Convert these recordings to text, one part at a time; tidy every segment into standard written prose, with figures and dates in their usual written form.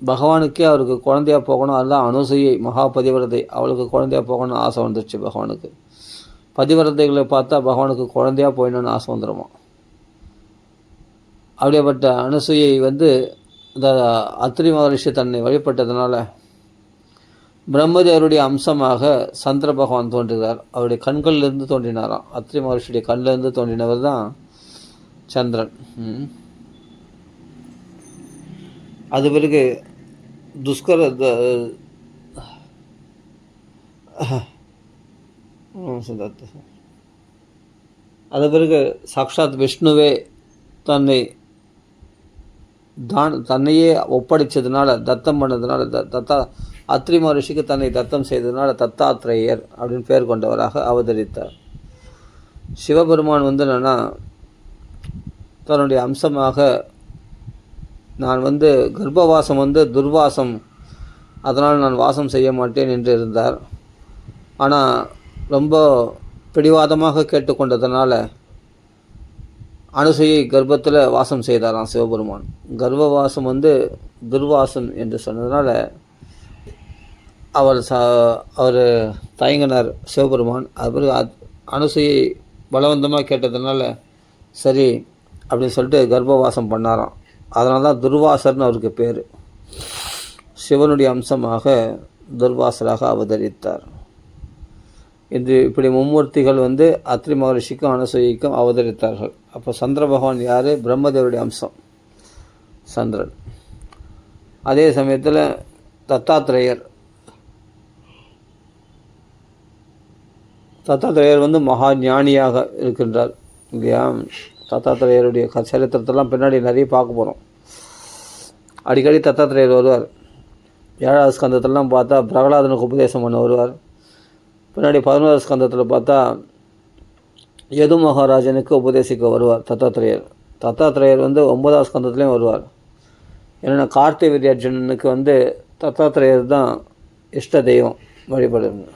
பகவானுக்கே அவருக்கு குழந்தையாக போகணும். அதுதான் அனுசூயை மகா பதிவிரதை, அவளுக்கு குழந்தையாக போகணும்னு ஆசை வந்துடுச்சு பகவானுக்கு. பதிவிரதைகளை பார்த்தா பகவானுக்கு குழந்தையாக போயிடணும்னு ஆசை வந்துடுமா. அப்படியேப்பட்ட அனுசூயை இந்த அத்ரி மகரிஷி தன்னை வழிபட்டதுனால பிரம்மதேவருடைய அம்சமாக சந்திர பகவான் தோன்றுகிறார். அவருடைய கண்களிலிருந்து தோன்றினாராம். அத்ரி மகரிஷியுடைய கண்ணிலிருந்து தோன்றினவர் தான் சந்திரன். அது பிறகு அது பிறகு சாக்ஷாத் விஷ்ணுவே தன்னையே ஒப்படைச்சதுனால, தத்தம் பண்ணதுனால, அத்ரி மகரிஷிக்கு தன்னை தத்தம் செய்ததுனால தத்தாத்ரேயர் அப்படின்னு பேர் கொண்டவராக அவதரித்தார். சிவபெருமான் என்னன்னா தன்னுடைய அம்சமாக நான் கர்ப்பவாசம் துர்வாசம், அதனால் நான் வாசம் செய்ய மாட்டேன் என்று இருந்தார். ஆனால் ரொம்ப பிடிவாதமாக கேட்டுக்கொண்டதுனால அனுசூயை கர்ப்பத்தில் வாசம் செய்தாராம் சிவபெருமான். கர்ப்பவாசம் துர்வாசம் என்று சொன்னதுனால அவர் தயங்கினார் சிவபெருமான். அது பிறகு அனுசூயை பலவந்தமாக கேட்டதுனால சரி அப்படின்னு சொல்லிட்டு கர்ப்பவாசம் பண்ணாராம். அதனால தான் துர்வாசர்னு அவருக்கு பேர். சிவனுடைய அம்சமாக துர்வாசராக அவதரித்தார். இது இப்படி மும்மூர்த்திகள் அத்ரி மகரிஷிக்கும் அனுசூயிக்கும் அவதரித்தார்கள். அப்போ சந்திர பகவான் யார்? பிரம்மதேவருடைய அம்சம் சந்திரன். அதே சமயத்தில் தத்தாத்ரேயர் மகா ஞானியாக இருக்கின்றார் இல்லையா. தத்தாத்ரேயருடைய சரித்திரத்தெல்லாம் பின்னாடி நிறைய பார்க்க போகிறோம். அடிக்கடி தத்தாத்ரேயர் வருவார். 7வது ஸ்கந்தத்திலலாம் பார்த்தா பிரகலாதனுக்கு உபதேசம் பண்ண வருவார். பின்னாடி 11வது ஸ்கந்தத்தில் பார்த்தா யது மகாராஜனுக்கு உபதேசிக்க வருவார் தத்தாத்ரேயர். தத்தாத்ரேயர் 9வது ஸ்கந்தத்துலேயும் வருவார். ஏன்னா கார்த்திவீர்யார்ஜுனனுக்கு தத்தாத்ரேயர் தான் இஷ்ட தெய்வம் வழிபடுங்க.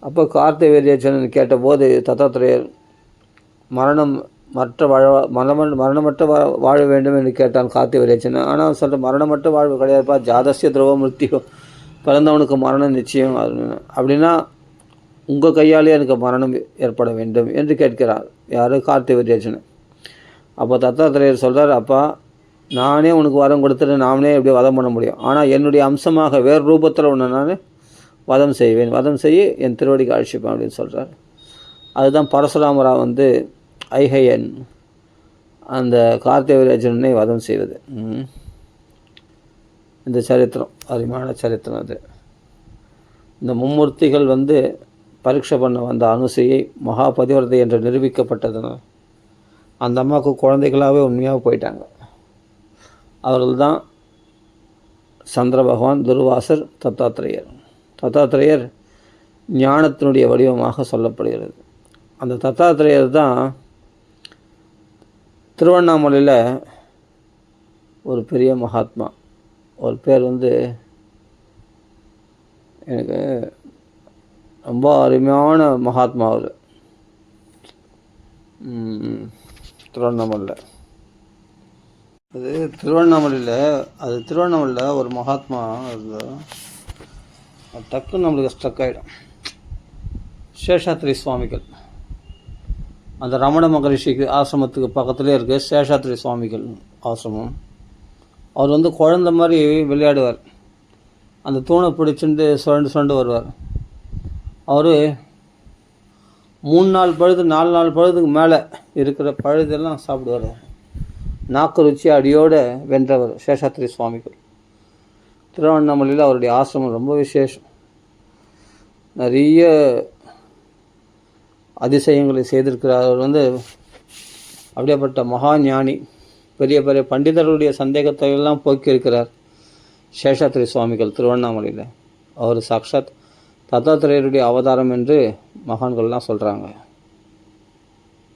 அப்போ கார்த்திவீர்யார்ஜுனன் கேட்டபோது தத்தாத்ரேயர் மரணமற்ற வாழ வேண்டும் என்று கேட்டான் கார்த்திவீர்யார்ஜுனன். ஆனால் சொல்கிற மரணமற்ற வாழ்வு கிடையாதுப்பா, ஜாதஸ்ய துருவ மிருத்யு, பிறந்தவனுக்கு மரணம் நிச்சயம். அப்படின்னா உங்கள் கையாலே எனக்கு மரணம் ஏற்பட வேண்டும் என்று கேட்கிறார் யார்? கார்த்திவீர்யார்ஜுனன். அப்போ தத்தாத்ரேயர் சொல்கிறார், அப்பா நானே உனக்கு வரம் கொடுத்துட்டு நானே எப்படி வதம் பண்ண முடியும்? ஆனால் என்னுடைய அம்சமாக வேறு ரூபத்தில் ஒன்று நான் வதம் செய்வேன், வதம் செய்ய என் திருவடிக்கு அழிச்சிப்பேன் அப்படின்னு சொல்கிறார். அதுதான் பரசுராமரா ஐஹயன் அந்த கார்த்திவீர்யார்ஜுனனை வதம் செய்வது. இந்த சரித்திரம் அருமையான சரித்திரம். அது இந்த மும்மூர்த்திகள் பரீட்சை பண்ண வந்த அனுசூயை மகா பதிவிரதை என்று நிரூபிக்கப்பட்டதுனால் அந்த அம்மாவுக்கு குழந்தைகளாகவே உண்மையாக போயிட்டாங்க. அவர்கள் தான் சந்திர பகவான், துர்வாசர், தத்தாத்ரேயர். தத்தாத்ரேயர் ஞானத்தினுடைய வடிவமாக சொல்லப்படுகிறது. அந்த தத்தாத்ரேயர் தான் திருவண்ணாமலையில் ஒரு பெரிய மகாத்மா. ஒரு பேர் எனக்கு ரொம்ப அருமையான மகாத்மா. அவர் திருவண்ணாமலையில் திருவண்ணாமலையில் ஒரு மகாத்மா டக்குன்னு நம்மளுக்கு ஸ்ட்ரக் ஆகிடும். சேஷாத்ரி சுவாமிகள், அந்த ரமண மகரிஷிக்கு ஆசிரமத்துக்கு பக்கத்துலேயே இருக்குது சேஷாத்ரி சுவாமிகள் ஆசிரமம். அவர் குழந்த மாதிரி விளையாடுவார். அந்த தூணை பிடிச்சிட்டு சுரண்டு வருவார். அவர் 3 நாள் பழுது 4 நாள் பழுதுக்கு மேலே இருக்கிற பழுதெல்லாம் சாப்பிடுவார். நாக்கு ருச்சி அடியோடு வென்றவர் சேஷாத்ரி சுவாமிகள். திருவண்ணாமலையில் அவருடைய ஆசிரமம் ரொம்ப விசேஷம். நிறைய அதிசயங்களை செய்திருக்கிறார். அவர் அப்படியேப்பட்ட மகா ஞானி. பெரிய பெரிய பண்டிதர்களுடைய சந்தேகத்தை எல்லாம் போக்கியிருக்கிறார் சேஷாத்ரி சுவாமிகள் திருவண்ணாமலையில். அவர் சாக்ஷாத் தத்தாத்ரேயருடைய அவதாரம் என்று மகான்கள்லாம் சொல்கிறாங்க.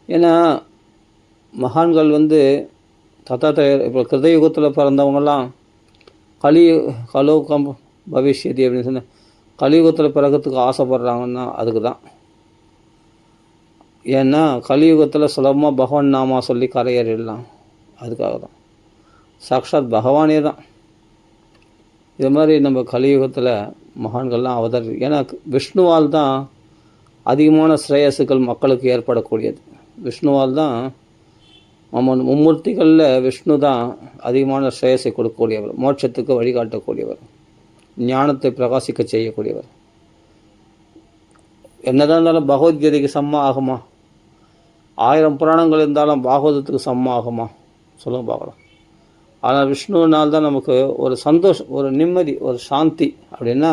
ஏன்னா மகான்கள் தத்தாத்ரேயர் இப்போ கிருதயுகத்தில் பிறந்தவங்கெல்லாம் கலோகம் பவிஷ்யதி அப்படின்னு சொன்ன கலியுகத்தில் பிறகுறதுக்கு ஆசைப்படுறாங்கன்னா அதுக்கு தான். ஏன்னா கலியுகத்தில் சுலபமாக பகவான் நாமா சொல்லி கரையேறிடலாம், அதுக்காக தான். சாக்ஷாத் பகவானே தான் இது மாதிரி நம்ம கலியுகத்தில் மகான்கள்லாம் ஏன்னா விஷ்ணுவால் தான் அதிகமான ஸ்ரேயஸுகள் மக்களுக்கு ஏற்படக்கூடியது. விஷ்ணுவால் தான் மும்மூர்த்திகளில் விஷ்ணு தான் அதிகமான ஸ்ரேயஸை கொடுக்கக்கூடியவர், மோட்சத்துக்கு வழிகாட்டக்கூடியவர், ஞானத்தை பிரகாசிக்க செய்யக்கூடியவர். என்னதான் இருந்தாலும் பகவத்கீதைக்கு சமமா ஆகுமா? 1000 புராணங்கள் இருந்தாலும் பாகவதத்துக்கு சமமா ஆகுமா? சொல்லுங்க பார்க்கலாம். ஆனால் விஷ்ணுவினால் தான் நமக்கு ஒரு சந்தோஷம், ஒரு நிம்மதி, ஒரு சாந்தி. அப்படின்னா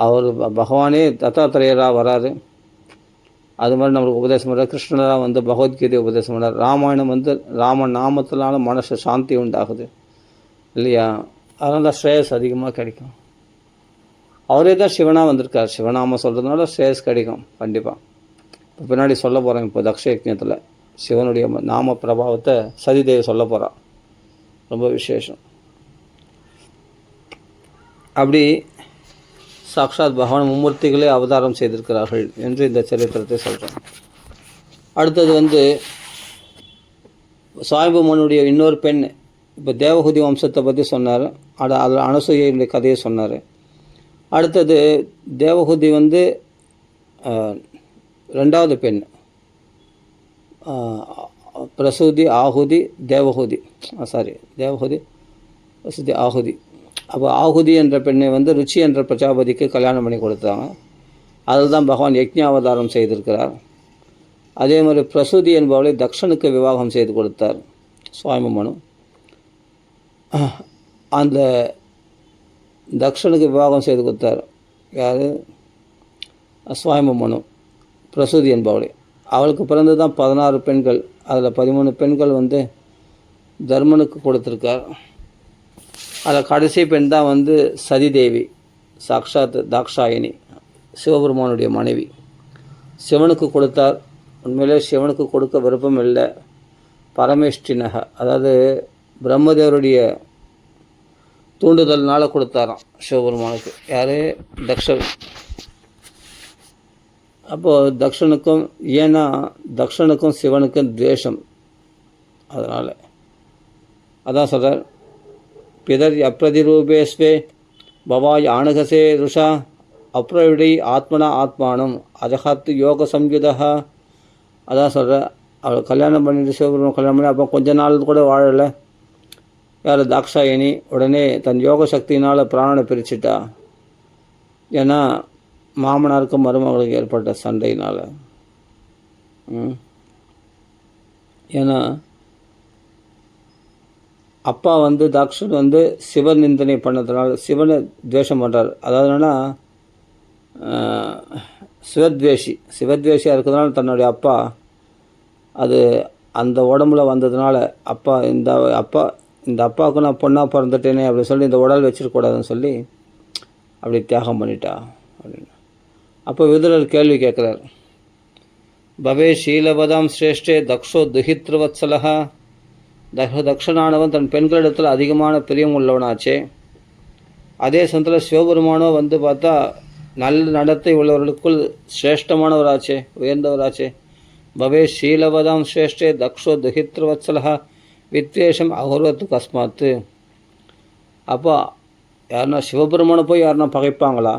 அவர் பகவானே தத்தாத்திரேயராக வராரு. அது மாதிரி நம்மளுக்கு உபதேசம் பண்ணுறார். கிருஷ்ணராக வந்து பகவத்கீதை உபதேசம் பண்ணுறார். ராமாயணம் வந்து ராம நாமத்தினால மனசு சாந்தி உண்டாகுது இல்லையா? அதனால தான் ஸ்ரேயஸ் அதிகமாக கிடைக்கும். அவரே தான் சிவனாக வந்திருக்கார். சிவநாமம் சொல்கிறதுனால ஸ்ரேயஸ் கிடைக்கும் கண்டிப்பாக. இப்போ பின்னாடி சொல்ல போகிறேன். இப்போ தக்ஷ யஜ்ஞத்தில் சிவனுடைய நாம பிரபாவத்தை சதிதேவி சொல்ல போகிறான். ரொம்ப விசேஷம். அப்படி சாக்ஷாத் பகவான் மும்மூர்த்திகளே அவதாரம் செய்திருக்கிறார்கள் என்று இந்த சரித்திரத்தை சொல்கிறோம். அடுத்தது வந்து சுவாமிபூமனுடைய இன்னொரு பெண். இப்போ தேவஹூதி வம்சத்தை பற்றி சொன்னார். அதில் அனசூயனுடைய கதையை சொன்னார். அடுத்தது தேவஹூதி வந்து 2வது பெண். பிரசூதி, ஆகுதி, தேவஹூதி. தேவஹூதி, பிரசூதி, ஆகுதி. அப்போ ஆகுதி என்ற பெண்ணை வந்து ருச்சி என்ற பிரஜாபதிக்கு கல்யாணம் பண்ணி கொடுத்தாங்க. அதில் தான் பகவான் யஜ்ஞாவதாரம் செய்திருக்கிறார். அதே மாதிரி பிரசூதி என்பவளை தக்ஷனுக்கு விவாகம் செய்து கொடுத்தார் சுவாமிமனு. அந்த தக்ஷனுக்கு விவாகம் செய்து கொடுத்தார் யார்? சுவாமிமனு. பிரசூதி என்பவளை. அவளுக்கு பிறந்து தான் 16 பெண்கள். அதில் 13 பெண்கள் வந்து தர்மனுக்கு கொடுத்துருக்கார். அதில் கடைசி பெண் தான் வந்து சதிதேவி, சாக்ஷாத் தாக்ஷாயினி, சிவபெருமானுடைய மனைவி. சிவனுக்கு கொடுத்தார். உண்மையிலே சிவனுக்கு கொடுக்க விருப்பம் இல்லை. பரமேஷ்டினக, அதாவது பிரம்மதேவருடைய தூண்டுதல்னால கொடுத்தாராம் சிவபெருமானுக்கு. யார்? தக்ஷன். அப்போது தக்ஷனுக்கும், ஏன்னா தக்ஷனுக்கும் சிவனுக்கும் துவேஷம். அதனால் அதான் சொல்கிறார், பிதர் அப்பிரதிரூபேஸ்வே பவாய் ஆணுகசே ருஷா அப்ரவிடை ஆத்மனா ஆத்மானம் அஜகாத்து யோக சம்யுதா. அதான் சொல்கிற, அவள் கல்யாணம் பண்ணிட்டு சிவபெருமான் கல்யாணம் பண்ணி அப்போ கொஞ்ச நாள் கூட வாழலை. யார்? தாக்ஷாயினி. உடனே தன் யோக சக்தியினால் பிராணனை பிரிச்சுட்டா. ஏன்னா மாமனாருக்கும் மருமகளுக்கு ஏற்பட்ட சண்டையினால். ஏன்னா அப்பா வந்து தாக்ஷன் வந்து சிவன் நிந்தனை பண்ணதுனால சிவனை துவேஷம் பண்ணுறார். அதாவது என்னென்னா சிவத்வேஷியாக இருக்கிறதுனால தன்னுடைய அப்பா அது அந்த உடம்புல வந்ததுனால இந்த அப்பாவுக்கு நான் பொண்ணாக பிறந்துட்டேனே அப்படின்னு சொல்லி இந்த உடல் வச்சிருக்கூடாதுன்னு சொல்லி அப்படி தியாகம் பண்ணிட்டா அப்படின்னு. அப்போ விதுரர் கேள்வி கேட்குறார், பவே ஷீலவதாம் சிரேஷ்டே தக்ஷோ துஹித்ருவத்சலஹா. தக்ஷனானவன் தன் பெண்களிடத்தில் அதிகமான பிரியம் உள்ளவனாச்சே. அதே சமயத்தில் சிவபெருமானோ வந்து பார்த்தா நல்ல நடத்தை உள்ளவர்களுக்குள் சிரேஷ்டமானவராச்சே, உயர்ந்தவராச்சே. பவே ஷீலவதாம் சிரேஷ்டே தக்ஷோ துஹித்ருவத்சலஹா வித்வேஷம் அகர்வத்து கஸ்மாத்து. அப்போ யாருன்னா சிவபெருமானை போய் யாருன்னா பகைப்பாங்களா?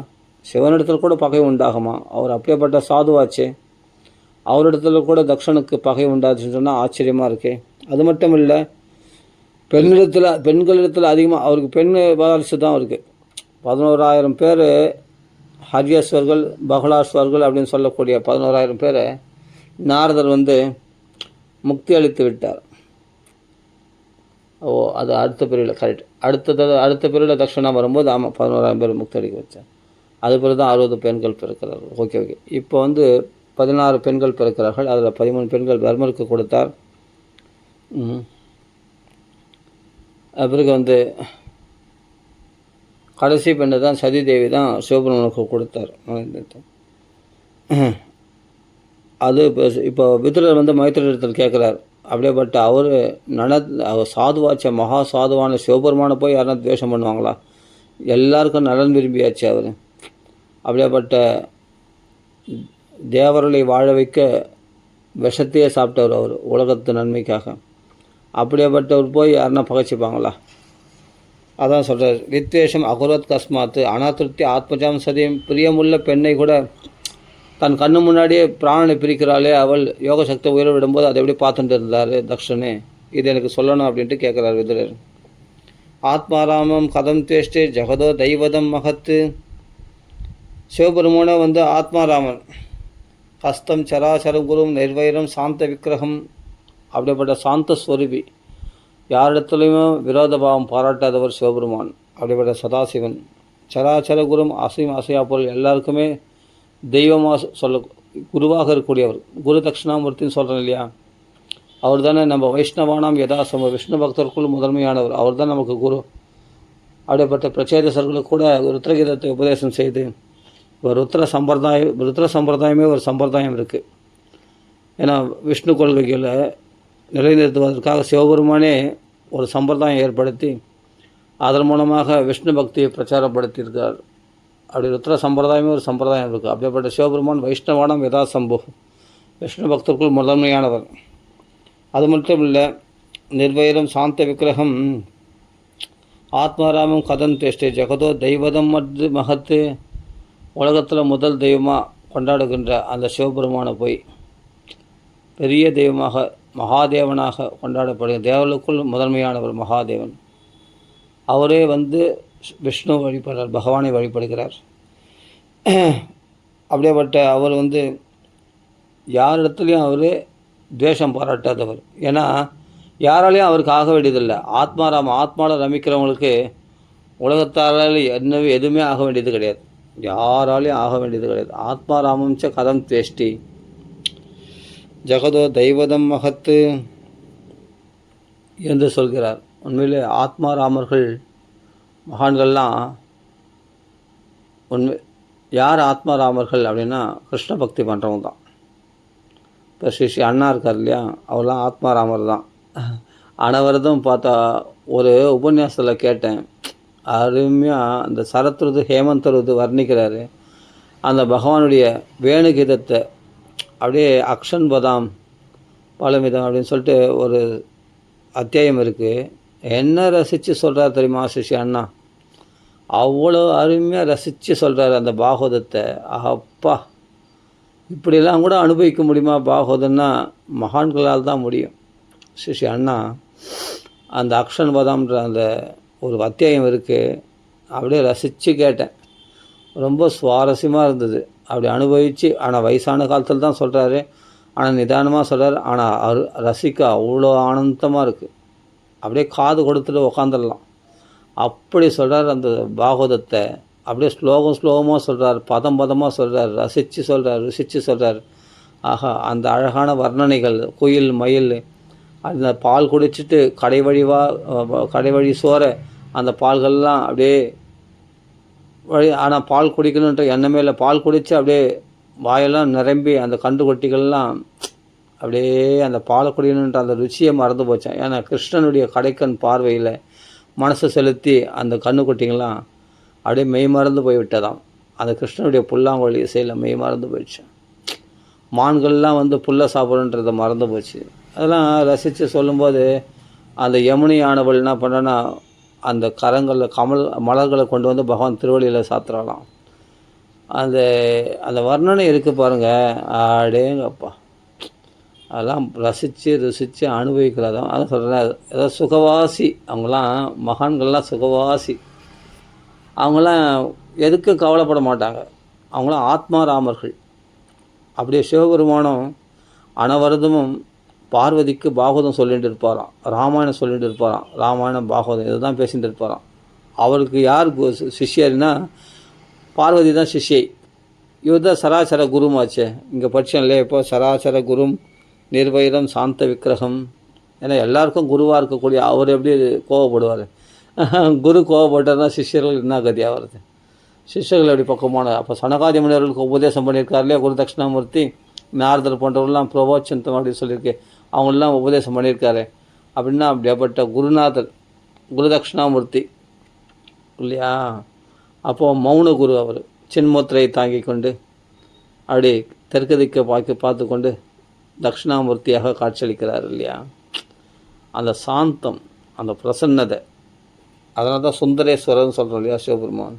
சிவனிடத்தில் கூட பகை உண்டாகுமா? அவர் அப்படியேப்பட்ட சாதுவாச்சே. அவரிடத்துல கூட தக்ஷனுக்கு பகை உண்டாச்சுன்னு சொன்னால் ஆச்சரியமாக இருக்கே. அது மட்டும் இல்லை, பெண்களிடத்தில் அதிகமாக அவருக்கு பெண் வாரிசு தான் இருக்குது. 11,000 பேர் ஹரியஸ்வர்கள், பகலாஸ்வர்கள் அப்படின்னு சொல்லக்கூடிய 11,000 பேரை நாரதர் வந்து முக்தி அளித்து விட்டார். அது அடுத்த பிரிவில் கரெக்ட். அடுத்த பிரிவில் தக்ஷணா வரும்போது ஆமாம் 11,000 பேர் முக்தி அளிக்க வச்சார். அது பிறகு தான் 60 பெண்கள் பிறக்கிறார்கள். ஓகே. இப்போ வந்து 16 பெண்கள் பிறக்கிறார்கள். அதில் 13 பெண்கள் தர்மருக்கு கொடுத்தார். பிறகு வந்து கடைசி பெண்ணை தான் சதிதேவி தான் சிவபெருமானுக்கு கொடுத்தார். அது இப்போ விதுரர் வந்து மைத்திரத்தில் கேட்குறார், அப்படியேப்பட்ட அவர் சாதுவாச்ச மகா சாதுவான சிவபெருமானை போய் யாருன்னா துவேஷம் பண்ணுவாங்களா? எல்லாருக்கும் நலன் விரும்பியாச்சு அவர். அப்படியேப்பட்ட தேவர்களை வாழ வைக்க விஷத்தையே சாப்பிட்டவர் அவர் உலகத்து நன்மைக்காக. அப்படியேப்பட்டவர் போய் யாருன்னா பகைச்சிப்பாங்களா? அதான் சொல்கிறார், வித்வேஷம் அகுரத் கஸ்மாத்து அனாதிருப்தி ஆத்மஜாம் சதியம். பிரியமுள்ள பெண்ணை கூட தன் கண்ணு முன்னாடியே பிராணனை பிரிக்கிறாளே அவள் யோக சக்தி உயிரை விடும்போது அதை எப்படி பார்த்துட்டு இருந்தார் தக்ஷனே, இது எனக்கு சொல்லணும் அப்படின்ட்டு கேட்குறார் விதுரர். ஆத்மாராமம் கதம் தேஷ்டே ஜெகதோ தெய்வதம் மகத்து. சிவபெருமான வந்து ஆத்மாராமன், ஹஸ்தம் சராசரம் குரும் நிர்வைரம் சாந்த விக்கிரகம், அப்படிப்பட்ட சாந்த ஸ்வரூபி, யாரிடத்துலையுமே விரோத பாவம் பாராட்டாதவர் சிவபெருமான். அப்படிப்பட்ட சதாசிவன், சராச்சர குரும் அசையும் அசையா பொருள் எல்லாருக்குமே தெய்வமாக சொல்ல குருவாக இருக்கக்கூடியவர். குரு தட்சிணாமூர்த்தின்னு சொல்கிறேன் இல்லையா, அவர் தானே நம்ம வைஷ்ணவானாம் யதாசம விஷ்ணு பக்தருக்குள் முதன்மையானவர், அவர் தான் நமக்கு குரு. அப்படிப்பட்ட பிரச்சேதசர்களுக்கு கூட ருத்ரகீதத்தை உபதேசம் செய்து ஒரு ருத்ர சம்பிரதாயமே ஒரு சம்பிரதாயம் இருக்குது. ஏன்னா விஷ்ணு கொள்கைகளை நிலைநிறுத்துவதற்காக சிவபெருமானே ஒரு சம்பிரதாயம் ஏற்படுத்தி அதன் மூலமாக விஷ்ணு பக்தியை பிரச்சாரப்படுத்தியிருக்கார். அப்படி ருத்ர சம்பிரதாயமே ஒரு சம்பிரதாயம் இருக்குது. அப்படிப்பட்ட சிவபெருமான் வைஷ்ணவானம் யதாசம்பு விஷ்ணு பக்தருக்குள் முதன்மையானவர். அது மட்டும் இல்லை, நிர்வைரம் சாந்த விக்கிரகம், ஆத்மாராமம் கதம் தேஷ்டே ஜெகதோ தெய்வதம் மகத்து. உலகத்தில் முதல் தெய்வமாக கொண்டாடுகின்ற அந்த சிவபெருமானை போய் பெரிய தெய்வமாக மகாதேவனாக கொண்டாடப்படுகிற தேவர்களுக்குள் முதன்மையானவர் மகாதேவன். அவரே வந்து விஷ்ணு வழிபடுறார், பகவானை வழிபடுகிறார். அப்படியேப்பட்ட அவர் வந்து யாரிடத்துலையும் அவர் துவேஷம் பாராட்டாதவர். ஏன்னா யாராலையும் அவருக்கு ஆக வேண்டியதில்லை. ஆத்மாவில் ரமிக்கிறவங்களுக்கு உலகத்தாரால் என்னவே எதுவுமே ஆக வேண்டியது கிடையாது, யாராலையும் ஆக வேண்டியது கிடையாது. ஆத்மாராமம்ச கதம் தேஷ்டி ஜெகதோ தெய்வதம் மகத்து என்று சொல்கிறார். உண்மையிலே ஆத்மாராமர்கள் மகான்கள்லாம் யார் ஆத்மாராமர்கள் அப்படின்னா கிருஷ்ண பக்தி பண்ணுறவங்க தான். இப்போ ஸ்ரீ அண்ணா இருக்கார் இல்லையா, அவர்லாம் ஆத்மாராமர் தான். அனவரதும் பார்த்தா ஒரு உபன்யாசத்தில் கேட்டேன், அருமையாக அந்த சரத்ருது ஹேமந்தருது வர்ணிக்கிறாரு. அந்த பகவானுடைய வேணுகீதத்தை அப்படியே அக்ஷன் பதாம் பலமிதம் அப்படின்னு சொல்லிட்டு ஒரு அத்தியாயம் இருக்குது. என்ன ரசித்து சொல்கிறார் தெரியுமா ஸ்ரீ அண்ணா, அவ்வளோ அருமையாக ரசித்து சொல்கிறார் அந்த பாகவதத்தை. அப்பா, இப்படிலாம் கூட அனுபவிக்க முடியுமா பாகவதம்னா? மகான்களால் தான் முடியும். ஸ்ரீ அண்ணா அந்த அக்ஷன் பதாம்ன்ற அந்த ஒரு அத்தியாயம் இருக்குது, அப்படியே ரசித்து கேட்டேன். ரொம்ப சுவாரஸ்யமாக இருந்தது. அப்படி அனுபவித்து, ஆனால் வயசான காலத்தில் தான் சொல்கிறாரு, ஆனால் நிதானமாக சொல்கிறார். ஆனால் ரசிக்க அவ்வளோ ஆனந்தமாக இருக்குது. அப்படியே காது கொடுத்துட்டு உக்காந்துடலாம், அப்படி சொல்கிறார் அந்த பாகவதத்தை. அப்படியே ஸ்லோகமாக சொல்கிறார், பதமாக சொல்கிறார், ருசித்து சொல்கிறார். ஆஹா, அந்த அழகான வர்ணனைகள், குயில் மயில் அந்த பால் குடிச்சிட்டு கடைவழி சோற அந்த பால்கள்லாம் அப்படியே ஆனால் பால் குடிக்கணுன்ற எண்ணமே இல்லை, பால் குடித்து அப்படியே வாயெல்லாம் நிரம்பி அந்த கன்று கொட்டிகள்லாம் அப்படியே அந்த பாலை குடிக்கணுன்ற அந்த ருச்சியை மறந்து போச்சேன். ஏன்னா கிருஷ்ணனுடைய கடைக்கண் பார்வையில் மனசை செலுத்தி அந்த கண்ணுக்குட்டிங்கெல்லாம் அப்படியே மெய் மறந்து போய்விட்டதாம். அந்த கிருஷ்ணனுடைய புல்லாங்குழல் இசையில் மெய் மறந்து போயிடுச்சு. மான்கள்லாம் வந்து புல்லை சாப்பிடுன்றதை மறந்து போச்சு. அதெல்லாம் ரசித்து சொல்லும்போது அந்த யமுனை ஆனவள் என்ன பண்ணுறேன்னா அந்த கரங்களில் மலர்களை கொண்டு வந்து பகவான் திருவள்ளியில் சாத்துறாலாம். அந்த வர்ணனை இருக்குது பாருங்கள், அடேங்கப்பா, அதெல்லாம் ருசித்து அனுபவிக்கிறதான். அதான் சொல்கிறேன், ஏதாவது சுகவாசி அவங்களாம், மகான்கள்லாம் சுகவாசி. அவங்களாம் எதுக்கும் கவலைப்பட மாட்டாங்க, அவங்களாம் ஆத்மாராமர்கள். அப்படியே சிவபெருமானும் அனவரதமும் பார்வதிக்கு பாகவதம் சொல்லிகிட்டு இருப்பாராம், ராமாயணம் சொல்லிகிட்டு இருப்பாராம், ராமாயணம் பாகவதம் இதை தான் பேசிகிட்டு இருப்பாராம். அவருக்கு யார் சிஷ்யர்னா பார்வதி தான் சிஷ்யை. இவர் தான் சராசர குருமாச்சே. இங்கே படித்தேன் இல்லையா, இப்போ சராசர குரும் நிர்வைரம் சாந்த விக்கிரகம். ஏன்னா எல்லாருக்கும் குருவாக இருக்கக்கூடிய அவர் எப்படி கோவப்படுவார்? குரு கோவப்பட்டார்னா சிஷ்யர்கள் என்ன கதியாக வருது? சிஷ்யர்கள் எப்படி பக்கமான? அப்போ சனகாதி முனிவர்களுக்கு உபதேசம் பண்ணியிருக்கார் இல்லையா குரு தட்சிணாமூர்த்தி, நாரதர் போன்றவர்கள்லாம் பிரபோச்சந்தம் அப்படின்னு சொல்லியிருக்கு, அவங்களெலாம் உபதேசம் பண்ணியிருக்காரு. அப்படின்னா அப்படியாப்பட்ட குருநாதர் குரு தட்சிணாமூர்த்தி இல்லையா? அப்போது மௌன குரு அவர் சின்முத்திரையை தாங்கி கொண்டு அப்படி தெற்கு திக்கை பார்த்து கொண்டு தட்சிணாமூர்த்தியாக காட்சியளிக்கிறார் இல்லையா? அந்த சாந்தம், அந்த பிரசன்னதை, அதனால தான் சுந்தரேஸ்வரர்னு சொல்கிறோம் இல்லையா சிவபெருமான்.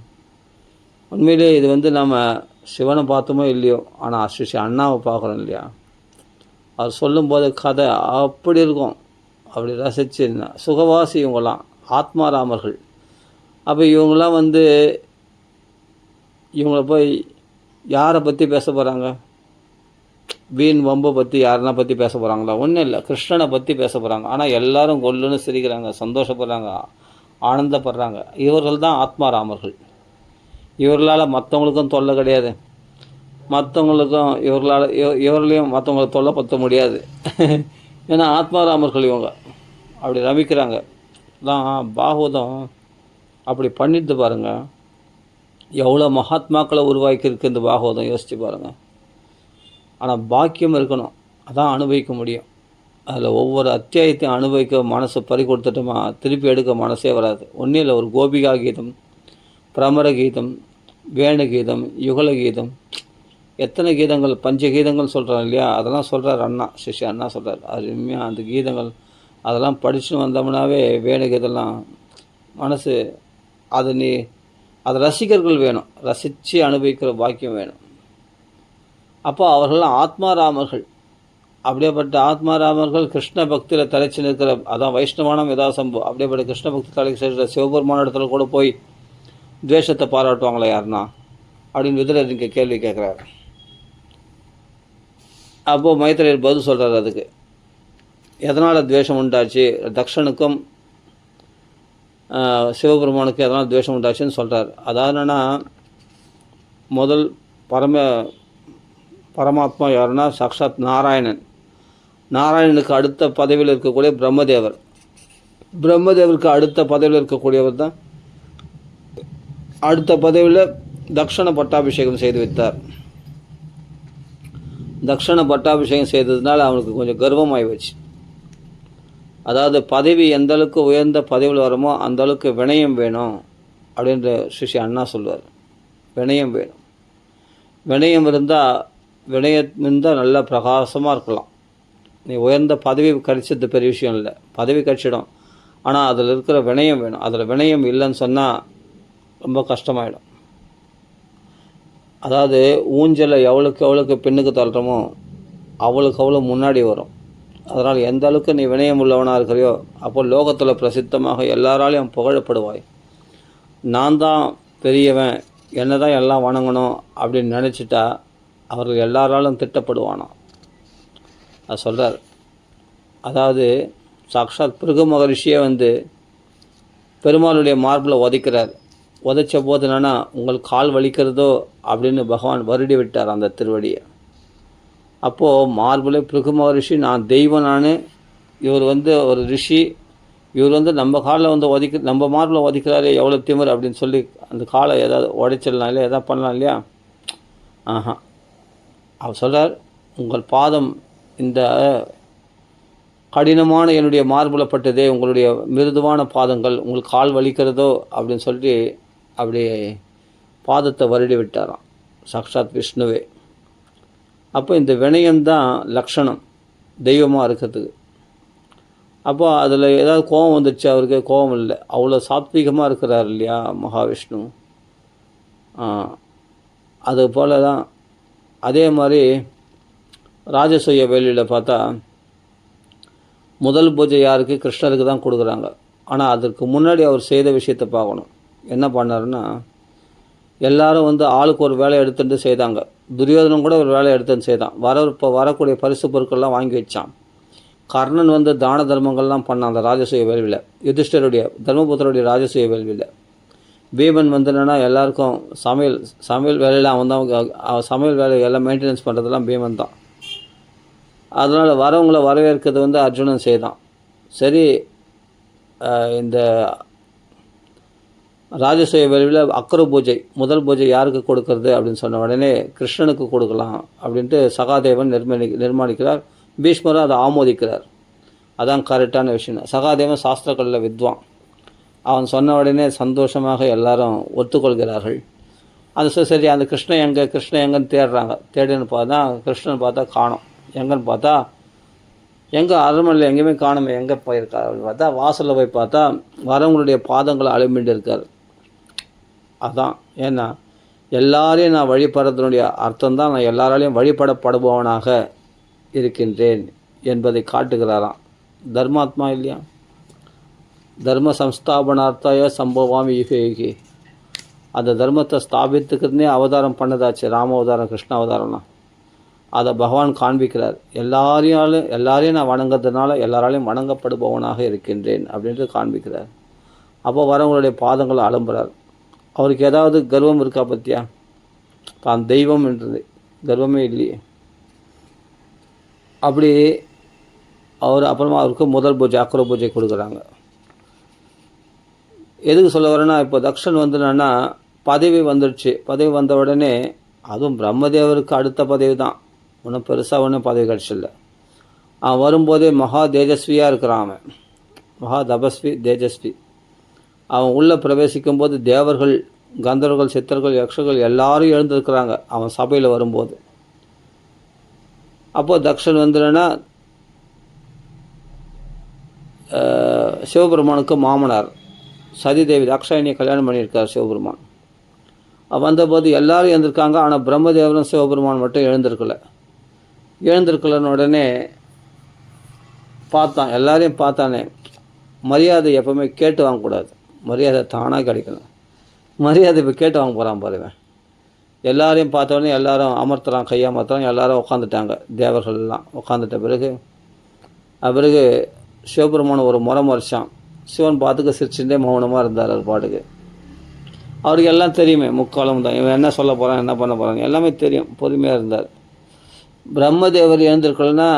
உண்மையிலே இது வந்து நம்ம சிவனை பார்த்தோமோ இல்லையோ, ஆனால் ஸ்ரீ அண்ணாவை பார்க்குறோம் இல்லையா, அவர் சொல்லும்போது கதை அப்படி இருக்கும். அப்படி ரசித்து சுகவாசி இவங்களாம் ஆத்மாராமர்கள். அப்போ இவங்களாம் வந்து இவங்கள போய் யாரை பற்றி பேச போகிறாங்க? வீண் வம்பை பற்றி யாருன்னா பற்றி பேச போகிறாங்களா? ஒன்றும் இல்லை, கிருஷ்ணனை பற்றி பேச போகிறாங்க. ஆனால் எல்லாரும் கொல்லுன்னு சிரிக்கிறாங்க, சந்தோஷப்படுறாங்க, ஆனந்தப்படுறாங்க. இவர்கள் தான் ஆத்மாராமர்கள். இவர்களால் மற்றவங்களுக்கும் தொல்லை கிடையாது, மற்றவங்களுக்கும் இவர்களையும் மற்றவங்களை தொல்லை பற்ற முடியாது. ஏன்னா ஆத்மாராமர்கள் இவங்க அப்படி ரமிக்கிறாங்க. தான் பாகவதம் அப்படி பண்ணிட்டு பாருங்கள், எவ்வளோ மகாத்மாக்களை உருவாக்கியிருக்கு இந்த பாகவதம், யோசித்து பாருங்கள். ஆனால் பாக்கியம் இருக்கணும், அதான் அனுபவிக்க முடியும். அதில் ஒவ்வொரு அத்தியாயத்தையும் அனுபவிக்க மனசு பறி கொடுத்துட்டோமா திருப்பி எடுக்க மனசே வராது. ஒன்றும் இல்லை, ஒரு கோபிகா கீதம், பிரமர கீதம், வேணு கீதம், யுகல கீதம், எத்தனை கீதங்கள், பஞ்ச கீதங்கள் சொல்கிறாங்க இல்லையா, அதெல்லாம் சொல்கிறார் அண்ணா, சிஷ்ய அண்ணா சொல்கிறார். அருமையாக அந்த கீதங்கள் அதெல்லாம் படிச்சுன்னு வந்தோம்னாவே வேணு கீதம்லாம் மனசு அதை ரசிகர்கள் வேணும், ரசித்து அனுபவிக்கிற பாக்கியம் வேணும். அப்போ அவர்கள்லாம் ஆத்மாராமர்கள். அப்படியேப்பட்ட ஆத்மாராமர்கள் கிருஷ்ண பக்தியில் தலைச்சு நிற்கிற, அதான் வைஷ்ணவானம் யதாசம்பு, அப்படியேப்பட்ட கிருஷ்ண பக்தி தலைக்கு செல்கிற சிவபெருமான இடத்துல கூட போய் துவேஷத்தை பாராட்டுவாங்களா யாருன்னா அப்படின்னு விதுரர் இங்கே கேள்வி கேட்குறாரு. அப்போது மைத்திரர் பதில் சொல்கிறார், அதுக்கு எதனால் துவேஷம் உண்டாச்சு, தக்ஷனுக்கும் சிவபெருமானுக்கு எதனால் துவேஷம் உண்டாச்சுன்னு சொல்கிறார். அதாவது என்னென்னா, முதல் பரமாத்மா யாருன்னா சாக்ஷாத் நாராயணன். நாராயணனுக்கு அடுத்த பதவியில் இருக்கக்கூடிய பிரம்மதேவர். பிரம்மதேவருக்கு அடுத்த பதவியில் இருக்கக்கூடியவர் தான் அடுத்த பதவியில் தக்ஷண பட்டாபிஷேகம் செய்து வைத்தார். தக்ஷண பட்டாபிஷேகம் செய்ததுனால அவனுக்கு கொஞ்சம் கர்வமாகி வச்சு. அதாவது பதவி எந்த அளவுக்கு உயர்ந்த பதவியில் வருமோ அந்த அளவுக்கு வினயம் வேணும் அப்படின்ற ஸ்ரீ அண்ணா சொல்வார். வினயம் வேணும். வினயம் இருந்தால் நல்லா பிரகாசமாக இருக்கலாம். நீ உயர்ந்த பதவி கிடைச்சது பெரிய விஷயம் இல்லை, பதவி கிடைச்சிடும், ஆனால் அதில் இருக்கிற வினயம் வேணும். அதில் வினயம் இல்லைன்னு சொன்னால் ரொம்ப கஷ்டமாயிடும். அதாவது ஊஞ்சலை எவ்வளோக்கு பின்னுக்கு தள்ளுறமோ அவ்வளோக்கு அவ்வளோ முன்னாடி வரும். அதனால் எந்த அளவுக்கு நீ வினயம் உள்ளவனாக இருக்கிறியோ அப்போ லோகத்தில் பிரசித்தமாக எல்லாராலையும் புகழப்படுவாய். நான் தான் பெரியவன், என்ன தான் எல்லாம் வணங்கணும் அப்படின்னு நினச்சிட்டா அவர்கள் எல்லாராலும் திட்டப்படுவானோ. அது சொல்கிறார். அதாவது சாக்ஷாத் பிருகு மகரிஷியே வந்து பெருமாளுடைய மார்பில் உதைக்கிறார். உதைச்ச போது என்னென்னா, உங்கள் கால் வலிக்கிறதோ அப்படின்னு பகவான் வருடி விட்டார் அந்த திருவடியை. அப்போது மார்பில் பிருகு மகரிஷி, நான் தெய்வம், இவர் வந்து ஒரு ரிஷி, இவர் வந்து நம்ம காலில் வந்து நம்ம மார்பில் உதைக்கிறாரு, எவ்வளோ திமிர் அப்படின்னு சொல்லி அந்த காலை ஏதாவது உடைச்சிடலாம் இல்லையா, எதாவது பண்ணலாம் இல்லையா. அவர் சொல்கிறார், உங்கள் பாதம் இந்த கடினமான என்னுடைய மார்பில் பட்டதே, உங்களுடைய மிருதுவான பாதங்கள், உங்களுக்கு கால் வலிக்கிறதோ அப்படின்னு சொல்லி அப்படி பாதத்தை வருடி விட்டாராம் சாக்ஷாத் விஷ்ணுவே. அப்போ இந்த வினயம்தான் லக்ஷணம் தெய்வமாக இருக்கிறதுக்கு. அப்போ அதில் ஏதாவது கோபம் வந்துடுச்சு, அவருக்கு கோபம் இல்லை, அவ்வளோ சாத்வீகமாக இருக்கிறார் இல்லையா மகாவிஷ்ணு. அது போல தான். அதே மாதிரி ராஜசூய வேலையில் பார்த்தா முதல் பூஜை யாருக்கு? கிருஷ்ணருக்கு தான் கொடுக்குறாங்க. ஆனால் அதற்கு முன்னாடி அவர் செய்த விஷயத்தை பார்க்கணும். என்ன பண்ணாருன்னா, எல்லாரும் வந்து ஆளுக்கு ஒரு வேலை எடுத்துகிட்டு செய்தாங்க. துரியோதனம் கூட ஒரு வேலை எடுத்துன்னு செய்தான். வரக்கூடிய பரிசு பொருட்கள்லாம் வாங்கி வச்சான். கர்ணன் வந்து தான தர்மங்கள்லாம் பண்ணான் அந்த ராஜசூய வேள்வியில், யுதிஷ்டருடைய தர்மபுத்திரருடைய ராஜசூய வேள்வியில். பீமன் வந்து என்னென்னா எல்லாருக்கும் சமையல் வேலையில் அவன் சமையல் வேலை எல்லாம் மெயின்டெனன்ஸ் பண்ணுறதெல்லாம் பீமன் தான். அதனால் வரவங்களை வரவேற்கிறது வந்து அர்ஜுனன் செய்தான். சரி, இந்த ராஜசூய வேள்வியில் அக்கர பூஜை, முதல் பூஜை யாருக்கு கொடுக்கறது அப்படின்னு சொன்ன உடனே கிருஷ்ணனுக்கு கொடுக்கலாம் அப்படின்ட்டு சகாதேவன் நிர்மாணிக்கிறார். பீஷ்மரும் அதை ஆமோதிக்கிறார். அதான் கரெக்டான விஷயம். சகாதேவன் சாஸ்திரக்கல்ல வித்வான். அவன் சொன்ன உடனே சந்தோஷமாக எல்லாரும் ஒத்துக்கொள்கிறார்கள். அது சரி, அந்த கிருஷ்ணன் எங்கன்னு தேடுறாங்க. தேடின்னு பார்த்தா கிருஷ்ணன் பார்த்தா காணோம். எங்கன்னு பார்த்தா எங்கே அரண்மனையில் எங்கேயுமே காணுமே, எங்கே போயிருக்கார் அப்படின்னு பார்த்தா வாசலில் போய் பார்த்தா வரவங்களுடைய பாதங்களை அலுமிண்டு இருக்கார். அதான் ஏன்னா எல்லாரையும் நான் வழிபடுறதுனுடைய அர்த்தம் தான் நான் எல்லாராலையும் வழிபடப்படுபவனாக இருக்கின்றேன் என்பதை காட்டுகிறாராம். தர்மாத்மா இல்லையா? தர்ம சம்ஸ்தாபனார்த்தாய சம்பவாமி யுகே யுகே. அந்த தர்மத்தை ஸ்தாபித்துக்கிறதுனே அவதாரம் பண்ணதாச்சு, ராம அவதாரம், கிருஷ்ண அவதாரம்லாம். அதை பகவான் காண்பிக்கிறார். எல்லாரையும் நான் வணங்கிறதுனால எல்லாராலையும் வணங்கப்படுபவனாக இருக்கின்றேன் அப்படின்ட்டு காண்பிக்கிறார். அப்போ வரவங்களுடைய பாதங்களை அலம்புறார். அவருக்கு ஏதாவது கர்வம் இருக்கா பற்றியா? தான் தெய்வம் என்றது கர்வமே இல்லையே. அப்படி அப்புறமா அவருக்கு முதல் பூஜை அக்ர பூஜை கொடுக்குறாங்க. எதுக்கு சொல்ல வரேன்னா, இப்போ தக்ஷன் என்னன்னா பதவி வந்துடுச்சு. பதவி வந்த உடனே, அதுவும் பிரம்மதேவருக்கு அடுத்த பதவி தான், ஒன்றும் பெருசாக ஒன்றும் பதவி கிடச்சில்ல. அவன் வரும்போதே மகா தேஜஸ்வியாக இருக்கிறான். அவன் மகா தபஸ்வி தேஜஸ்வி. அவன் உள்ளே பிரவேசிக்கும் போது தேவர்கள், கந்தர்கள், சித்தர்கள், யக்ஷர்கள் எல்லாரும் எழுந்திருக்கிறாங்க அவன் சபையில் வரும்போது. அப்போது தக்ஷன் என்னன்னா சிவபெருமானுக்கு மாமனார். சதிதேவி தாக்ஷாயணியை கல்யாணம் பண்ணியிருக்கார் சிவபெருமான். வந்தபோது எல்லாரும் எழுந்திருக்காங்க. ஆனால் பிரம்மதேவரும் சிவபெருமான் மட்டும் எழுந்திருக்கலன்னு உடனே பார்த்தான், எல்லாரையும் பார்த்தானே. மரியாதை எப்போவுமே கேட்டு வாங்கக்கூடாது, மரியாதை தானாக கிடைக்கணும். மரியாதை இப்போ கேட்டு வாங்க போகிறான் பாருவேன். எல்லாரையும் பார்த்தோடனே எல்லாரும் அமர்த்துறான், கையமர்த்துறான். எல்லாரும் உட்காந்துட்டாங்க, தேவர்கள்லாம் உட்காந்துட்ட பிறகு சிவபெருமான் ஒரு முறை மறைச்சான். சிவன் பார்த்துக்க சிரிச்சுட்டே மௌனமாக இருந்தார். அவர் பாட்டுக்கு. அவருக்கு எல்லாம் தெரியுமே, முக்காலம் தான், இவன் என்ன சொல்ல போகிறான், என்ன பண்ண போகிறாங்க எல்லாமே தெரியும். பொறுமையாக இருந்தார். பிரம்மதேவர் எழுந்திருக்கலன்னா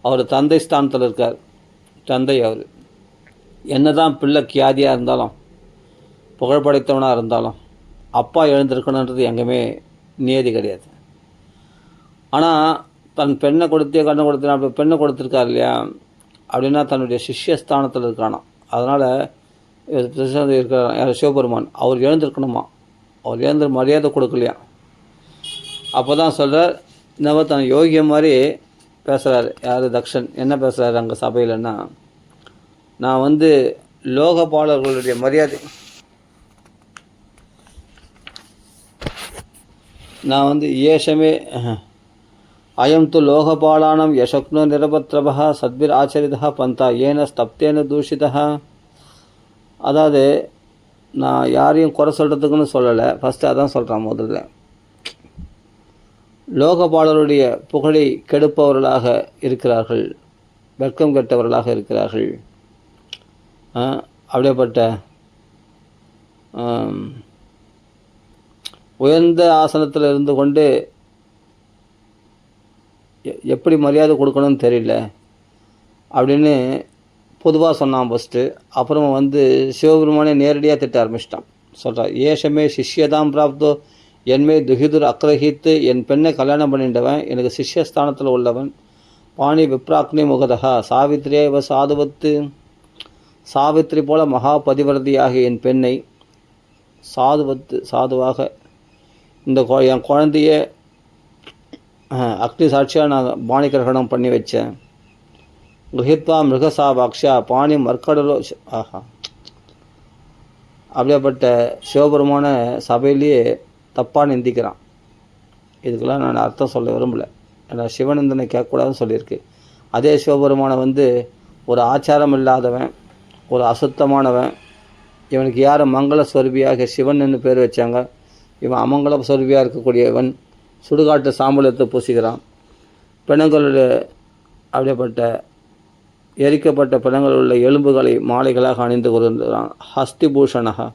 அவர் தந்தை ஸ்தானத்தில் இருக்கார். தந்தை அவர் என்ன தான் பிள்ளை கியாதியாக இருந்தாலும், புகழ்படைத்தவனாக இருந்தாலும், அப்பா எழுந்திருக்கணுன்றது எங்கேயுமே நியதி கிடையாது. ஆனால் தன் பெண்ணை கொடுத்தே கண்ணை கொடுத்தேன், அப்படி பெண்ணை கொடுத்துருக்கார் இல்லையா, அப்படின்னா தன்னுடைய சிஷ்யஸ்தானத்தில் இருக்கானாம். அதனால் இருக்கிற சிவபெருமான் அவர் எழுந்திருக்கணுமா, அவர் எழுந்து மரியாதை கொடுக்கலையா. அப்போ தான் சொல்கிறார், இன்னவ தன் யோகிய மாதிரி பேசுகிறார். யார்? தக்ஷன். என்ன பேசுகிறாரு அங்கே சபையிலன்னா, நான் லோகபாலர்களுடைய மரியாதை, நான் ஏஷமே அயம் து லோகபாலானம் யசக்னோ நிரபத்ரபா சத்பிர் ஆச்சரிதா பந்தா ஏன ஸ்தப்தேன தூஷிதா. அதாவது நான் யாரையும் குறை சொல்கிறதுக்குன்னு சொல்லலை, ஃபஸ்ட்டு அதான் சொல்கிறான். முதல்ல லோகபாலருடைய புகழை கெடுப்பவர்களாக இருக்கிறார்கள், வெட்கம் கெட்டவர்களாக இருக்கிறார்கள். அப்படியேப்பட்ட உயர்ந்த ஆசனத்தில் இருந்து கொண்டு எப்படி மரியாதை கொடுக்கணும்னு தெரியல அப்படின்னு பொதுவாக சொன்னான் ஃபஸ்ட்டு. அப்புறமா சிவபெருமானே நேரடியாக திட்ட ஆரம்பிச்சிட்டான். சொல்கிறார், ஏஷமே சிஷ்யதாம் பிராப்தோ என்மே துகிதுர் அக்ரஹித்து. என் பெண்ணை கல்யாணம் பண்ணிட்டவன், எனக்கு சிஷ்யஸ்தானத்தில் உள்ளவன். பாணி விப்ராக்னி முகதா சாவித்ரியா இவ சாதுவத்து. சாவித்ரி போல மகா பதிவிரதியாகிய என் பெண்ணை சாதுவாக என் குழந்தைய அக்னி சாட்சியாக நான் பாணி கிரகணம் பண்ணி வச்சேன். குஹித்வா மிருகசாபாக்ஷா பாணி மர்க்கடலோ. ஆஹா, அப்படியேப்பட்ட சிவபெருமான சபையிலேயே தப்பாக நிந்திக்கிறான். இதுக்கெல்லாம் நான் அர்த்தம் சொல்ல விரும்பலை, ஏன்னா சிவநந்தனை கேட்கக்கூடாதுன்னு சொல்லியிருக்கு. அதே சிவபெருமானை ஒரு ஆச்சாரம் இல்லாதவன், ஒரு அசுத்தமானவன், இவனுக்கு யார் மங்கள ஸ்வரூபியாக சிவன் பேர் வச்சாங்க, இவன் அமங்கல ஸ்வரூபியாக இருக்கக்கூடியவன். சுடுகாட்டு சாம்பலத்தை பூசிக்கிறான். பிணங்களுடைய அப்படியேப்பட்ட எரிக்கப்பட்ட பிணங்கள் உள்ள எலும்புகளை மாலைகளாக அணிந்து கொண்டிருக்கிறான். ஹஸ்திபூஷணகா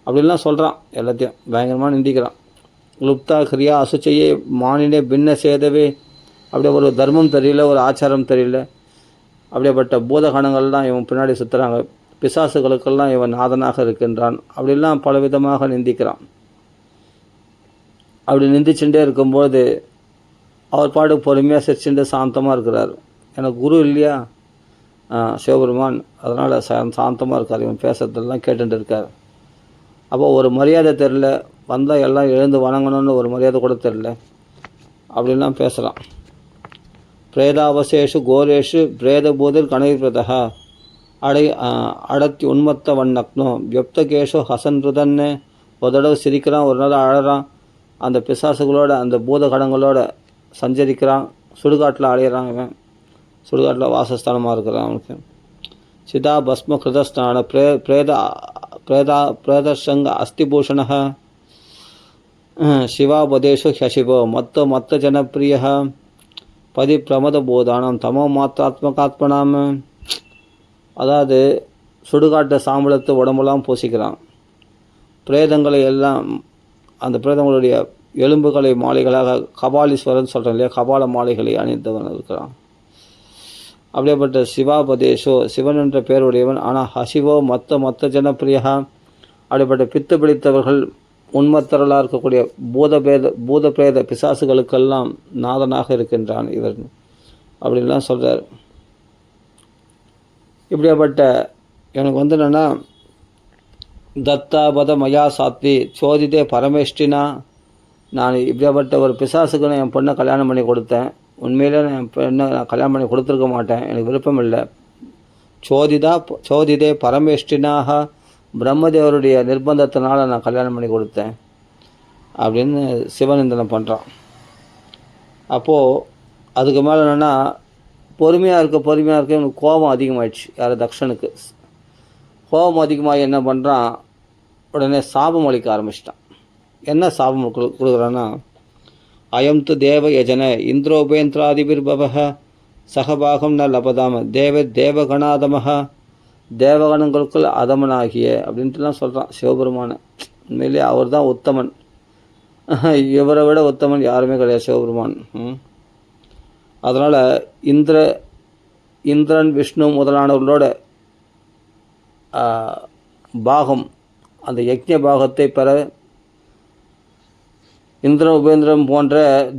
அப்படின்லாம் சொல்கிறான். எல்லாத்தையும் பயங்கரமாக நிந்திக்கிறான். லுப்தா கிரியா அசுச்சையே மானினே பின்ன சேதவே. அப்படியே ஒரு தர்மம் தெரியல, ஒரு ஆச்சாரம் தெரியல. அப்படியேப்பட்ட பூதகணங்கள்லாம் இவன் பின்னாடி சுற்றுறாங்க. பிசாசுகளுக்கெல்லாம் இவன் நாதனாக இருக்கின்றான். அப்படிலாம் பலவிதமாக நிந்திக்கிறான். அப்படி நிந்திச்சுட்டே இருக்கும்போது அவர் பாட்டு பொறுமையாக சிரிச்சுட்டு சாந்தமாக இருக்கிறார். எனக்கு குரு இல்லையா சிவபெருமான், அதனால் சாந்தமாக இருக்கார். இவன் பேசுறதெல்லாம் கேட்டுட்டு இருக்கார். அப்போ ஒரு மரியாதை தெரில, வந்தால் எல்லாம் எழுந்து வணங்கணும்னு ஒரு மரியாதை கூட தெரில, அப்படின்லாம் பேசுகிறான். பிரேதாவசேஷு கோரேஷு பிரேதபூதிர் கணவிரதா அடத்தி உன்மத்த வண்ணக்னோ வியப்தகேஷு ஹசன்ருதன்னு ஒரு தடவை சிரிக்கிறான், ஒரு நாள் அழறான். அந்த பிசாசுகளோட அந்த பூதகணங்களோட சஞ்சரிக்கிறான். சுடுகாட்டில் அலையிறான். இவன் சுடுகாட்டில் வாசஸ்தானமாக இருக்கிறான் அவனுக்கு. சிதா பஸ்ம கிருதஸ்தான பிரேதசங்க அஸ்திபூஷண சிவாபதேஷு ஹசிவோ மத்த ஜனப்பிரிய பதி பிரமத போதானம் தமோ மாத்திராத்மகாத்மனாம். அதாவது சுடுகாட்டை சாம்பலத்தை உடம்பெல்லாம் பூசிக்கிறான். பிரேதங்களை எல்லாம் அந்த பிரேதங்களுடைய எலும்புகளை மாலைகளாக கபாலீஸ்வரன் சொல்கிறேன் இல்லையா, கபால மாலைகளை அணிந்தவன் இருக்கிறான். அப்படியேப்பட்ட சிவாபதேஷோ சிவன் என்ற பெயருடையவன். ஆனால் ஹசிவோ மத்த ஜனப்பிரியா அப்படிப்பட்ட பித்து பிடித்தவர்கள் உண்மத்தரலாக இருக்கக்கூடிய பூத பிரேத பிசாசுகளுக்கெல்லாம் நாதனாக இருக்கின்றான் இவர் அப்படின்லாம் சொல்கிறார். இப்படியாப்பட்ட எனக்கு என்னென்னா தத்தாபத மயா சாத்தி சோதிதே பரமேஷ்டினா, நான் இப்படியாப்பட்ட ஒரு பிசாசுக்கு நான் என் பொண்ணை கல்யாணம் பண்ணி கொடுத்தேன். உண்மையிலே நான் என் பொண்ணை நான் கல்யாணம் பண்ணி கொடுத்துருக்க மாட்டேன், எனக்கு விருப்பம் இல்லை. சோதிதே பரமேஷ்டினாக பிரம்மதேவருடைய நிர்பந்தத்தினால் நான் கல்யாணம் பண்ணி கொடுத்தேன் அப்படின்னு சிவநிந்தனம் பண்ணுறான். அப்போது அதுக்கு மேலே என்னென்னா பொறுமையாக இருக்க இவனுக்கு கோபம் அதிகமாகிடுச்சு. யார் தக்ஷனுக்கு கோபம் அதிகமாக என்ன பண்ணுறான், உடனே சாபம் அளிக்க ஆரம்பிச்சிட்டான். என்ன சாபம் கொடுக்குறான்னா, அயம் து தேவ யஜன இந்திரோபேந்திராதிபிர்பவ சகபாகம் ந லபதாம தேவகணாதமஹ தேவகணங்களுக்குள் அதமனாகிய அப்படின்ட்டுலாம் சொல்கிறான் சிவபெருமான. உண்மையிலே அவர் தான் உத்தமன், இவரை விட உத்தமன் யாருமே கிடையாது சிவபெருமான். அதனால் இந்திரன் விஷ்ணு முதலானவர்களோட பாகம் அந்த யக்ஞ பாகத்தை பெற இந்திரன் உபேந்திரன் போன்ற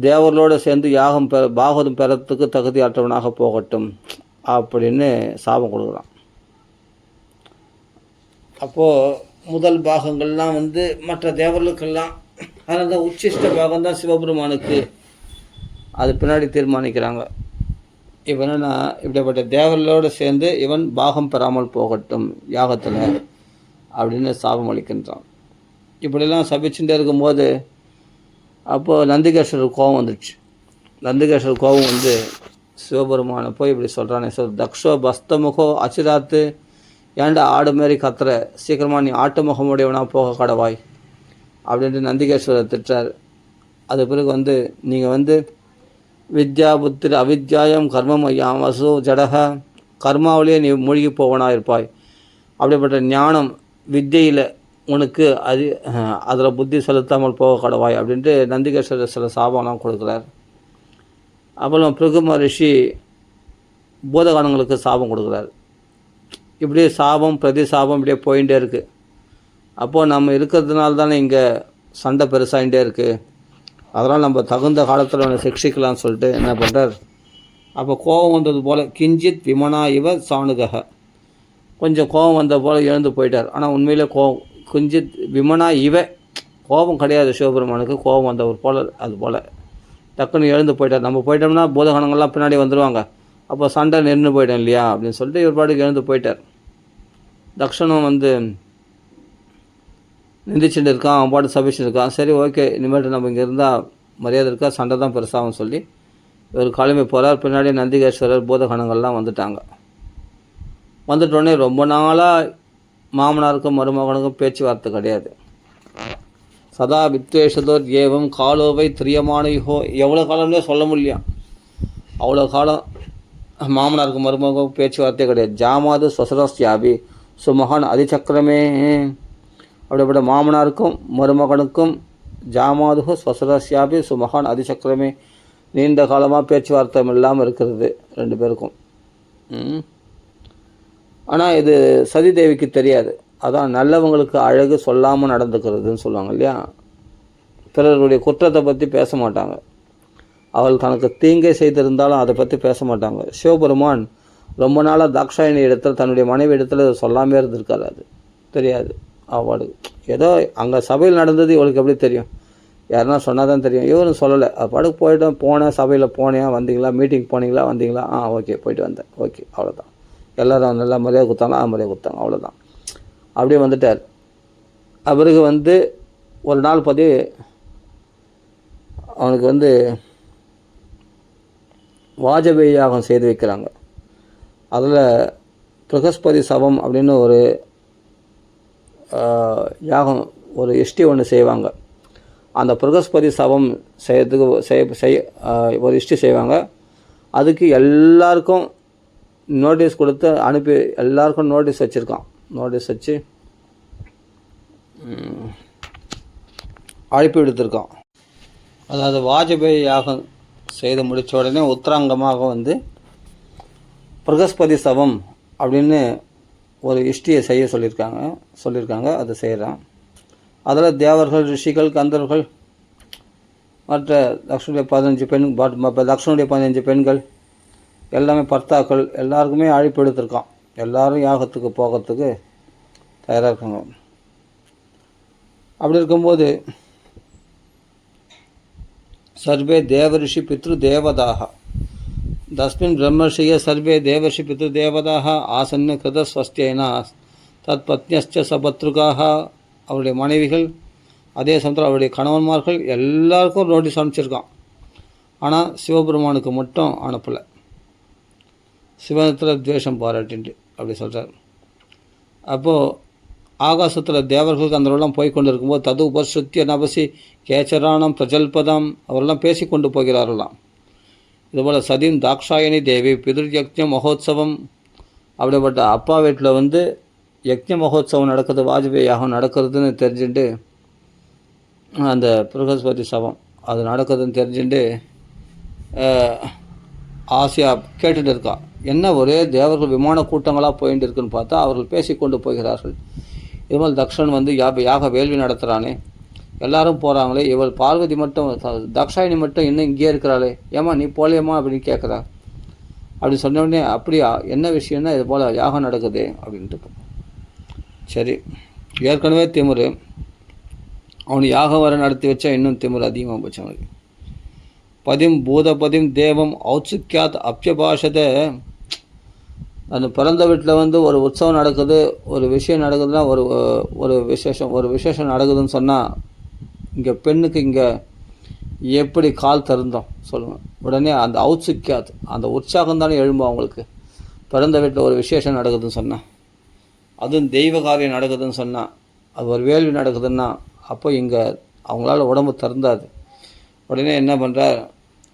தேவர்களோடு சேர்ந்து யாகம் பாகம் பெறத்துக்கு தகுதியற்றவனாக போகட்டும் அப்படின்னு சாபம் கொடுக்குறான். அப்போது முதல் பாகங்கள்லாம் மற்ற தேவர்களுக்கெல்லாம், அதனால தான் உச்சிஷ்ட பாகம் தான் சிவபெருமானுக்கு, அது பின்னாடி தீர்மானிக்கிறாங்க. இவன் என்னன்னா இப்படிப்பட்ட தேவர்களோடு சேர்ந்து இவன் பாகம் பெறாமல் போகட்டும் யாகத்தில் அப்படின்னு சாபம் அளிக்கின்றான். இப்படிலாம் சபிச்சுட்டே இருக்கும்போது அப்போது நந்திகேஸ்வரர் கோபம் வந்துடுச்சு. நந்திகேஸ்வரர் கோபம் சிவபெருமானை போய் இப்படி சொல்கிறானே, தக்ஷோ பஸ்தமுகோ அச்சிராத்து, ஏன்டா ஆடு மாரி கத்துற, சீக்கிரமாக நீ ஆட்டு முகமுடையவனாக போக கடவாய் அப்படின்ட்டு நந்திகேஸ்வரர் திட்டார். அது பிறகு நீங்கள் வித்யா புத்திர அவித்யாயம் கர்மம் ஐயாம் வசு ஜடக, கர்மாவிலேயே நீ மூழ்கி போவனாக இருப்பாய். அப்படிப்பட்ட ஞானம் வித்தியில் உனக்கு அதில் புத்தி செலுத்தாமல் போக கடவாய் அப்படின்ட்டு நந்திகேஸ்வரர் சில சாபம்லாம் கொடுக்குறார். அப்புறம் பிருகு மகரிஷி பூதகானங்களுக்கு சாபம் கொடுக்குறார். இப்படியே சாபம் பிரதி சாபம் இப்படியே போயிட்டே இருக்குது. அப்போது நம்ம இருக்கிறதுனால தானே இங்கே சண்டை பெருசாகிட்டே இருக்குது, அதனால் நம்ம தகுந்த காலத்தில் அவனை சிக்ஷிக்கலாம்னு சொல்லிட்டு என்ன பண்ணுறார். அப்போ கோபம் வந்தது போல் கிஞ்சித் விமனா இவ சாணுகக, கொஞ்சம் கோபம் வந்த போல் எழுந்து போயிட்டார். ஆனால் உண்மையிலே கிஞ்சித் விமனா கோபம் கிடையாது சிவபெருமானுக்கு, கோபம் வந்தவர் போல் அது போல் டக்குன்னு எழுந்து போயிட்டார். நம்ம போயிட்டோம்னா பூதகணங்கள்லாம் பின்னாடி வந்துடுவாங்க, அப்போ சண்டை நின்று போயிட்டோம் இல்லையா அப்படின்னு சொல்லிட்டு இவர் பாட்டுக்கு எழுந்து போயிட்டார். தக்ஷனும் நிந்திச்சுட்டு இருக்கான், அவன் பாட்டு சபிச்சுட்டு இருக்கான். சரி ஓகே, இனிமேட்டு நம்ம இங்கே இருந்தால் மரியாதை இருக்கா, சண்டை தான் பெருசாகும் சொல்லி இவர் கிளம்பி போகிறார். பின்னாடி நந்திகேஸ்வரர் பூதகணங்கள்லாம் வந்துட்டோடனே ரொம்ப நாளாக மாமனாருக்கும் மருமகனுக்கும் பேச்சுவார்த்தை கிடையாது. சதா வித்வேஷதோர் ஏவம் காலோவை திரியமானோ, எவ்வளோ காலம்னே சொல்ல முடியும், அவ்வளோ காலம் மாமனாருக்கும் மருமகனுக்கும் பேச்சுவார்த்தையே கிடையாது. ஜாமாது ஸ்வசரஸ்யாபி சுமகான் அதிசக்கரமே, அப்படிப்பட்ட மாமனாருக்கும் மருமகனுக்கும் ஜாமாதுகு ஸ்வசரஸ்யாபி சுமகான் அதிசக்கரமே, நீண்ட காலமாக பேச்சுவார்த்தை இல்லாமல் இருக்கிறது ரெண்டு பேருக்கும். ஆனால் இது சதிதேவிக்கு தெரியாது. அதான் நல்லவங்களுக்கு அழகு சொல்லாமல் நடந்துக்கிறதுன்னு சொல்லுவாங்க இல்லையா. பிறருடைய குற்றத்தை பற்றி பேச மாட்டாங்க, அவள் தனக்கு தீங்கை செய்திருந்தாலும் அதை பற்றி பேச மாட்டாங்க. சிவபெருமான் ரொம்ப நாளாக தாக்ஷாயணி இடத்துல தன்னுடைய மனைவி இடத்துல சொல்லாமே இருந்திருக்காரு, அது தெரியாது. அவள் ஏதோ அங்கே சபையில் நடந்தது இவளுக்கு எப்படி தெரியும், யாருன்னா சொன்னால் தான் தெரியும். இவரும் சொல்லலை. அது பாட்டுக்கு போனேன், சபையில் போனேன், வந்தீங்களா, மீட்டிங் போனீங்களா, வந்தீங்களா, ஓகே போயிட்டு வந்தேன், ஓகே அவ்வளோதான். எல்லோரும் நல்லா மரியாதை கொடுத்தாங்களா, மரியாதை கொடுத்தாங்க, அவ்வளோதான். அப்படியே வந்துட்டார். அவருக்கு ஒரு நாள் அவனுக்கு வாஜபேயி யாகம் செய்து வைக்கிறாங்க. அதில் பிரகஸ்பதி சவம் அப்படின்னு ஒரு யாகம், ஒரு இஷ்டி ஒன்று செய்வாங்க. அந்த பிரகஸ்பதி சவம் செய்யறதுக்கு ஒரு இஷ்டி செய்வாங்க. அதுக்கு எல்லாருக்கும் நோட்டீஸ் கொடுத்து அனுப்பி, எல்லாருக்கும் நோட்டீஸ் வச்சுருக்கான். நோட்டீஸ் வச்சு அழைப்பு விடுத்திருக்கான். அதாவது வாஜபேயி யாகம் செய்து முடித்த உடனே உத்தராங்கமாக பிரகஸ்பதி சவம் அப்படின்னு ஒரு இஷ்டியை செய்ய சொல்லியிருக்காங்க. அதை செய்கிறான். அதில் தேவர்கள், ரிஷிகள், கந்தர்கள், மற்ற தக்ஷனுடைய 15 பெண்கள், எல்லாமே பர்த்தாக்கள், எல்லாருக்குமே அழைப்பு எடுத்திருக்கான். எல்லாரும் யாகத்துக்கு போகிறதுக்கு தயாராக இருக்காங்க. அப்படி இருக்கும்போது சர்வே தேவரிஷி பித்ரு தேவதாக தஸ்மின் பிரம்மர்ஷிய சர்வே தேவர்ஷி பித்ரு தேவதாக ஆசன்னு கிருத ஸ்வஸ்தியனா தத் பத்னியஸ்ச சபத்ருகாக, அவருடைய மனைவிகள், அதே சமயத்தில் அவருடைய கணவன்மார்கள் எல்லாருக்கும் நோட்டீஸ் அனுப்பிச்சிருக்கான். ஆனால் சிவபெருமானுக்கு மட்டும் அனுப்பலை. சிவனத்தில் துவேஷம் பாராட்டின்ட்டு அப்படி சொல்கிறார். அப்போது ஆகாசத்தில் தேவர்களுக்கு அந்தவரெல்லாம் போய் கொண்டு இருக்கும்போது தது உபசுத்திய நபசி கேச்சராணம் பிரஜல்பதம், அவரெல்லாம் பேசி கொண்டு போகிறார்களாம். இதுபோல் சதீம் தாக்ஷாயணி தேவி பிதிர்யக்ஞ மகோத்சவம், அப்படிப்பட்ட அப்பா வீட்டில் யக்ஞ மகோத்சவம் நடக்குது, வாஜ்பேயி யாகம் நடக்கிறதுன்னு தெரிஞ்சுட்டு, அந்த பிரகஸ்பதி சவம் அது நடக்குதுன்னு தெரிஞ்சுட்டு ஆசையாக கேட்டுட்டு இருக்கா. என்ன ஒரே தேவர்கள் விமான கூட்டங்களாக போயிட்டு இருக்குன்னு பார்த்தா அவர்கள் பேசி கொண்டு போகிறார்கள். இதுபோல் தக்ஷன் யாக வேள்வி நடத்துகிறானே, எல்லாரும் போகிறாங்களே, இவள் பார்வதி மட்டும், தக்ஷாயினி மட்டும் இன்னும் இங்கேயே இருக்கிறாளே, ஏமா நீ போலையம்மா அப்படின்னு கேட்குறா. அப்படி சொன்ன உடனே அப்படியா, என்ன விஷயம்னா இது போல் யாகம் நடக்குது அப்படின்ட்டு. சரி, ஏற்கனவே திமிரு, அவனு யாகம் வர நடத்தி வச்சா இன்னும் திமிரு அதிகமாக போச்சு அவனுக்கு. பூதபதிம் தேவம் ஔத்சுக்கியாத் அப்யபாஷத்தை, அந்த பிறந்த வீட்டில் ஒரு உற்சவம் நடக்குது, ஒரு விஷயம் நடக்குதுன்னா, ஒரு விசேஷம் நடக்குதுன்னு சொன்னால் இங்கே பெண்ணுக்கு இங்கே எப்படி கால் தருந்தோம் சொல்லுங்கள். உடனே அந்த ஔத்சுக்கியாத், அந்த உற்சாகம் தானே எழும்பும் அவங்களுக்கு. பிறந்த வீட்டில் ஒரு விசேஷம் நடக்குதுன்னு சொன்னால், அதுவும் தெய்வ காரியம் நடக்குதுன்னு சொன்னால், அது ஒரு வேள்வி நடக்குதுன்னா, அப்போ இங்கே அவங்களால உடம்பு திறந்தாது. உடனே என்ன பண்ணுறார்,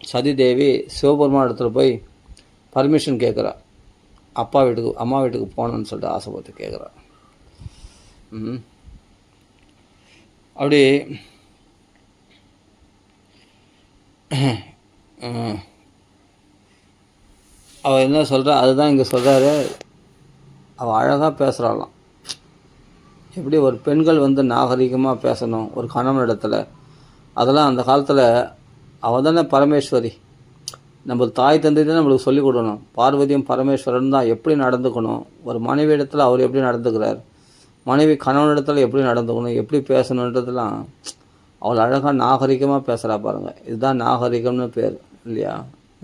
சதிதேவி சிவபெருமான் இடத்துல போய் பர்மிஷன் கேட்குறா. அம்மா வீட்டுக்கு போகணுன்னு சொல்லிட்டு ஆசைப்பட்டு கேட்குறா. அப்படி அவள் என்ன சொல்கிறா, அதுதான் இங்கே சொல்கிறாரு. அவள் அழகாக பேசுகிறாளாம். எப்படி ஒரு பெண்கள் நாகரிகமாக பேசணும் ஒரு கணவன் இடத்துல, அதெல்லாம் அந்த காலத்தில் அவள் தானே பரமேஸ்வரி. நம்ம தாய் தந்தை தான் நம்மளுக்கு சொல்லிக் கொடுக்கணும். பார்வதியும் பரமேஸ்வரன் தான் எப்படி நடந்துக்கணும், ஒரு மனைவி இடத்துல அவர் எப்படி நடந்துக்கிறார், மனைவி கணவன் இடத்துல எப்படி நடந்துக்கணும், எப்படி பேசணுன்றதுலாம் அவள் அழகாக நாகரிகமாக பேசுகிறா பாருங்கள். இதுதான் நாகரிகம்னு பேர் இல்லையா.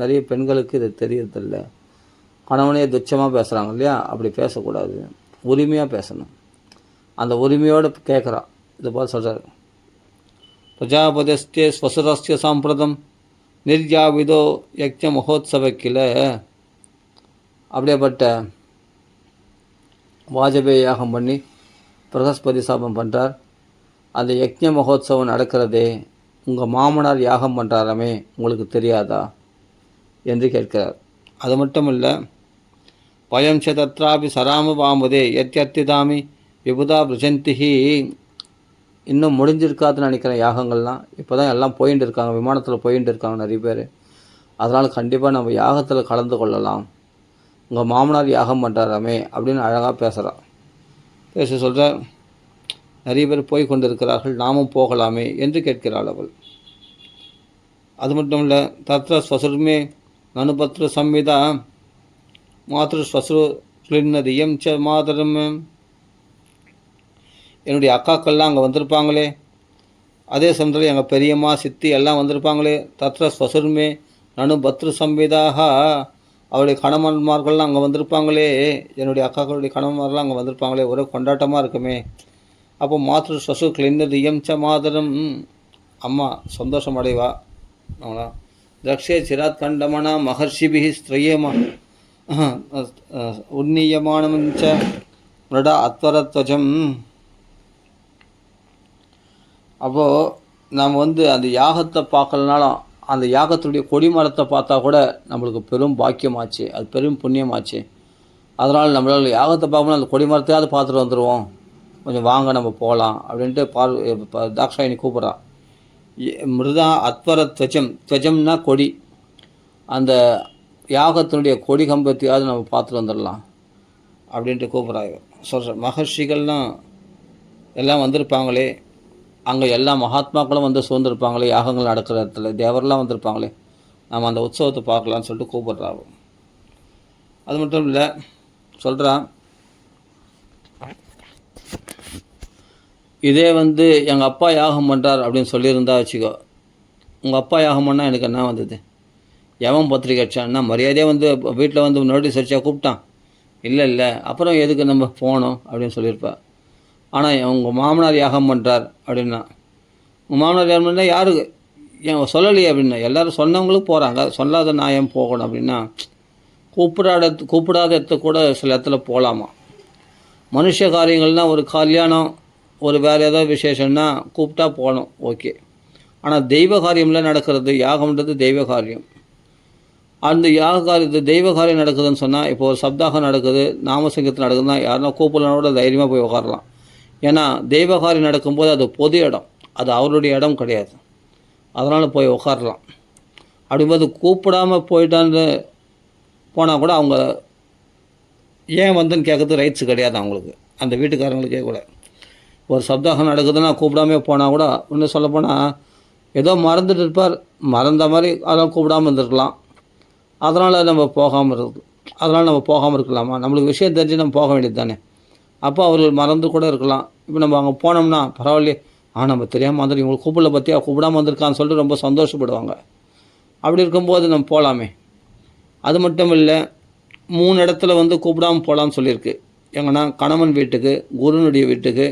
நிறைய பெண்களுக்கு இது தெரியறதில்ல. கணவனே துச்சமாக பேசுகிறாங்க இல்லையா, அப்படி பேசக்கூடாது, உரிமையாக பேசணும். அந்த உரிமையோடு கேட்குறா. இது போல் சொல்கிறார், பிரஜாபதிஸ்தே ஸ்வசுரஸ்ய சாம்பிரதம் நிர்யாவிதோ யக்ஞ மகோத்சவக்கில். அப்படியேப்பட்ட வாஜபேயி யாகம் பண்ணி பிரகஸ்பதி சாபம் பண்ணுறார். அந்த யக்ஞ மகோத்சவம் நடக்கிறதே உங்கள் மாமனார் யாகம் பண்ணுறாராமே, உங்களுக்கு தெரியாதா என்று கேட்கிறார். அது மட்டும் இல்லை, பயம் ச தத்ராபி சராம பாமுதே எத்யத்திதாமி விபுதா பிரஜந்திஹி. இன்னும் முடிஞ்சிருக்காதுன்னு நினைக்கிறேன் யாகங்கள்லாம். இப்போ தான் எல்லாம் போயிட்டு இருக்காங்க, விமானத்தில் போயிட்டு இருக்காங்க நிறைய பேர். அதனால் கண்டிப்பாக நம்ம யாகத்தில் கலந்து கொள்ளலாம், உங்கள் மாமனார் யாகம் பண்ணுறாராமே அப்படின்னு அழகாக பேசுகிறான். பேச சொல்கிற நிறைய பேர் போய் கொண்டு இருக்கிறார்கள், நாமும் போகலாமே என்று கேட்கிறாள் அவள். அது மட்டும் இல்லை, தத்ர ஸ்வசுர்மே நனுபத்ர சம்விதா மாத்ரு ஸ்வசுரு கிளின்னதியம் ச மாதரம். என்னுடைய அக்காக்கள்லாம் அங்கே வந்திருப்பாங்களே, அதே சமயத்தில் எங்கள் பெரியம்மா சித்தி எல்லாம் வந்திருப்பாங்களே. தத்ர ஸ்வசுர்மே நனு பத்ரு சம்விதாக, அவருடைய கணவன்மார்கள்லாம் அங்கே வந்திருப்பாங்களே, என்னுடைய அக்காக்களுடைய கணவன்மார்கள்லாம் அங்கே வந்திருப்பாங்களே, ஒரே கொண்டாட்டமாக இருக்குமே. அப்போ மாத்ரு ஸ்வசு கிளின்னது ச மாதரம், அம்மா சந்தோஷம் அடைவா. அவங்களா ரக்ஷே சிராத் கண்டமனா மகர்ஷிபிஹி ஸ்திரயேமா உன்னியமானமஞ்ச மிருடா அத்வரத்வஜம். அப்போது நாம் அந்த யாகத்தை பார்க்கலனாலும் அந்த யாகத்துடைய கொடிமரத்தை பார்த்தா கூட நம்மளுக்கு பெரும் பாக்கியமாச்சு, அது பெரும் புண்ணியமாச்சு. அதனால் நம்மளால் யாகத்தை பார்க்கணும், அந்த கொடிமரத்தையாவது பார்த்துட்டு வந்துடுவோம், கொஞ்சம் வாங்க நம்ம போகலாம் அப்படின்ட்டு தாக்ஷாயினி கூப்பிட்றா. மிருதா அத்வரத்வஜம், துவஜம்னா கொடி, அந்த யாகத்தினுடைய கொடி கம்பத்தையாவது நம்ம பார்த்துட்டு வந்துடலாம் அப்படின்ட்டு கூப்பிட்றாங்க. சொல்கிற மகர்ஷிகள்லாம் எல்லாம் வந்திருப்பாங்களே, அங்கே எல்லா மகாத்மாக்களும் சூழ்ந்திருப்பாங்களே, யாகங்கள் நடக்கிற இடத்துல தேவரெல்லாம் வந்திருப்பாங்களே, நம்ம அந்த உற்சவத்தை பார்க்கலான்னு சொல்லிட்டு கூப்பிட்றாங்க. அது மட்டும் இல்லை, சொல்கிறான் இதே எங்கள் அப்பா யாகம் பண்ணுறார் அப்படின்னு சொல்லியிருந்தா வச்சுக்கோ, உங்கள் அப்பா யாகம் பண்ணால் எனக்கு என்ன வந்தது, எவன் பத்திரிக்கை அடிச்சான்னா மரியாதையாக வீட்டில் நோட்டீஸ் அடிச்சா கூப்பிட்டான், இல்லை அப்புறம் எதுக்கு நம்ம போனோம் அப்படின்னு சொல்லியிருப்பா. ஆனால் உங்கள் மாமனார் யாகம் பண்ணுறார் அப்படின்னா, உங்கள் மாமனார் யாகம் பண்ணால் யாருக்கு ஏன் சொல்லலையே அப்படின்னா, எல்லோரும் சொன்னவங்களுக்கு போகிறாங்க, சொல்லாத நான் ஏன் போகணும் அப்படின்னா, கூப்பிடாத இடத்துல கூட சில இடத்துல போகலாமா. மனுஷ காரியங்கள்னால் ஒரு கல்யாணம், ஒரு வேறு ஏதாவது விசேஷம்னா கூப்பிட்டா போகணும், ஓகே. ஆனால் தெய்வ காரியம்லாம் நடக்கிறது, யாகம்ன்றது தெய்வ காரியம். அந்த யாக காரியத்து தெய்வ காரியம் நடக்குதுன்னு சொன்னால், இப்போ ஒரு சப்தாகம் நடக்குது, நாமசங்கத்தில் நடக்குதுன்னா யாருன்னா கூப்பிடலனோட தைரியமாக போய் உட்காரலாம். ஏன்னா தெய்வ காரியம் நடக்கும்போது அது பொது இடம், அது அவருடைய இடம் கிடையாது, அதனால் போய் உட்காரலாம். அப்படிங்கும்போது கூப்பிடாமல் போயிட்டான்னு போனால் கூட அவங்க ஏன் வந்துன்னு கேட்குறது ரைட்ஸ் கிடையாது அவங்களுக்கு, அந்த வீட்டுக்காரங்களுக்கே கூட. ஒரு சப்தாகம் நடக்குதுன்னா கூப்பிடாமே போனால் கூட, இன்னும் சொல்லப்போனால் ஏதோ மறந்துட்டு இருப்பார், மறந்த மாதிரி அதெல்லாம் கூப்பிடாமல் இருந்திருக்கலாம், அதனால் நம்ம போகாமல் இருக்கலாமா, நம்மளுக்கு விஷயம் தெரிஞ்சு நம்ம போக வேண்டியது தானே. அப்போ அவர்கள் மறந்து கூட இருக்கலாம். இப்போ நம்ம அங்கே போனோம்னா பரவாயில்லையே, நம்ம தெரியாமல் வந்துட்டு இவங்களுக்கு கூப்பிடல பற்றியா, கூப்பிடாமல் வந்திருக்கான்னு சொல்லிட்டு ரொம்ப சந்தோஷப்படுவாங்க. அப்படி இருக்கும்போது நம்ம போகலாமே. அது மட்டும் இல்லை, 3 இடத்துல கூப்பிடாமல் போகலான்னு சொல்லியிருக்கு. எங்கன்னா கணவன் வீட்டுக்கு, குருனுடைய வீட்டுக்கு,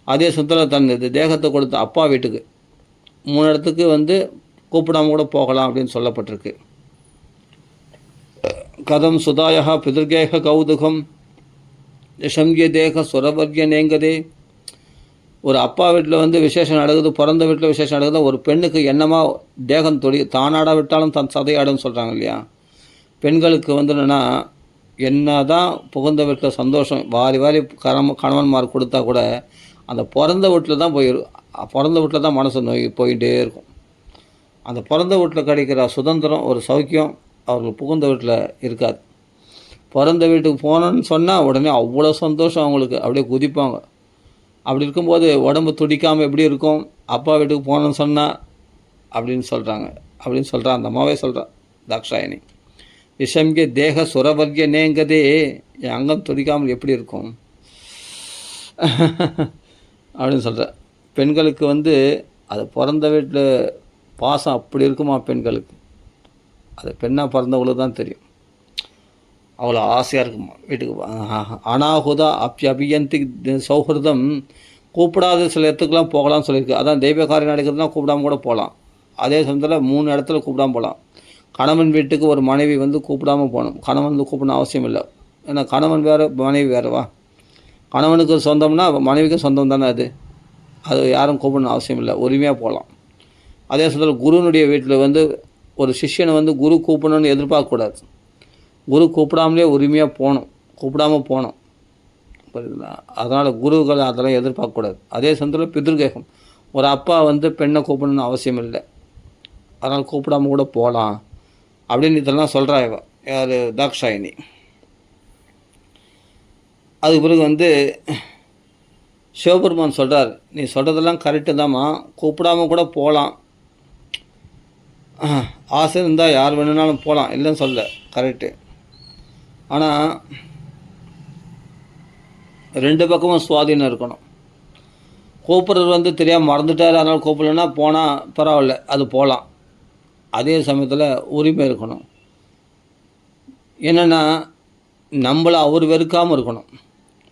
அதே சுத்தத்தில் தன் தேகத்தை கொடுத்த அப்பா வீட்டுக்கு, 3 இடத்துக்கு கூப்பிடாமல் கூட போகலாம் அப்படின்னு சொல்லப்பட்டிருக்கு. கதம் சுதாயா பிதர்கேக கௌதுகம் யசம்ய தேக சுரவர்ய நேங்கதே. ஒரு அப்பா வீட்டில் விசேஷம் நடக்குது, பிறந்த வீட்டில் விசேஷம் நடக்குது, ஒரு பெண்ணுக்கு என்னமாக தேகம் தானாட விட்டாலும் தன் சதையாடுன்னு சொல்கிறாங்க இல்லையா. பெண்களுக்கு என்னென்னா, என்ன தான் புகுந்த வீட்டில் சந்தோஷம் வாரி கணவன்மார் கொடுத்தா கூட அந்த பிறந்த வீட்டில் தான் மனசு நோய் போயிட்டே இருக்கும். அந்த பிறந்த வீட்டில் கிடைக்கிற சுதந்திரம், ஒரு சௌக்கியம் அவர்கள் புகுந்த வீட்டில் இருக்காது. பிறந்த வீட்டுக்கு போனோன்னு சொன்னால் உடனே அவ்வளோ சந்தோஷம் அவங்களுக்கு, அப்படியே குதிப்பாங்க. அப்படி இருக்கும்போது உடம்பு துடிக்காமல் எப்படி இருக்கும், அப்பா வீட்டுக்கு போனோன்னு சொன்னால் அப்படின்னு சொல்கிறான் அந்த அம்மாவே சொல்கிறான் தாக்ஷாயினி. விஷம்கே தேக சுரவர்ய நேங்கதே, என் அங்கம் துடிக்காமல் எப்படி இருக்கும் அப்படின்னு சொல்கிறேன். பெண்களுக்கு அது பிறந்த வீட்டில் பாசம் அப்படி இருக்குமா பெண்களுக்கு, அது பெண்ணாக பிறந்தவங்களுக்கு தான் தெரியும். அவ்வளோ ஆசையாக இருக்குமா வீட்டுக்கு. அனாகுதா அபியந்தி சௌஹிருதம், கூப்பிடாத சில இடத்துக்குலாம் போகலாம்னு சொல்லியிருக்கு. அதான் தெய்வ காரியம் நடக்கிறதுனா கூப்பிடாமல் கூட போகலாம். அதே சமயத்தில் 3 இடத்துல கூப்பிடாமல் போகலாம். கணவன் வீட்டுக்கு ஒரு மனைவி கூப்பிடாமல் போகணும், கணவன் கூப்பிடணும் அவசியம் இல்லை. ஏன்னா கணவன் வேறு மனைவி வேறுவா. கணவனுக்கு சொந்தம்னா மனைவிக்கும் சொந்தம் தானே, அது யாரும் கூப்பிடணும் அவசியம் இல்லை, உரிமையாக போகலாம். அதே சமயத்தில் குருனுடைய வீட்டில் ஒரு சிஷ்யனை குரு கூப்பிடணும்னு எதிர்பார்க்கக்கூடாது. குரு கூப்பிடாமலே உரிமையாக கூப்பிடாமல் போகணும், புரியுதுங்களா. அதனால் குருக்கள் அதெல்லாம் எதிர்பார்க்கக்கூடாது. அதே சமயத்தில் பித்ருகேகம், ஒரு அப்பா பெண்ணை கூப்பிடணும்னு அவசியம் இல்லை, அதனால் கூப்பிடாமல் கூட போகலாம் அப்படின்னு இதெல்லாம் சொல்கிறா யார், தாக்ஷாயினி. அதுக்கு பிறகு சிவபெருமான் சொல்கிறார், நீ சொல்கிறதெல்லாம் கரெக்டு தாம்மா, கூப்பிடாமல் கூட போகலாம், ஆசை இருந்தால் யார் வேணும்னாலும் போகலாம், இல்லைன்னு சொல்ல, கரெக்டு. ஆனால் 2 பக்கமும் சுவாதீனம் இருக்கணும். கூப்பிட்றது வந்து தெரியாமல் மறந்துட்டார், அதனால் கூப்பிடலன்னா போனால் பரவாயில்ல, அது போகலாம். அதே சமயத்தில் உரிமை இருக்கணும். என்னென்னா நம்மளை அவர் வெறுக்காமல் இருக்கணும்.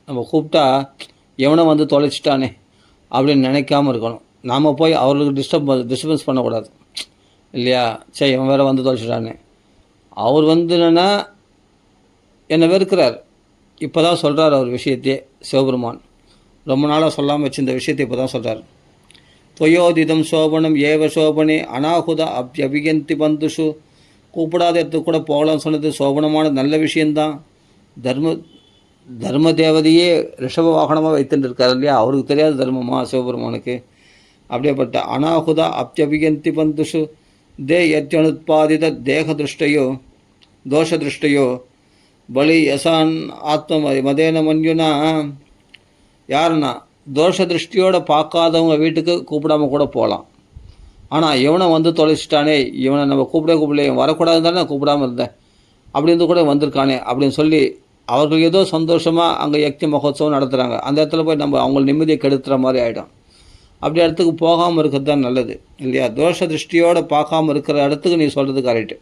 நம்ம கூப்பிட்டா எவனை வந்து தொலைச்சிட்டானே அப்படின்னு நினைக்காமல் இருக்கணும். நாம் போய் அவர்களுக்கு டிஸ்டர்பன்ஸ் பண்ணக்கூடாது இல்லையா? சரி, இவன் வேறு வந்து தொலைச்சிட்டானே. அவர் வந்து என்னென்னா என்னை வெறுக்கிறார். இப்போ தான் சொல்கிறார் அவர் விஷயத்தையே சிவபெருமான். ரொம்ப நாளாக சொல்லாமல் வச்சு இந்த விஷயத்தை இப்போ தான் சொல்கிறார். தொயோதிதம் சோபனம் ஏவ சோபனே அனாகுத அபியந்தி பந்துஷு. கூப்பிடாத இடத்துக்கு கூட போகலான்னு சொன்னது சோபனமான நல்ல விஷயந்தான். தர்ம தேவதையே ரிஷப வாகனமாக வைத்துட்டு இருக்கார் இல்லையா? அவருக்கு தெரியாத தர்மமா சிவபெருமானுக்கு? அப்படியேப்பட்ட அனாகுத அப்யபியந்தி பந்துஷு தே யத்யனுத்பாதித தேக திருஷ்டையோ தோஷ திருஷ்டையோ பலி யசான் ஆத்ம மதேன மன்யுனா. யாருன்னா தோஷ திருஷ்டியோட பார்க்காதவங்க வீட்டுக்கு கூப்பிடாமல் கூட போகலாம். ஆனால் இவனை வந்து தொலைச்சிட்டானே, இவனை நம்ம கூப்பிடல, வரக்கூடாதுன்னு தானே நான் கூப்பிடாமல் இருந்தேன், அப்படி இருந்து கூட வந்திருக்கானே அப்படின்னு சொல்லி அவர்கள் ஏதோ சந்தோஷமாக அங்கே யக்தி மகோத்சவம் நடத்துகிறாங்க. அந்த இடத்துல போய் நம்ம அவங்கள நிம்மதியை கெடுத்துற மாதிரி ஆகிடும். அப்படி இடத்துக்கு போகாமல் இருக்கிறது தான் நல்லது இல்லையா? தோஷ திருஷ்டியோடு பார்க்காமல் இருக்கிற இடத்துக்கு நீ சொல்கிறது கரெக்டு.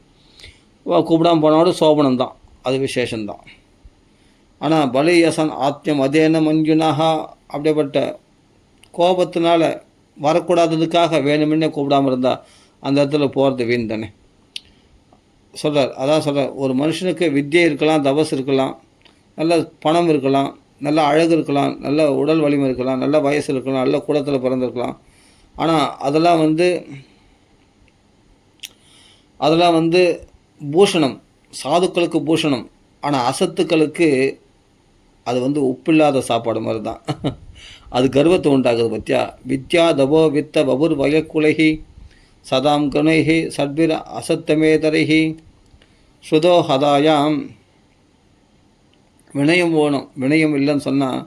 கூப்பிடாமல் போனோட சோபனம் தான், அது விசேஷந்தான். ஆனால் பலியசன் ஆத்யம் அதேன மஞ்சுனாகா. அப்படிப்பட்ட கோபத்தினால வரக்கூடாததுக்காக வேணுமென்னே கூப்பிடாமல் இருந்தால் அந்த இடத்துல போகிறது வீண் தானே சொல்கிறார். அதான் சொல்கிறார், ஒரு மனுஷனுக்கு வித்தியை இருக்கலாம், தபஸ் இருக்கலாம், நல்ல பணம் இருக்கலாம், நல்ல அழகு இருக்கலாம், நல்ல உடல் வலிமை இருக்கலாம், நல்ல வயசு இருக்கலாம், நல்ல குலத்தில் பிறந்திருக்கலாம். ஆனால் அதெல்லாம் வந்து பூஷணம், சாதுக்களுக்கு பூஷணம். ஆனால் அசத்துக்களுக்கு அது வந்து உப்பில்லாத சாப்பாடு மாதிரி தான். அது கர்வத்தை உண்டாக்குது பத்தியா. வித்யா தபோ வித்த பபுர் வயக்குலகி சதாம் கணைஹி சத்பிர அசத்தமேதரைஹி ஸ்ருதோ ஹதாயாம். வினயம் வேணும். வினயம் இல்லைன்னு சொன்னால்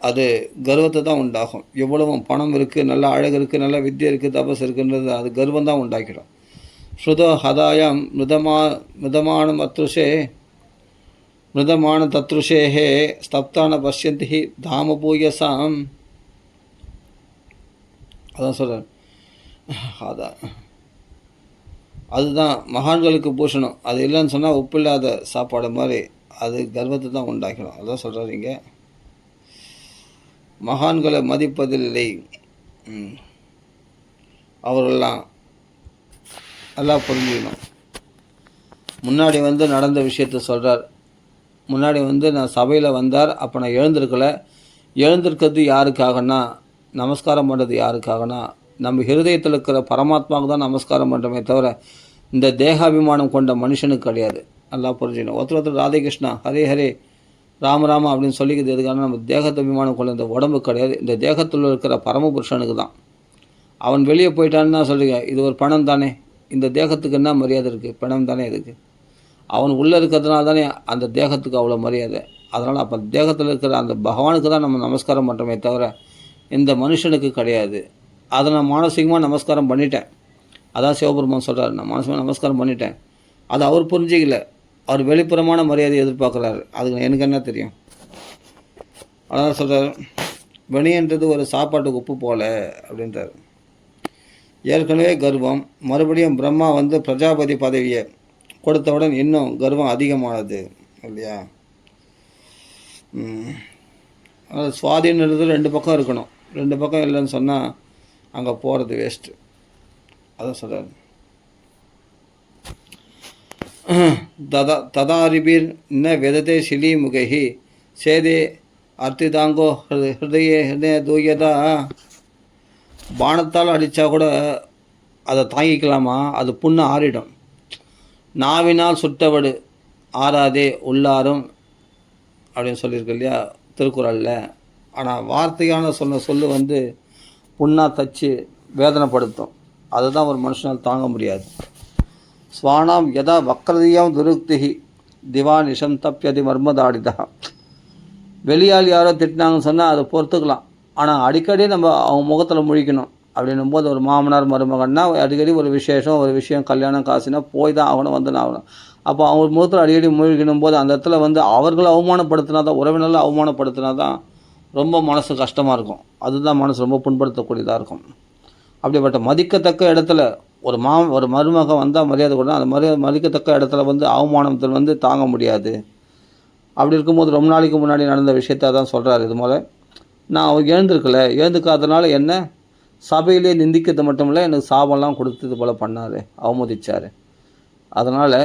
அது கர்வத்தை தான் உண்டாகும். எவ்வளவு பணம் இருக்குது, நல்ல அழகு இருக்குது, நல்ல வித்தியை இருக்குது, தபஸ் இருக்குன்றது அது கர்வம் தான் உண்டாக்கிடும். ஸ்ருதோ ஹதாயாம் மிருதமான தத்ருஷேஹே ஸ்தப்தான பஷ்யந்தி தாம பூயசாம். அதான் சொல்கிறேன். அதுதான் மகான்களுக்கு பூஷணம். அது இல்லைன்னு சொன்னால் உப்பில்லாத சாப்பாடு மாதிரி அது கர்வத்தை தான் உண்டாக்கணும். அதான் சொல்கிறாருங்க, மகான்களை மதிப்பதில்லை. அவர்களெல்லாம் நல்லா புரிஞ்சுக்கணும். முன்னாடி வந்து நடந்த விஷயத்த சொல்கிறார். முன்னாடி வந்து நான் சபையில் வந்தார், அப்போ நான் எழுந்திருக்கிறது யாருக்காகனா, நமஸ்காரம் பண்ணுறது யாருக்காகனா, நம்ம ஹிருதயத்தில் இருக்கிற பரமாத்மாவுக்கு தான் நமஸ்காரம் பண்ணுறோமே தவிர இந்த தேகாபிமானம் கொண்ட மனுஷனுக்கு கிடையாது. நல்லா புரிஞ்சுக்கணும். ஒருத்தர் ராதே கிருஷ்ணா ஹரே ஹரே ராமராமா அப்படின்னு சொல்லிக்கிறது எதுக்கான நம்ம தேகத்தை அபிமானம் கொண்ட இந்த உடம்பு கிடையாது, இந்த தேகத்தில் இருக்கிற பரமபுருஷனுக்கு தான். அவன் வெளியே போயிட்டான்னு சொல்லுங்க, இது ஒரு பணம் தானே, இந்த தேகத்துக்கு என்ன மரியாதை இருக்குது? பணம் தானே இதுக்கு. அவன் உள்ளே இருக்கிறதுனால தானே அந்த தேகத்துக்கு அவ்வளோ மரியாதை. அதனால் அப்போ தேகத்தில் இருக்கிற அந்த பகவானுக்கு தான் நம்ம நமஸ்காரம் பண்ணுறோமே தவிர இந்த மனுஷனுக்கு கிடையாது. அதை நான் மானசீகமாக நமஸ்காரம் பண்ணிட்டேன். அதான் சிவபெருமான் சொல்கிறார், நான் மானசீகமாக நமஸ்காரம் பண்ணிட்டேன். அது அவர் புரிஞ்சிக்கல, அவர் வெளிப்புறமான மரியாதையை எதிர்பார்க்குறாரு. அதுக்கு எனக்கு என்ன தெரியும்? அதான் சொல்கிறார், வெணின்றது ஒரு சாப்பாட்டுக்கு உப்பு போல அப்படின்றார். ஏற்கனவே கர்வம், மறுபடியும் பிரம்மா வந்து பிரஜாபதி பதவியை கொடுத்தவுடன் இன்னும் கர்வம் அதிகமானது இல்லையா? சுவாதீனது ரெண்டு பக்கம் இருக்கணும். ரெண்டு பக்கம் இல்லைன்னு சொன்னால் அங்கே போகிறது வேஸ்ட்டு. அதான் சொல்கிறார். ததாரிபிர் ந வெததே சிலி முகி சேதே அர்த்திதாங்கோ ஹிருதய தூயதா. பானத்தால் அடித்தா கூட அதை தாங்கிக்கலாமா? அது புண்ணு ஆறிடும். நாவினால் சுட்டவடு ஆறாதே உள்ளாரும் அப்படின்னு சொல்லியிருக்கு இல்லையா திருக்குறளில். ஆனால் வார்த்தையான சொல்லு வந்து புண்ணாக தச்சு வேதனைப்படுத்தும். அதுதான் ஒரு மனுஷனால் தாங்க முடியாது. ஸ்வானாம் யதா வக்ரதியாம் துருக்திகி திவானிஷம் தப்பியதி மர்மதாடிதா. வெளியால் யாரோ திட்டினாங்கன்னு சொன்னால் அதை பொறுத்துக்கலாம். ஆனால் அடிக்கடி நம்ம அவங்க முகத்தில் முழிக்கணும். அப்படின்னும் போது ஒரு மாமனார் மருமகன்னா அடிக்கடி ஒரு விசேஷம், ஒரு விஷயம், கல்யாணம், காசுனா போய் தான் ஆகணும், வந்து தான் ஆகணும். அப்போ அவங்க முகத்தில் அடிக்கடி முழுகினும் போது அந்த இடத்துல வந்து அவர்களை அவமானப்படுத்தினா தான், உறவினர்களை அவமானப்படுத்தினா தான் ரொம்ப மனசு கஷ்டமாக இருக்கும். அதுதான் மனசு ரொம்ப புண்படுத்தக்கூடியதாக இருக்கும். அப்படிப்பட்ட மதிக்கத்தக்க இடத்துல ஒரு மருமகன் வந்தால் மரியாதை கொடுத்தா அந்த மதிக்கத்தக்க இடத்துல வந்து அவமானத்தில் வந்து தாங்க முடியாது. அப்படி இருக்கும்போது ரொம்ப நாளைக்கு முன்னாடி நடந்த விஷயத்த தான் சொல்கிறார். இது போல் நான் அவர் எழுந்துக்காதனால என்ன சபையிலே நிந்திக்கிறது மட்டும் இல்லை, எனக்கு சாபம்லாம் கொடுத்து இது போல் பண்ணார், அவமதித்தார். அதனால்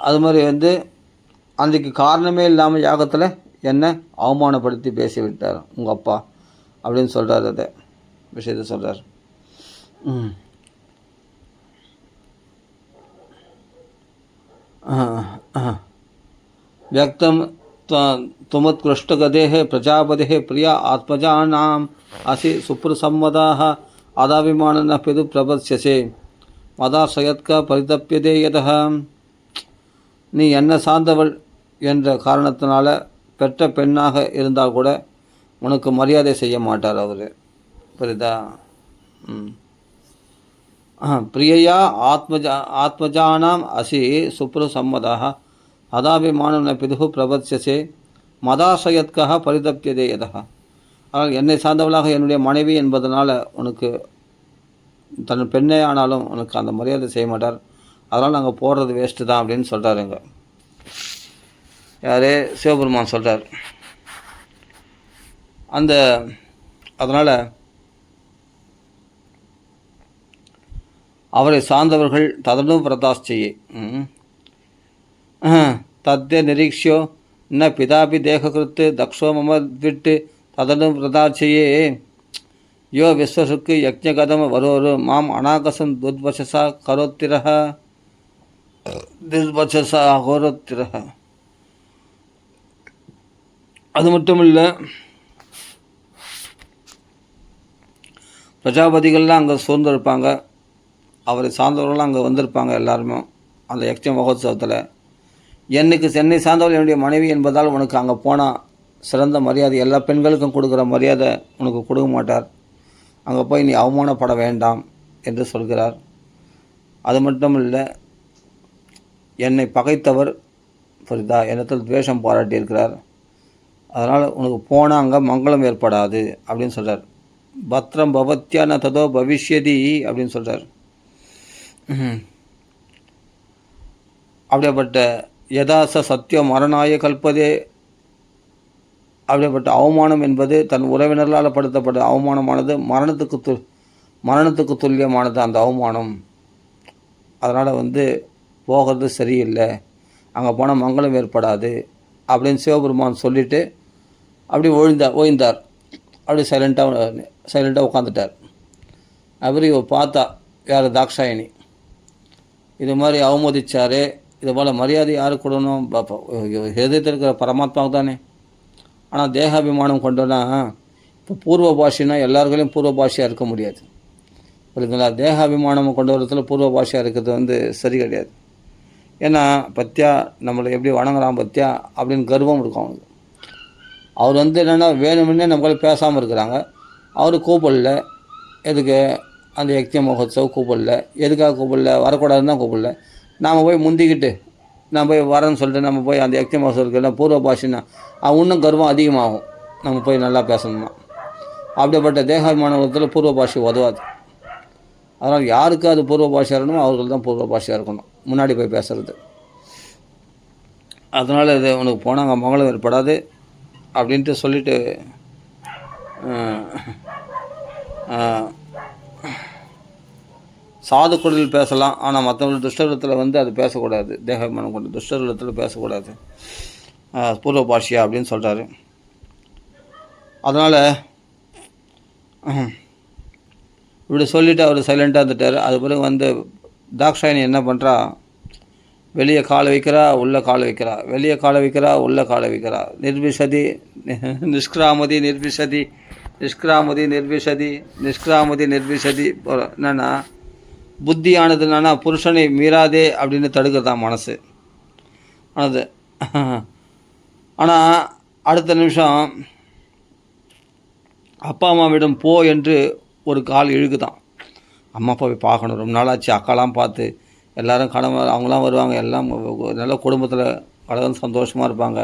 அது மாதிரி வந்து அன்றைக்கு காரணமே இல்லாமல் யாகத்தில் என்ன அவமானப்படுத்தி பேசிவிட்டார் உங்கள் அப்பா அப்படின்னு சொல்கிறார். அதை விஷயத்தை சொல்கிறார். व्यक्तं त्वमुत्कृष्टगतेः प्रजापतेः प्रिया आत्मजानाम् असि सुप्रसम्मदाः आदाभिमानः पितु प्रपत्स्यसे மதாசயத்க பரிதப்பியதே யதः. நீ என்ன சார்ந்தவள் என்ற காரணத்தினால பெற்ற பெண்ணாக இருந்தால் கூட உனக்கு மரியாதை செய்ய மாட்டார் அவர். புரியுதா? பிரியா ஆத்மஜானாம் அசி சுப்ரசம்மதாக அதாபிமானம் பிதுகு பிரபத்யசே மதாசயத்காக பரிதப்பியதே யதா. ஆனால் என்னை சார்ந்தவளாக என்னுடைய மனைவி என்பதனால் உனக்கு தன் பெண்ணே ஆனாலும் உனக்கு அந்த மரியாதை செய்ய மாட்டார். அதனால் நாங்கள் போடுறது வேஸ்ட்டு தான் அப்படின்னு சொல்கிறாருங்க. யாரே சிவபெருமான் சொல்கிறார். அதனால் அவரை சார்ந்தவர்கள் ததனும் பிரதாஸ்சியே தத்ய நிரீக்ஷோ ந பிதாபி தேககிருத்து தக்ஷோ மம விட்டு ததனும் பிரதாட்சியே யோ விஸ்வசுக்கு யஜ்ஞகதம வரோரு மாம் அநாகசம் துர்வசசா கரோத்திரஹ துர்வசசா அகோரோத்திரஹ. அது மட்டும் இல்லை, பிரஜாபதிகள்லாம் அங்கே சூழ்ந்திருப்பாங்க, அவரை சார்ந்தவர்கள்லாம் அங்கே வந்திருப்பாங்க எல்லாருமே அந்த யக்ஞ மகோத்சவத்தில். என்னை சார்ந்தவர்கள் என்னுடைய மனைவி என்பதால் உனக்கு அங்கே போனால் சிறந்த மரியாதை எல்லா பெண்களுக்கும் கொடுக்குற மரியாதை உனக்கு கொடுக்க மாட்டார். அங்கே போய் நீ அவமானப்பட வேண்டாம் என்று சொல்கிறார். அது மட்டும் இல்லை, என்னை பகைத்தவர் புரிதா என்னத்தில் துவேஷம் பாராட்டியிருக்கிறார். அதனால் உனக்கு போனால் அங்கே மங்களம் ஏற்படாது அப்படின்னு சொல்கிறார். பத்ரம் பவத்யான ததோ பவிஷ்யதி அப்படின்னு சொல்கிறார். அப்படிப்பட்ட யதாச சத்தியம் மரணாய கல்பதே. அப்படிப்பட்ட அவமானம் என்பது தன் உறவினர்களால் படுத்தப்பட்ட அவமானமானது மரணத்துக்கு துல்லியமானது அந்த அவமானம். அதனால் வந்து போகிறது சரியில்லை, அங்கே போனால் மங்களம் ஏற்படாது அப்படின்னு சிவபெருமான் சொல்லிவிட்டு அப்படி ஓய்ந்தார். அப்படி சைலண்ட்டாக உட்காந்துட்டார். அவர் பார்த்தா யார் தாக்ஷாயணி இது மாதிரி அவமதிச்சார். இது போல் மரியாதை யாருக்கு கொடுக்கணும்? ஹிருதயத்தில் இருக்கிற பரமாத்மாவுக்கு தானே. ஆனால் தேகாபிமானம் கொண்டோன்னா இப்போ பூர்வ பாஷைனா எல்லாருக்களையும் பூர்வ பாஷையாக இருக்க முடியாது. புரியுதுங்களா? தேகாபிமானம் கொண்டு வரத்தில் பூர்வ பாஷையாக இருக்கிறது வந்து சரி கிடையாது. ஏன்னா பத்தியா நம்மளை எப்படி வணங்குறான் பத்தியா அப்படின்னு கர்வம் இருக்கும் அவனுக்கு. அவர் வந்து என்னென்னா வேணும்னே நம்மளால் பேசாமல் இருக்கிறாங்க. அவர் கூப்பிடல. எதுக்கு அந்த யக்ஞ மகோத்சவம் கூப்பிடல? எதுக்காக கூப்பிடல? வரக்கூடாதுன்னு தான் கூப்பிடல. நாம் போய் முந்திக்கிட்டு நான் போய் வரேன்னு சொல்லிட்டு நம்ம போய் அந்த யக்ஞ மகோத்சவத்துக்கு பூர்வ பாஷைன்னா இன்னும் கர்வம் அதிகமாகும். நம்ம போய் நல்லா பேசணும்னா அப்படிப்பட்ட தேகாபிமானத்தில் பூர்வ பாஷை உதவாது. அதனால் யாருக்கு அது பூர்வ பாஷையாக இருக்கணுமோ அவர்கள் தான் பூர்வ பாஷையாக இருக்கணும் முன்னாடி போய் பேசுகிறது. அதனால் இது உனக்கு போனாங்க மங்களம் ஏற்படாது அப்படின்ட்டு சொல்லிவிட்டு சாதுக்குடில் பேசலாம். ஆனால் மற்றவர்கள் துஷ்டத்தில் வந்து அது பேசக்கூடாது. தேகாபிமானம் கொண்டு துஷ்டத்தில் பேசக்கூடாது பூர்வ பாஷையா அப்படின்னு சொல்கிறாரு. அதனால் இப்படி சொல்லிவிட்டு அவர் சைலண்ட்டாக இருந்துட்டார். அது பிறகு வந்து தாக்ஷாயணி என்ன பண்ணுறா? வெளியே காலை வைக்கிறா, உள்ளே காலை வைக்கிறா, வெளியே காலை வைக்கிறா, உள்ளே காலை வைக்கிறா. நிர்விஷதி நிஷ்கிராமதி நிர்விஷதி நிஷ்கிராமதி நிர்விஷதி நிஷ்கிராமதி நிர்விஷதி. என்னென்னா புத்தியானது என்னென்னா புருஷனை மீறாதே அப்படின்னு தடுக்கிறதான் மனசு ஆனது. ஆனால் அடுத்த நிமிஷம் அப்பா அம்மாவிடம் போ என்று ஒரு கால் இழுக்குதான். அம்மா அப்பாவை பார்க்கணும், ரொம்ப நாளாச்சு, அக்காலாம் பார்த்து எல்லோரும் கணவன் அவங்களாம் வருவாங்க, எல்லாம் நல்ல குடும்பத்தில் கலந்து சந்தோஷமாக இருப்பாங்க.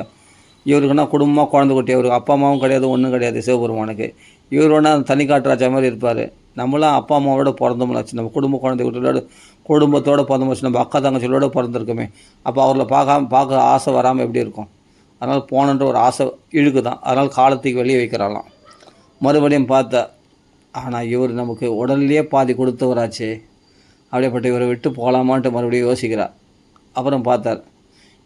இவருக்குன்னா குடும்பமாக குழந்தை குட்டி, இவருக்கு அப்பா அம்மாவும் கிடையாது, ஒன்றும் கிடையாது சிவபெருமானுக்கு. இவர் வேணா தனி காட்டுராஜா மாதிரி இருப்பார். நம்மளாம் அப்பா அம்மாவோட பிறந்தோம்னாச்சு, நம்ம குடும்ப குழந்தை குட்டியோட குடும்பத்தோடு பிறந்தோம்னாச்சு, நம்ம அக்கா தங்கச்சியோட பிறந்திருக்குமே, அப்போ அவர்களை பார்க்க ஆசை வராமல் எப்படி இருக்கும்? அதனால் போகணுன்ற ஒரு ஆசை இழுக்கு தான். அதனால் காலத்துக்கு வெளியே வைக்கிறாளாம். மறுபடியும் பார்த்தா, ஆனால் இவர் நமக்கு உடல்லையே பாதி கொடுத்தவராச்சு, அப்படியேப்பட்ட இவரை விட்டு போகலாமான்ட்டு மறுபடியும் யோசிக்கிறார். அப்புறம் பார்த்தார்,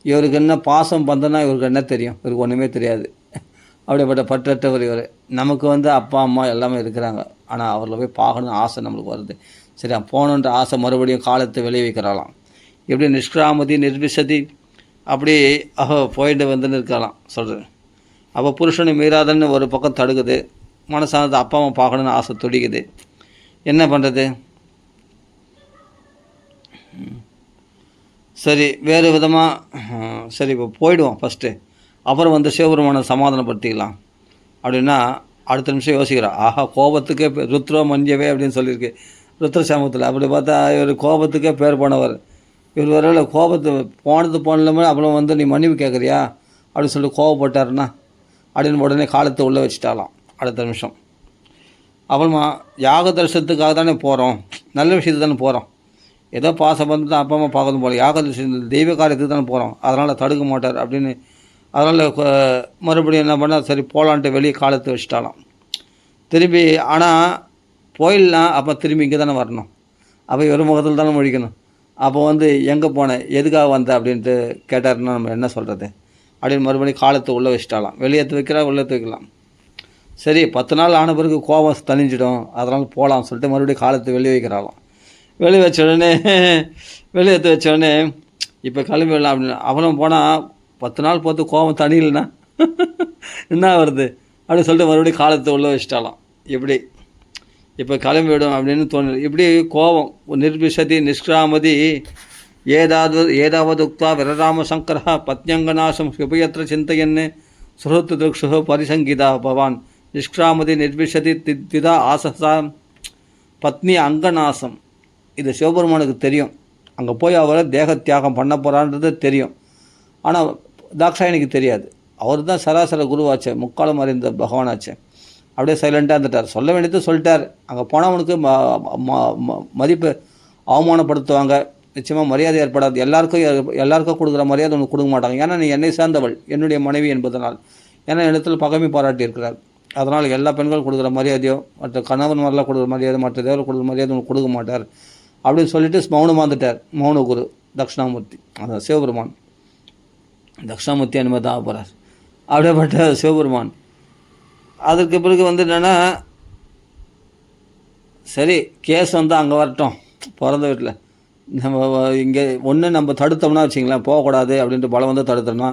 இவருக்கு என்ன பாசம் பந்தனா இவருக்கு என்ன தெரியும்? இவருக்கு ஒன்றுமே தெரியாது. அப்படிப்பட்ட பற்றற்றவர் இவர். நமக்கு அப்பா அம்மா எல்லாமே இருக்கிறாங்க, ஆனால் அவரில் போய் பார்க்கணுன்னு ஆசை நம்மளுக்கு வருது. சரி, போகணுன்ற ஆசை மறுபடியும் காலத்தை வெளியே வைக்கிறாளாம். எப்படி நிஷ்கிராமதி நிர்விசதி அப்படி போயிட்டு வந்துன்னு இருக்கலாம் சொல்கிறேன். அப்போ புருஷனை மீறாதன்னு ஒரு பக்கம் தடுக்குது, மனசானது அப்பா அம்மா பார்க்கணுன்னு ஆசை துடிக்குது. என்ன பண்ணுறது? சரி, வேறு விதமாக சரி இப்போ போயிடுவோம் ஃபஸ்ட்டு, அப்புறம் சிவபெருமானை சமாதானப்படுத்திக்கலாம் அப்படின்னா அடுத்த நிமிஷம் யோசிக்கிறா. ஆஹா, கோபத்துக்கே ருத்ரோ மஞ்சவே அப்படின்னு சொல்லியிருக்கு ருத்ரசாமத்தில். அப்படி பார்த்தா இவர் கோபத்துக்கே பேர் போனவர். இவர் வரல கோபத்தை போனலாமே, அப்புறம் நீ மன்னிப்பு கேட்குறியா அப்படின்னு சொல்லிட்டு கோவப்பட்டாருன்னா அப்படின்னு உடனே காலத்தை உள்ளே வச்சுட்டாலாம் அடுத்த நிமிஷம். அப்புறமா யாக தரிசனத்துக்காக தானே போகிறோம், நல்ல விஷயத்துக்கு தானே போகிறோம், ஏதோ பாசம் வந்து தான் அப்பா அம்மா பார்க்கறது போகிறோம், யாக தரிசனம் தெய்வ காரியத்துக்கு தானே போகிறோம், அதனால் தடுக்க மாட்டார் அப்படின்னு. அதனால் மறுபடியும் என்ன பண்ணால் சரி போகலான்ட்டு வெளியே காலத்தை வச்சுட்டாலாம் திரும்பி. ஆனால் போயிடலாம், அப்போ திரும்பி இங்கே தானே வரணும், அப்போ ஒரு முகத்தில் தானே முழிக்கணும். அப்போ எங்கே போனேன், எதுக்காக வந்த அப்படின்ட்டு கேட்டாருன்னா நம்ம என்ன சொல்கிறது அப்படின்னு மறுபடியும் காலத்தை உள்ளே வச்சுட்டாலாம். வெளியேற்ற வைக்கிறா, உள்ளே வைக்கலாம். சரி, 10 நாள் ஆன பிறகு கோபம் தணிஞ்சிடும், அதனால் போகலாம்னு சொல்லிட்டு மறுபடியும் காலத்தை வெளியே வைக்கிறாளாம். வெளியே வச்ச உடனே வெளியேற்ற வச்ச உடனே இப்போ கிளம்பி விடலாம் அப்படின்னு. அப்புறம் போனால் 10 நாள் பார்த்து கோபம் தணியலைன்னா என்ன வருது அப்படின்னு சொல்லிட்டு மறுபடியும் காலத்தை உள்ளே வச்சுட்டாலாம். இப்படி இப்போ கிளம்பி விடும் அப்படின்னு தோணுது. இப்படி கோபம் நிர்பிஷதி நிஷ்கிராமதி ஏதாவது உக்தா விரராம சங்கரா பத்யங்கநாசம் உபயத்திர சிந்தையன்னு சுஹத்து திருக்ஷு பரிசங்கீதா பவான் நிஷ்கிராமதி நிர்பிஷதி திதா ஆசசா பத்னி அங்கநாசம். இது சிவபெருமானுக்கு தெரியும், அங்கே போய் அவரை தேக தியாகம் பண்ண போகிறான்றது தெரியும். ஆனால் தாக்ஷாயணிக்கு தெரியாது. அவர் தான் சராசர குருவாச்சே, முக்காலம் அறிந்த பகவானாச்சே. அப்படியே சைலண்ட்டாக இருந்துட்டார். சொல்ல வேண்டியது சொல்லிட்டார். அங்கே போனவனுக்கு மதிப்பு அவமானப்படுத்துவாங்க, நிச்சயமாக மரியாதை ஏற்படாது. எல்லாருக்கும் கொடுக்குற மரியாதை உனக்கு கொடுக்க மாட்டாங்க. ஏன்னா நீ என்னை சேர்ந்தவள், என்னுடைய மனைவி என்பதனால். ஏன்னா இடத்துல பகைமை பாராட்டி இருக்கிறார். அதனால் எல்லா பெண்களும் கொடுக்குற மரியாதையோ, மற்ற கணவன் மாதிரிலாம் கொடுக்குற மரியாதை, மற்ற தேவர் கொடுக்குற மரியாதை உனக்கு கொடுக்க மாட்டார் அப்படின்னு சொல்லிட்டு மௌனமாக வந்துட்டார். மௌன குரு தட்சிணாமூர்த்தி, அதான் சிவபெருமான். தட்சிணாமூர்த்தி அனுமதி தான் போகிறார். அப்படியேப்பட்ட சிவபெருமான் அதற்கு பிறகு என்னென்னா சரி கேஸ் அங்கே வரட்டும், பிறந்த வீட்டில் நம்ம இங்கே ஒன்று நம்ம தடுத்தோம்னா வச்சிங்களேன், போகக்கூடாது அப்படின்ட்டு பலம் தடுத்தோம்னா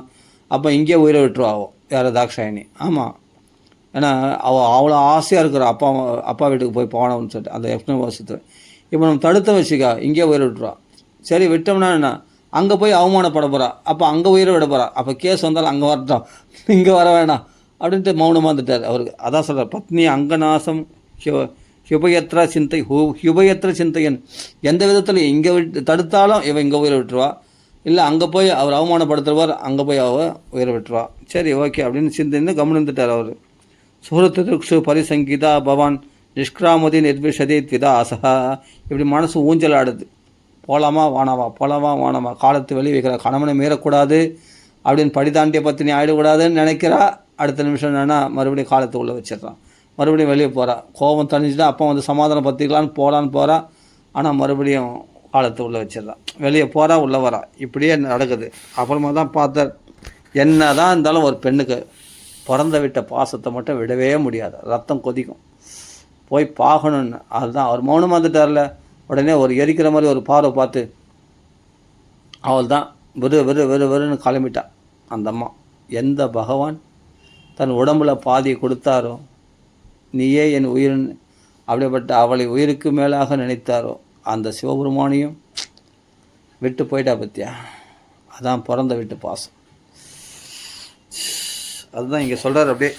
அப்போ இங்கே உயிரை விட்டுருவாகும் யார் தாக்ஷாயணி. ஆமாம், ஏன்னா அவ்வளோ ஆசையாக இருக்கிற அப்பா வீட்டுக்கு போய் போகணும்னு சொல்லிட்டு அந்த எக்ஸ்பிளன் வருஷத்து. இப்போ நம்ம தடுத்த வச்சுக்கா இங்கே உயிரை விட்டுருவா. சரி விட்டோம்னா என்ன, அங்கே போய் அவமானப்பட போகிறா, அப்போ அங்கே உயிரை விட போகிறா. அப்போ கேஸ் வந்தாலும் அங்கே வரட்டும், இங்கே வர வேணாம் அப்படின்ட்டு மௌனமாக இருந்துட்டார் அவருக்கு. அதான் சொல்கிறார், பத்னி அங்கநாசம் ஹுபயத்திர சிந்தை ஹுபயத்திர சிந்தையன். எந்த விதத்தில் இங்கே தடுத்தாலும் இவன் இங்கே உயிரை விட்டுருவா, இல்லை அங்கே போய் அவர் அவமானப்படுத்துவார், அங்கே போய் அவள் உயிரை விட்டுருவா. சரி ஓகே அப்படின்னு சிந்தைன்னு கவனம் இருந்துட்டார் அவர். சுஹൃத்து பரிசங்கீதா பவான் நிஷ்கிராமதி நிர்விஷதி திதா அசகா. இப்படி மனசு ஊஞ்சல் ஆடுது, போகலாமா வானாவா, போகலாமா வானாவா, காலத்தை வெளியே வைக்கிறா. கணவனை மீறக்கூடாது அப்படின்னு படிதாண்டிய பத்தினி ஆகிடக்கூடாதுன்னு நினைக்கிறா. அடுத்த நிமிஷம் என்னென்னா மறுபடியும் காலத்தை உள்ளே வச்சிடறான், மறுபடியும் வெளியே போகிறா. கோபம் தணிஞ்சுட்டு அப்போ சமாதானம் பற்றிக்கலான்னு போகலான்னு போகிறா. ஆனால் மறுபடியும் காலத்தை உள்ளே வச்சிடறான், வெளியே போகிறா, உள்ளே வரா. இப்படியே நடக்குது. அப்புறமா தான் பார்த்தார், என்ன தான் இருந்தாலும் ஒரு பெண்ணுக்கு பிறந்த விட்ட பாசத்தை மட்டும் விடவே முடியாது, ரத்தம் கொதிக்கும், போய் பார்க்கணுன்னு. அதுதான் அவர் மௌனமாக வந்துட்டார்ல. உடனே ஒரு எரிக்கிற மாதிரி ஒரு பார்வை பார்த்து அவள் தான் வெறுன்னு கிளம்பிட்டா அந்த அம்மா. எந்த பகவான் தன் உடம்புல பாதியை கொடுத்தாரோ, நீயே என் உயிரின் அப்படிப்பட்ட அவளை உயிருக்கு மேலாக நினைத்தாரோ அந்த சிவபெருமானையும் விட்டு போயிட்டா பத்தியா. அதான் பிறந்த விட்டு பாசம். அதுதான் இங்கே சொல்கிறார். அப்படியே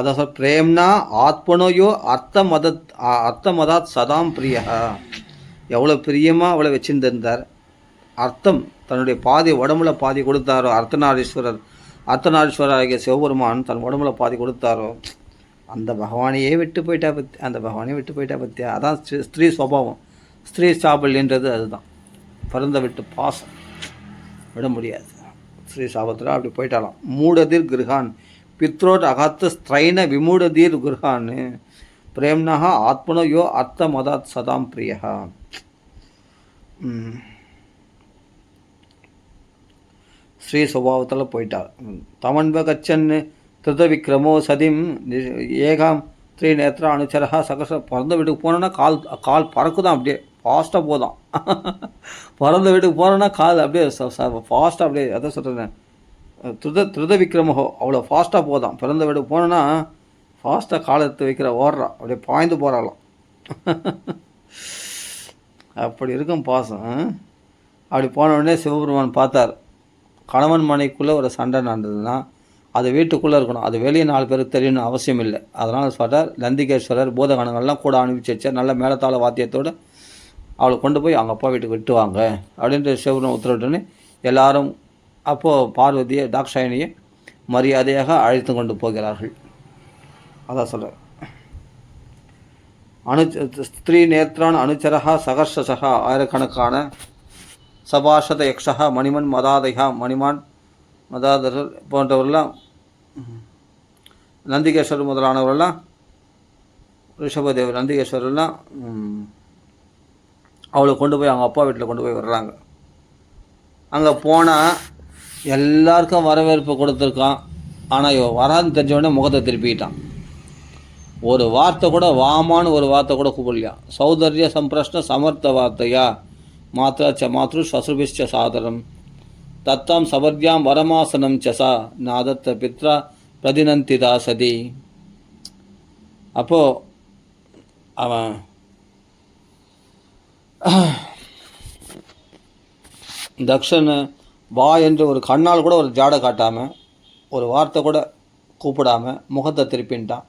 அதான் சொல் பிரேம்னா ஆத்மனோயோ அர்த்தமதாத் சதாம் பிரியா. எவ்வளோ பிரியமாக அவளை வச்சுருந்தார். அர்த்தம் தன்னுடைய பாதி உடம்புல பாதி கொடுத்தாரோ, அர்த்தநாரீஸ்வரர் ஆகிய சிவபெருமான் தன் உடம்புல பாதி கொடுத்தாரோ, அந்த பகவானையே விட்டு போயிட்டா பற்றியா. அதான் ஸ்திரீ சுபாவம், ஸ்திரீ சாபல்யன்றது அதுதான். பிறந்த விட்டு பாசம் விட முடியாது. ஸ்ரீ சாபத்தில் அப்படி போயிட்டாலாம். மூடதீர் கிருஹான் பித்ரோட் அகத்த ஸ்திரைன விமூடதீர் கிருஹான் பிரேம்னா ஆத்மனோ யோ அர்த்த மதாத் சதாம் பிரியா. ஸ்ரீ சுபாவத்தில் போயிட்டார். தமன்வ கச்சன் திருத விக்ரமோ சதிம் ஏகாம் ஸ்ரீ நேத்ரா அனுச்சரா சகச. பிறந்த வீட்டுக்கு போனோன்னா கால் பறக்குதான், அப்படியே ஃபாஸ்ட்டாக போதான். பிறந்த வீட்டுக்கு போனோன்னா கால் அப்படியே ஃபாஸ்ட்டாக அப்படியே. அதான் சொல்கிறேன், திருத விக்ரமோ அவ்வளோ ஃபாஸ்ட்டாக போதான். பிறந்த வீட்டுக்கு போனோன்னா ஃபாஸ்ட்டாக காலை எடுத்து வைக்கிற ஓடுறா, அப்படியே பாய்ந்து போகிறாளாம். அப்படி இருக்கும் பாசம். அப்படி போன உடனே சிவபெருமான் பார்த்தார், கணவன் மனைக்குள்ளே ஒரு சண்டை நடந்ததுன்னா அது வீட்டுக்குள்ளே இருக்கணும், அது வெளியே 4 பேருக்கு தெரியணும்னு அவசியம் இல்லை. அதனால் சொல்கிறார், நந்திகேஸ்வரர் பூதகணங்கள்லாம் கூட அனுப்பிச்சு வச்சார். நல்ல மேளத்தாள வாத்தியத்தோடு அவளை கொண்டு போய் அவங்க அப்பா வீட்டுக்கு விட்டுவாங்க அப்படின்ட்டு சிவபெருமான் உத்தரவிட்டோன்னே எல்லாரும் அப்போது பார்வதியை தாக்ஷாயணியை மரியாதையாக அழைத்து கொண்டு போகிறார்கள். அதான் சொல்கிறார், ஸ்திரீ நேத்ரான் அனுச்சரகா சகர்ஷசகா. ஆயிரக்கணக்கான சபாஷத யக்ஷா மணிமன் மதாதையா மணிமான் மதாதர்கள் போன்றவர்கள்லாம், நந்திகேஸ்வரர் முதலானவர்கள்லாம், ரிஷபதேவர் நந்திகேஸ்வரர்லாம் அவளை கொண்டு போய் அவங்க அப்பா வீட்டில் கொண்டு போய் வர்றாங்க. அங்கே போனால் எல்லாருக்கும் வரவேற்பு கொடுத்துருக்கான். ஆனால் இவன் வராதுன்னு தெரிஞ்சவொடனே முகத்தை திருப்பிக்கிட்டான். ஒரு வார்த்தை கூட, வாமான்னு ஒரு வார்த்தை கூட கூப்பிடலையா. சௌந்தர்ய சம்பிரஷ்ன சமர்த்த வார்த்தையா மாத்ரா மாத்ரு ஸ்வசுபிஷ்ட சாதரம் தத்தாம் சபர்யாம் வரமாசனம் சசா நாதத்த பித்ரா பிரதினந்திதா சதி. அப்போது அவன் தக்ஷன் வா என்று ஒரு கண்ணால் கூட ஒரு ஜாடை காட்டாமல், ஒரு வார்த்தை கூட கூப்பிடாமல் முகத்தை திருப்பின்ட்டான்.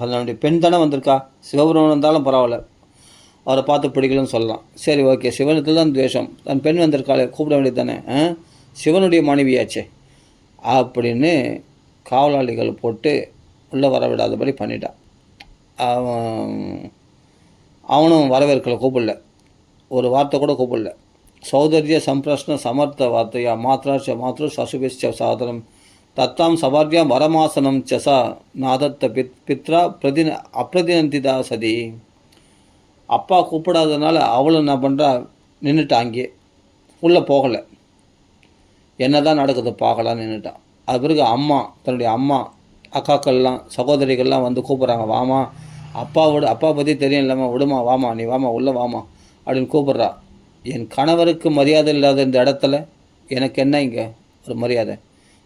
அதனுடைய பெண் தானே வந்திருக்கா, சிவபெருமன் வந்தாலும் பரவாயில்ல, அவரை பார்த்து பிடிக்கலன்னு சொல்லலாம். சரி, ஓகே, சிவனுக்கு தான் துவேஷம், தன் பெண் வந்திருக்காளே கூப்பிட வேண்டியது தானே, சிவனுடைய மனைவியாச்சே அப்படின்னு காவலாளிகள் போட்டு உள்ளே வர விடாதபடி பண்ணிட்டான். அவனும் வரவேற்கலை, கூப்பிடல, ஒரு வார்த்தை கூட கூப்பிடல. சௌந்தர்ய சம்பிரஷ்ன சமர்த்த வார்த்தையா மாத்ராட்ச மாத்ரு சசுபிஷ்ட சாதனம் தத்தாம் சபார்யாம் வரமாசனம் சசா நாதத்த பித்ரா அப்பிரதினந்திதா சதி. அப்பா கூப்பிடாததுனால அவளும் என்ன பண்ணுறா, நின்றுட்டான் அங்கேயே, உள்ளே போகலை. என்ன தான் நடக்குது பார்க்கலான்னு நின்றுட்டான். அது பிறகு அம்மா, தன்னுடைய அம்மா அக்காக்கள்லாம் சகோதரிகள்லாம் வந்து கூப்பிட்றாங்க, வாமா அப்பா பற்றி தெரியும் இல்லாமல் விடுமா, வாமா நீ வாமா உள்ளே வாமா அப்படின்னு கூப்பிட்றா. என் கணவருக்கு மரியாதை இல்லாத இந்த இடத்துல எனக்கு என்ன இங்கே ஒரு மரியாதை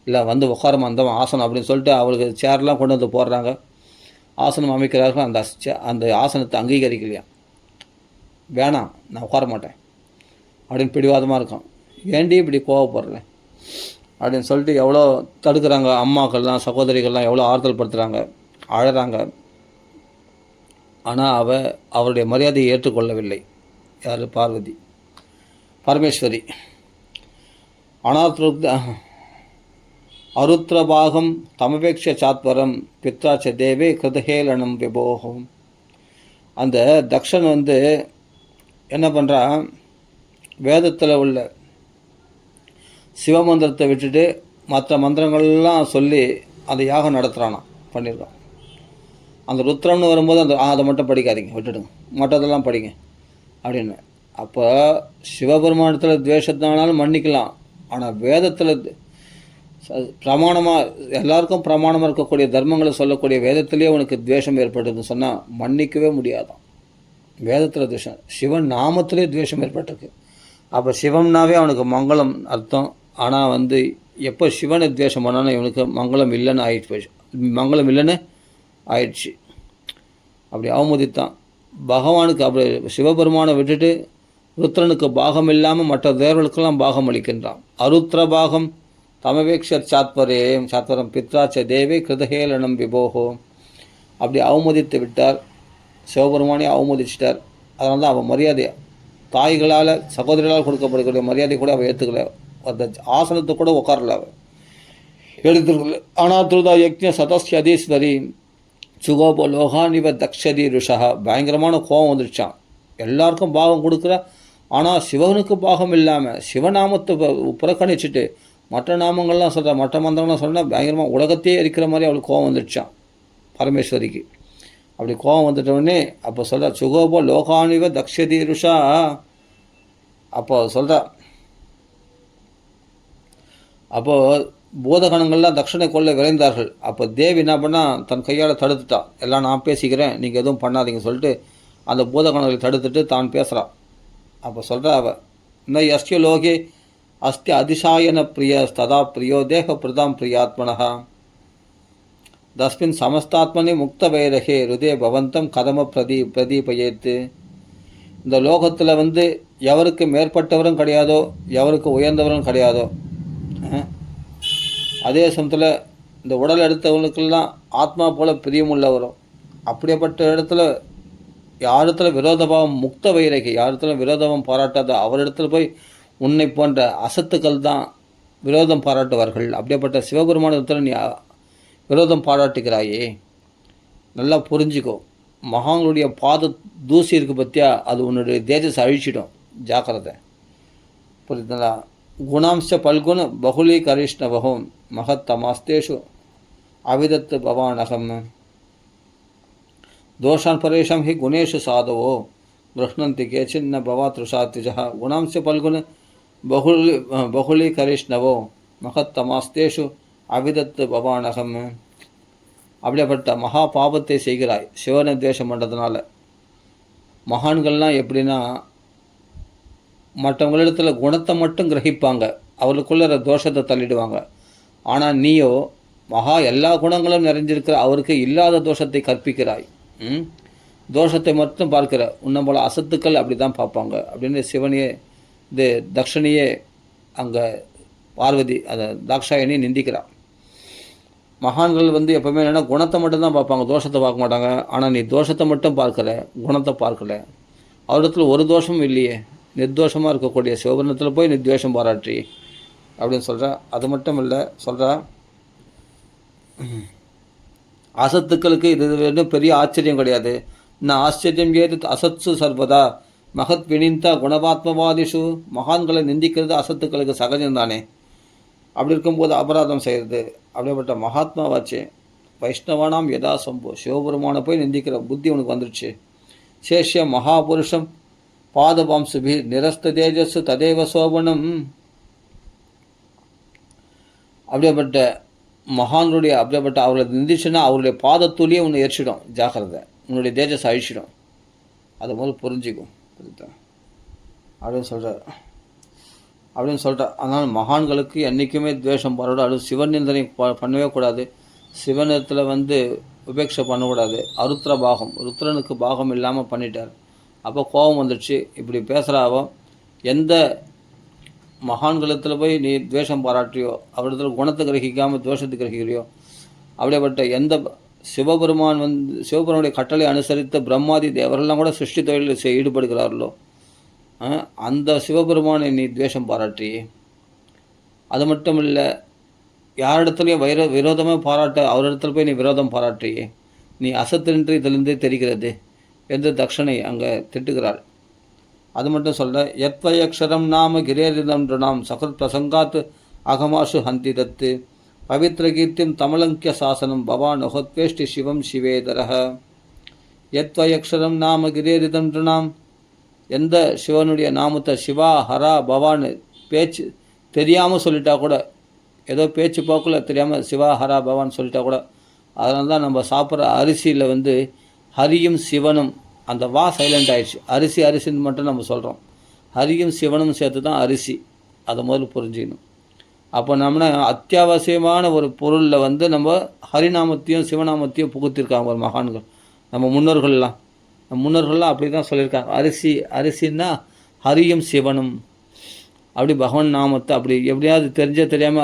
இல்லை, வந்து உட்காரமா அந்த ஆசனம் அப்படின்னு சொல்லிட்டு அவளுக்கு சேர்லாம் கொண்டு வந்து போடுறாங்க. ஆசனம் அமைக்கிறார்கள். அந்த ஆசனத்தை அங்கீகரிக்கலையா, வேணாம் நான் உட்கார மாட்டேன் அப்படின்னு பிடிவாதமாக இருக்கான். ஏண்டி இப்படி கோவப்படுறேன் அப்படின்னு சொல்லிட்டு எவ்வளோ தடுக்கிறாங்க. அம்மாக்கள்லாம் சகோதரிகள்லாம் எவ்வளோ ஆறுதல் படுத்துகிறாங்க, அழறாங்க. ஆனால் அவருடைய மரியாதையை ஏற்றுக்கொள்ளவில்லை. யார்? பார்வதி, பரமேஸ்வரி. அருத்ரபாகம் தமபேக்ஷ சாத்வரம் பித்ராச்ச தேவே கிருதஹேலனம் விபோகம். அந்த தக்ஷன் வந்து என்ன பண்ணுறான், வேதத்தில் உள்ள சிவமந்திரத்தை விட்டுட்டு மற்ற மந்திரங்கள்லாம் சொல்லி அந்த யாகம் நடத்துகிறானா, பண்ணியிருக்கான். அந்த ருத்ரம்னு வரும்போது அதை மட்டும் படிக்காதீங்க, விட்டுடுங்க, மற்றதெல்லாம் படிங்க அப்படின்னு. அப்போ சிவபெருமானத்தில் துவேஷத்தினாலும் மன்னிக்கலாம், ஆனால் வேதத்தில் பிரமாணமாக எல்லாருக்கும் பிரமாணமாக இருக்கக்கூடிய தர்மங்களை சொல்லக்கூடிய வேதத்திலேயே உனக்கு துவேஷம் ஏற்பட்டதுன்னு சொன்னால் மன்னிக்கவே முடியாதான். வேதத்தில் துவேஷம், சிவன் நாமத்திலே துவேஷம் ஏற்பட்டிருக்கு. அப்போ சிவம்னாவே அவனுக்கு மங்களம் அர்த்தம். ஆனால் வந்து எப்போ சிவனை துவேஷம் பண்ணாலும் இவனுக்கு மங்களம் இல்லைன்னு ஆயிடுச்சு. அப்படி அவமதித்தான் பகவானுக்கு. அப்படி சிவபெருமானை விட்டுட்டு ருத்ரனுக்கு பாகம் இல்லாமல் மற்ற தேவர்களுக்கெல்லாம் பாகம் அளிக்கின்றான். அருத்ர பாகம் தமவேக்ஷர் சாத்வரம் பித்ராச்ச தேவி கிருதஹேலனம் விபோகோ. அப்படி அவமதித்து விட்டார், சிவபெருமானே அவமதிச்சிட்டார். அதனால தான் அவன் மரியாதை தாய்களால் சகோதரிகளால் கொடுக்கப்படுகிற மரியாதை கூட அவள் ஏற்றுக்கல. அந்த ஆசனத்தை கூட உட்காரல அவள், எடுத்துருக்கல. ஆனால் துருதா யக்ஞ சதஸ்ய அதீஸ்வரி சுகோபோ லோகானிவ தக்ஷதி ருஷா. பயங்கரமான கோபம் வந்துடுச்சான். எல்லாருக்கும் பாகம் கொடுக்குற, ஆனால் சிவனுக்கு பாகம் இல்லாமல் சிவநாமத்தை புறக்கணிச்சுட்டு மற்ற நாமங்கள்லாம் சொல்கிற, மற்ற மந்திரங்கள்லாம் சொன்னால் பயங்கரமாக உலகத்தையே இருக்கிற மாதிரி அவளுக்கு கோபம் வந்துடுச்சான் பரமேஸ்வரிக்கு. அப்படி கோபம் வந்துட்டோடனே அப்போ சொல்கிற சுகோபோ லோகானிவ தக்ஷதி ருஷா. அப்போ சொல்கிற, அப்போது பூதகணங்கள்லாம் தட்சணை கொள்ள விரைந்தார்கள். அப்போ தேவி என்ன பண்ணால் தன் கையால் தடுத்துட்டா. எல்லாம் நான் பேசிக்கிறேன், நீங்கள் எதுவும் பண்ணாதீங்க சொல்லிட்டு அந்த பூதகணங்களை தடுத்துட்டு தான் பேசுகிறான். அப்போ சொல்கிற அவ, இந்த யஸ்ய லோகே அஸ்தி அதிசாயன பிரிய ததா பிரியோ தேக பிரதாம் பிரியாத்மனஹா தஸ்மின் சமஸ்தாத்மனி முக்த வைரகே ருதே பவந்தம் கதம பிரதீபயேத்து. இந்த லோகத்தில் எவருக்கு மேற்பட்டவரும் கிடையாதோ, எவருக்கு உயர்ந்தவரும் கிடையாதோ, அதே சமயத்தில் இந்த உடல் எடுத்தவங்களுக்கெல்லாம் ஆத்மா போல பிரியமுள்ளவரும், அப்படிப்பட்ட இடத்துல யாரிடத்துல விரோதபாவம் முக்த வைரகி, யாரிடத்துல விரோதம் பாராட்டாத அவரிடத்துல போய் உன்னை போன்ற அசத்துக்கள் தான் விரோதம் பாராட்டுவார்கள். அப்படிப்பட்ட சிவபெருமானத்தில் நீ விரோதம் பாராட்டுகிறாயே, நல்லா புரிஞ்சுக்கோ. மகான்களுடைய பாத தூசி இருக்குது பற்றியா, அது உன்னுடைய தேஜஸ் அழிச்சிடும், ஜாக்கிரதை. புரியுதுங்களா? குணாம்ச பல்குண பகுலி கரிஷ்ணவகம் மகத்தமாஸ்தேஷு அவிதத்து பவானகம் தோஷான் பரேஷம் ஹி குணேஷு சாதவோ கிருஷ்ணந்தி கேச்சின்ன பவாத்ருஷாத்விஜா. குணாம்ச பல்குண பகுலி கரிஷ்ணவோ மகத்தமாஸ்தேஷு அவிதத்து பவானகம். அப்படிப்பட்ட மகா பாபத்தை செய்கிறாய் சிவனை துவேஷம் பண்ணுறதுனால. மகான்கள்லாம் எப்படின்னா, மற்றவங்களிடத்தில் குணத்தை மட்டும் கிரகிப்பாங்க, அவர்களுக்குள்ள தோஷத்தை தள்ளிடுவாங்க. ஆனால் நீயோ மகா எல்லா குணங்களும் நிறைஞ்சிருக்கிற அவருக்கு இல்லாத தோஷத்தை கற்பிக்கிறாய். தோஷத்தை மட்டும் பார்க்கிற. உன்னை போல அசத்துக்கள் அப்படி தான் பார்ப்பாங்க அப்படின்னு சிவனையே இது தக்ஷணியே அங்கே பார்வதி அதை தாக்ஷாயணி நிந்திக்கிறான். மகான்கள் எப்போவுமே என்னென்னா குணத்தை மட்டும்தான் பார்ப்பாங்க, தோஷத்தை பார்க்க மாட்டாங்க. ஆனால் நீ தோஷத்தை மட்டும் பார்க்கல, குணத்தை பார்க்கல. அவரிடத்துல ஒரு தோஷமும் இல்லையே, நிர்தோஷமாக இருக்கக்கூடிய சிவபுரணத்தில் போய் நிர்த்வேஷம் பாராட்டி அப்படின்னு சொல்கிறா. அது மட்டும் இல்லை, சொல்கிறா அசத்துக்களுக்கு இது பெரிய ஆச்சரியம் கிடையாது. நான் ஆச்சரியம் ஏது அசத்சு சர்வதா மகத் வினிந்தா குணபாத்மவாதிஷு. மகான்களை நிந்திக்கிறது அசத்துக்களுக்கு சகஜம்தானே. அப்படி இருக்கும்போது அபராதம் செய்கிறது. அப்படிப்பட்ட மகாத்மாவாச்சே வைஷ்ணவானாம் யதா சம்போ. சிவபெருமானை போய் நிந்திக்கிற புத்தி உனக்கு வந்துடுச்சு. சேஷ்ய மகாபுருஷம் பாதபாம்சுபி நிரஸ்த தேஜஸ்ஸு ததேவ சோபனம். அப்படிப்பட்ட மகான்களுடைய அப்படிப்பட்ட அவர்களை நிந்திச்சுன்னா அவருடைய பாதத்தூலியே உன்னை எரிச்சிடும், ஜாக்கிரதை. உன்னுடைய தேஜஸ் அழிச்சிடும். அதை முதல் புரிஞ்சிக்கும். புரியுதா அப்படின்னு சொல்கிறார். அதனால் மகான்களுக்கு என்றைக்குமே துவேஷம் பாரோட அது சிவன் நிந்தனை பண்ணவே கூடாது. சிவனிடத்தில் உபேட்சை பண்ணக்கூடாது. அருத்ர பாகம், ருத்ரனுக்கு பாகம் இல்லாமல் பண்ணிட்டார். அப்போ கோபம் வந்துடுச்சு. இப்படி பேசுகிறாவோ, எந்த மகான்களத்தில் போய் நீ துவேஷம் பாராட்டியோ, அவரிடத்தில் குணத்தை கிரகிக்காமல் துவேஷத்தை கிரகிக்கிறியோ, அப்படிப்பட்ட எந்த சிவபெருமானுடைய கட்டளை அனுசரித்த பிரம்மாதி தேவர்கள்லாம் கூட சிருஷ்டி தொழிலில் ஈடுபடுகிறார்களோ, அந்த சிவபெருமானை நீ துவேஷம் பாராட்டியே. அது மட்டும் இல்லை, யாரிடத்துலையும் விரோதமாக பாராட்ட அவரிடத்துல போய் நீ விரோதம் பாராட்டியே. நீ அசத்தின்றி இதிலிருந்தே தெரிகிறது என்று தக்ஷனை அங்கே திட்டுகிறாள். அது மட்டும் சொல்ல, யத்வயக்ஷரம் நாம கிரேரிதம் நாம் சகத் பிரசங்காத் அகமாசு ஹந்தி தத்து பவித்ர கீர்த்திம் தமலங்கிய சாசனம் பவான் ஒஹத்வேஷ்டி சிவம் சிவேதரக. யத்வயக்ஷரம் நாம கிரேரிதம் நாம், எந்த சிவனுடைய நாமத்தை சிவா ஹரா பவான்னு பேச்சு தெரியாமல் சொல்லிட்டா கூட, ஏதோ பேச்சு போக்கில் தெரியாமல் சிவா ஹரா பவான்னு சொல்லிட்டா கூட, அதனால தான் நம்ம சாப்பிட்ற அரிசியில் ஹரியும் சிவனும் அந்த வா சைலண்ட் ஆயிடுச்சு. அரிசின்னு மட்டும் நம்ம சொல்கிறோம். ஹரியும் சிவனும் சேர்த்து தான் அரிசி. அதை முதல்ல புரிஞ்சுக்கணும். அப்போ நம்ம அத்தியாவசியமான ஒரு பொருளில் நம்ம ஹரிநாமத்தையும் சிவநாமத்தையும் புகுத்திருக்காங்க ஒரு மகான்கள். நம்ம முன்னோர்கள்லாம் அப்படி தான் சொல்லியிருக்காங்க. அரிசின்னா ஹரியும் சிவனும். அப்படி பகவான் நாமத்தை அப்படி எப்படியாவது தெரியாமல்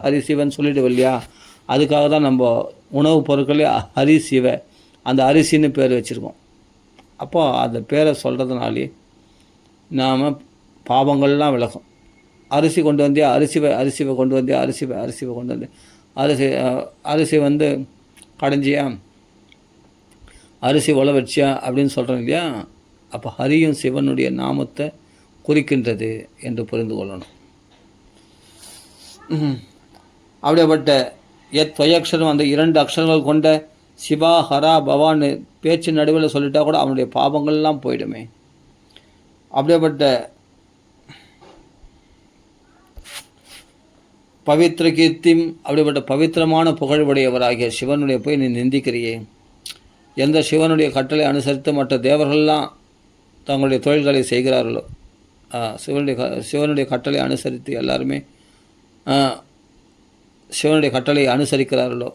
ஹரிசிவன்னு சொல்லிட்டு இல்லையா. அதுக்காக தான் நம்ம உணவுப் பொருட்களே ஹரிசிவ அந்த அரிசின்னு பேர் வச்சுருக்கோம். அப்போ அந்த பேரை சொல்கிறதுனாலே நாம் பாவங்கள்லாம் விலகும். அரிசி கொண்டு வந்தியா அரிசிவை கொண்டு வந்தியா அரிசிவை கொண்டு வந்து அரிசி வந்து கடைஞ்சியா அரிசி உழ வச்சியா அப்படின்னு சொல்கிறோம் இல்லையா. அப்போ ஹரியும் சிவனுடைய நாமத்தை குறிக்கின்றது என்று புரிந்து கொள்ளணும். அப்படிப்பட்ட தொயக்ஷரம் அந்த 2 அக்ஷரங்கள் கொண்ட சிவா ஹரா பவான்னு பேச்சு நடுவில் சொல்லிட்டா கூட அவனுடைய பாவங்கள்லாம் போயிடுமே. அப்படிப்பட்ட பவித்திர கீர்த்தியும் அப்படிப்பட்ட பவித்திரமான புகழ்வுடையவராகிய சிவனுடைய போய் நீ நிந்திக்கிறியே. எந்த சிவனுடைய கட்டளை அனுசரித்து மற்ற தேவர்கள்லாம் தங்களுடைய தொழில்களை செய்கிறார்களோ, சிவனுடைய கட்டளை அனுசரித்து எல்லாருமே சிவனுடைய கட்டளை அனுசரிக்கிறார்களோ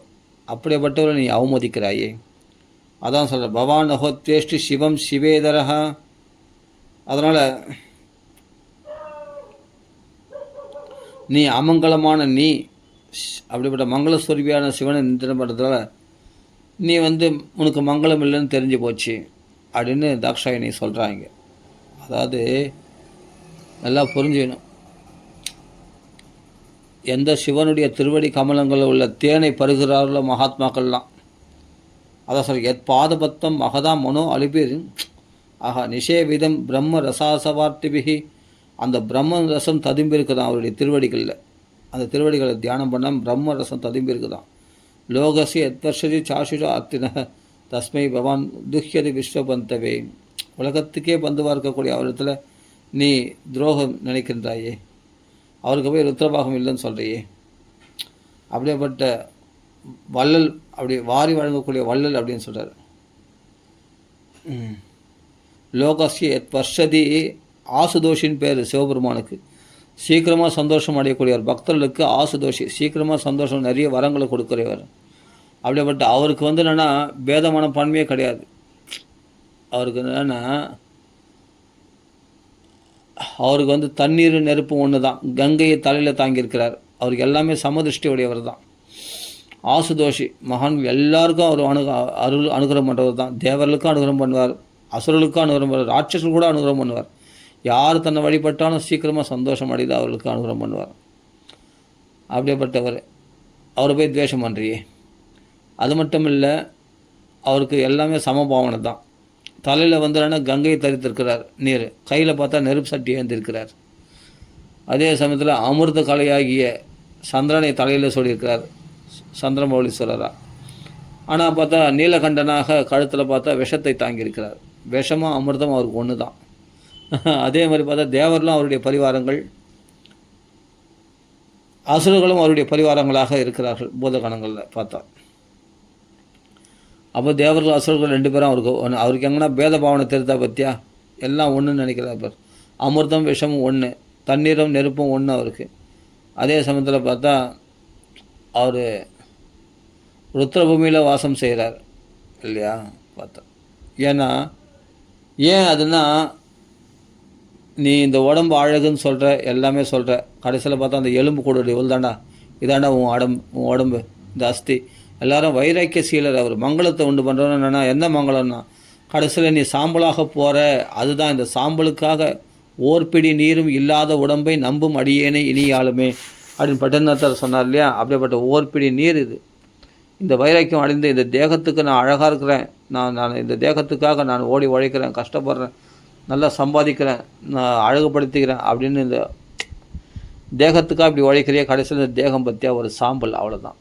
அப்படிப்பட்டவரை நீ அவமதிக்கிறாயே. அதான் சொல்கிற பவான் அஹோத்வேஷ்டி சிவம் சிவேதரஹா. அதனால் நீ அமங்கலமான நீ அப்படிப்பட்ட மங்களஸ்வரூபியான சிவனை நிந்தனம் பண்ணுறதால நீ வந்து உனக்கு மங்களம் இல்லைன்னு தெரிஞ்சு போச்சு அப்படின்னு தாக்ஷாயினி சொல்கிறாங்க. அதாவது நல்லா புரிஞ்சுக்கணும். எந்த சிவனுடைய திருவடி கமலங்களில் உள்ள தேனை பருகிறார்களோ மகாத்மாக்கள்லாம், அதான் சொல்ல எத் பாதபத்தம் மகதா மனோ அலிபீர் ஆஹா நிஷேவிதம் பிரம்ம ரசாசவார்த்திபிகி. அந்த பிரம்ம ரசம் ததும்பி இருக்குதான் அவருடைய திருவடிகளில். அந்த திருவடிகளை தியானம் பண்ணால் பிரம்ம ரசம் ததும்பி இருக்குதான். லோகசி எத்வர்ஷதி சாஷுஷா அத்தின தஸ்மை பவான் துஹ்யதி விஸ்வபந்தவே. உலகத்துக்கே பந்துவாக இருக்கக்கூடிய அவரிடத்துல நீ துரோகம் நினைக்கின்றாயே, அவருக்கு போய் ருத்ரபாகம் இல்லைன்னு சொல்கிறியே. அப்படியேப்பட்ட வள்ளல், அப்படி வாரி வழங்கக்கூடிய வள்ளல் அப்படின்னு சொல்கிறார். லோகசி எத் வர்ஷதி ஆசுதோஷின்னு பேர் சிவபெருமானுக்கு. சீக்கிரமாக சந்தோஷம் அடையக்கூடியவர். பக்தர்களுக்கு ஆசுதோஷி, சீக்கிரமாக சந்தோஷம் நிறைய வரங்களை கொடுக்குறவர். அப்படிப்பட்ட அவருக்கு வந்து என்னென்னா பேதமான பன்மையே கிடையாது. அவருக்கு என்னென்னா அவருக்கு வந்து தண்ணீர் நெருப்பு ஒன்று தான். கங்கையை தலையில் தாங்கியிருக்கிறார். அவருக்கு எல்லாமே சமதிருஷ்டி உடையவர் தான். ஆசுதோஷி மகான் எல்லாருக்கும் அவர் அனுகிரகம் பண்ணுறவர் தான். தேவர்களுக்கும் அனுகிரகம் பண்ணுவார், அசுரர்களுக்கும் அனுகிரகம் பண்ணுவார், ராட்சசர்கள் கூட அனுகிரகம் பண்ணுவார். யார் தன்னை வழிபட்டாலும் சீக்கிரமாக சந்தோஷம் அடைந்து அவர்களுக்கு அனுகிரகம் பண்ணுவார். அப்படியேப்பட்டவர் அவரை போய் துவேஷம் பண்ணுறியே. அது மட்டும் இல்லை, அவருக்கு எல்லாமே சமபாவனை தான். தலையில் வந்துடுன்னா கங்கையை தரித்திருக்கிறார் நீர், கையில் பார்த்தா நெருப்பு சட்டி ஏந்திருக்கிறார். அதே சமயத்தில் அமிர்த கலையாகிய சந்திரனை தலையில் சொல்லியிருக்கிறார் சந்திரமௌலீஸ்வரராக. ஆனால் பார்த்தா நீலகண்டனாக கழுத்தில் பார்த்தா விஷத்தை தாங்கியிருக்கிறார். விஷமும் அமிர்தம் அவருக்கு ஒன்று தான். அதே மாதிரி பார்த்தா தேவர்களும் அவருடைய பரிவாரங்கள், அசுரர்களும் அவருடைய பரிவாரங்களாக இருக்கிறார்கள் பூதகணங்களில் பார்த்தா. அப்போ தேவர்கள் அசுரர்கள் 2 பேரும் அவருக்கு எங்கன்னா பேத பாவனை தெரிந்தா பற்றியா எல்லாம் ஒன்றுன்னு நினைக்கிறார். பேர் அமிர்தம் விஷமும் ஒன்று, தண்ணீரும் நெருப்பும் ஒன்று அவருக்கு. அதே சமயத்தில் பார்த்தா அவர் ருத்ரபூமியில் வாசம் செய்கிறார் இல்லையா பார்த்தா. ஏன்னா ஏன் அதுனா நீ இந்த உடம்பு அழகுன்னு சொல்கிற, எல்லாமே சொல்கிற, கடைசியில் பார்த்தா அந்த எலும்பு கூட இவ்வளோதாண்டா, இதாண்டா உன் உடம்பு, இந்த அஸ்தி. எல்லாரும் வைராக்கிய சீலர். அவர் மங்களத்தை உண்டு பண்ணுறோன்னு என்னென்னா எந்த மங்களம்னா கடைசியில் நீ சாம்பலாக போகிற. அதுதான் இந்த சாம்பலுக்காக ஓர்பிடி நீரும் இல்லாத உடம்பை நம்பும் அடியேனே இனியாலுமே அப்படின்னு பட்டணத்தார் சொன்னார் இல்லையா. அப்படிப்பட்ட ஓர்பிடி நீர் இது. இந்த வைராக்கியம் அடைந்து இந்த தேகத்துக்கு நான் அழகாக இருக்கிறேன், நான் இந்த தேகத்துக்காக நான் ஓடி உழைக்கிறேன், கஷ்டப்படுறேன், நல்லா சம்பாதிக்கிறேன், நான் அழகுபடுத்திக்கிறேன் அப்படின்னு இந்த தேகத்துக்காக இப்படி உழைக்கிறிய. கடைசியில் இந்த தேகம் பற்றியா ஒரு சாம்பல், அவ்வளோதான்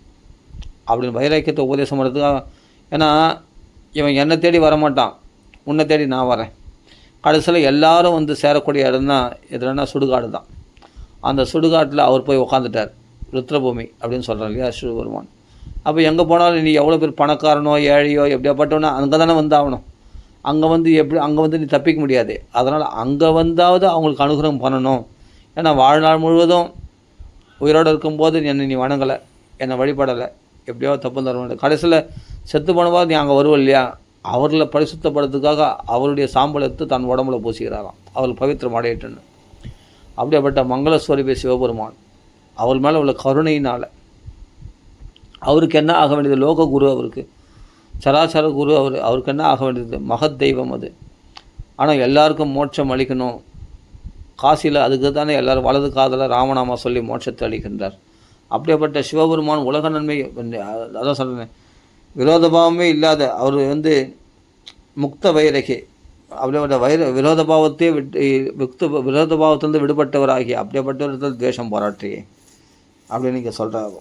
அப்படின்னு வைராக்கியத்தை உபதேசம் பண்ணுறதுக்காக. ஏன்னா இவன் என்னை தேடி வரமாட்டான், உன்னை தேடி நான் வரேன். கடைசியில் எல்லாரும் வந்து சேரக்கூடிய இடம் தான் எதுனா சுடுகாடு தான். அந்த சுடுகாட்டில் அவர் போய் உக்காந்துட்டார். ருத்ரபூமி அப்படின்னு சொல்கிறார் இல்லையா சிவபெருமான். அப்போ எங்கே போனாலும் நீ எவ்வளோ பேர் பணக்காரனோ ஏழையோ எப்படியாப்பட்டோன்னா அங்கே தானே வந்து ஆகணும். அங்கே வந்து நீ தப்பிக்க முடியாது. அதனால் அங்கே வந்தாவது அவங்களுக்கு அனுகிரகம் பண்ணணும். ஏன்னா வாழ்நாள் முழுவதும் உயிரோடு இருக்கும்போது என்னை நீ வணங்கலை, என்னை வழிபடலை, எப்படியோ தப்பு தர வேண்டும். கடைசியில் செத்து போனவாது நீ அங்கே வருவ இல்லையா, அவர்களை பரிசுத்தப்படுறதுக்காக அவருடைய சாம்பல் எடுத்து தன் உடம்புல பூசிக்கிறாராம், அவள் பவித்திரம் அடையட்டுன்னு. அப்படிப்பட்ட மங்களஸ்வரூபி சிவபெருமான் அவள் மேலே உள்ள கருணையினால் அவருக்கு என்ன ஆக வேண்டியது? லோக குரு, அவருக்கு சராசர குரு, அவருக்கு என்ன ஆக வேண்டியது? மகத் தெய்வம் அது. ஆனால் எல்லாருக்கும் மோட்சம் அளிக்கணும். காசியில் அதுக்கு தானே எல்லோரும் வலது காதில் ராமநாமா சொல்லி மோட்சத்தை அளிக்கின்றார். அப்படிப்பட்ட சிவபெருமான் உலக நன்மை, அதான் சொல்கிறேன், விரோதபாவமே இல்லாத அவர் முக்த வைரகே, அப்படிப்பட்ட விரோதபாவத்தையே விரோதபாவத்திலிருந்து விடுபட்டவராகி அப்படிப்பட்டவர்கள் துவேஷம் பாராட்டியே அப்படின்னு நீங்கள் சொல்கிறாங்க.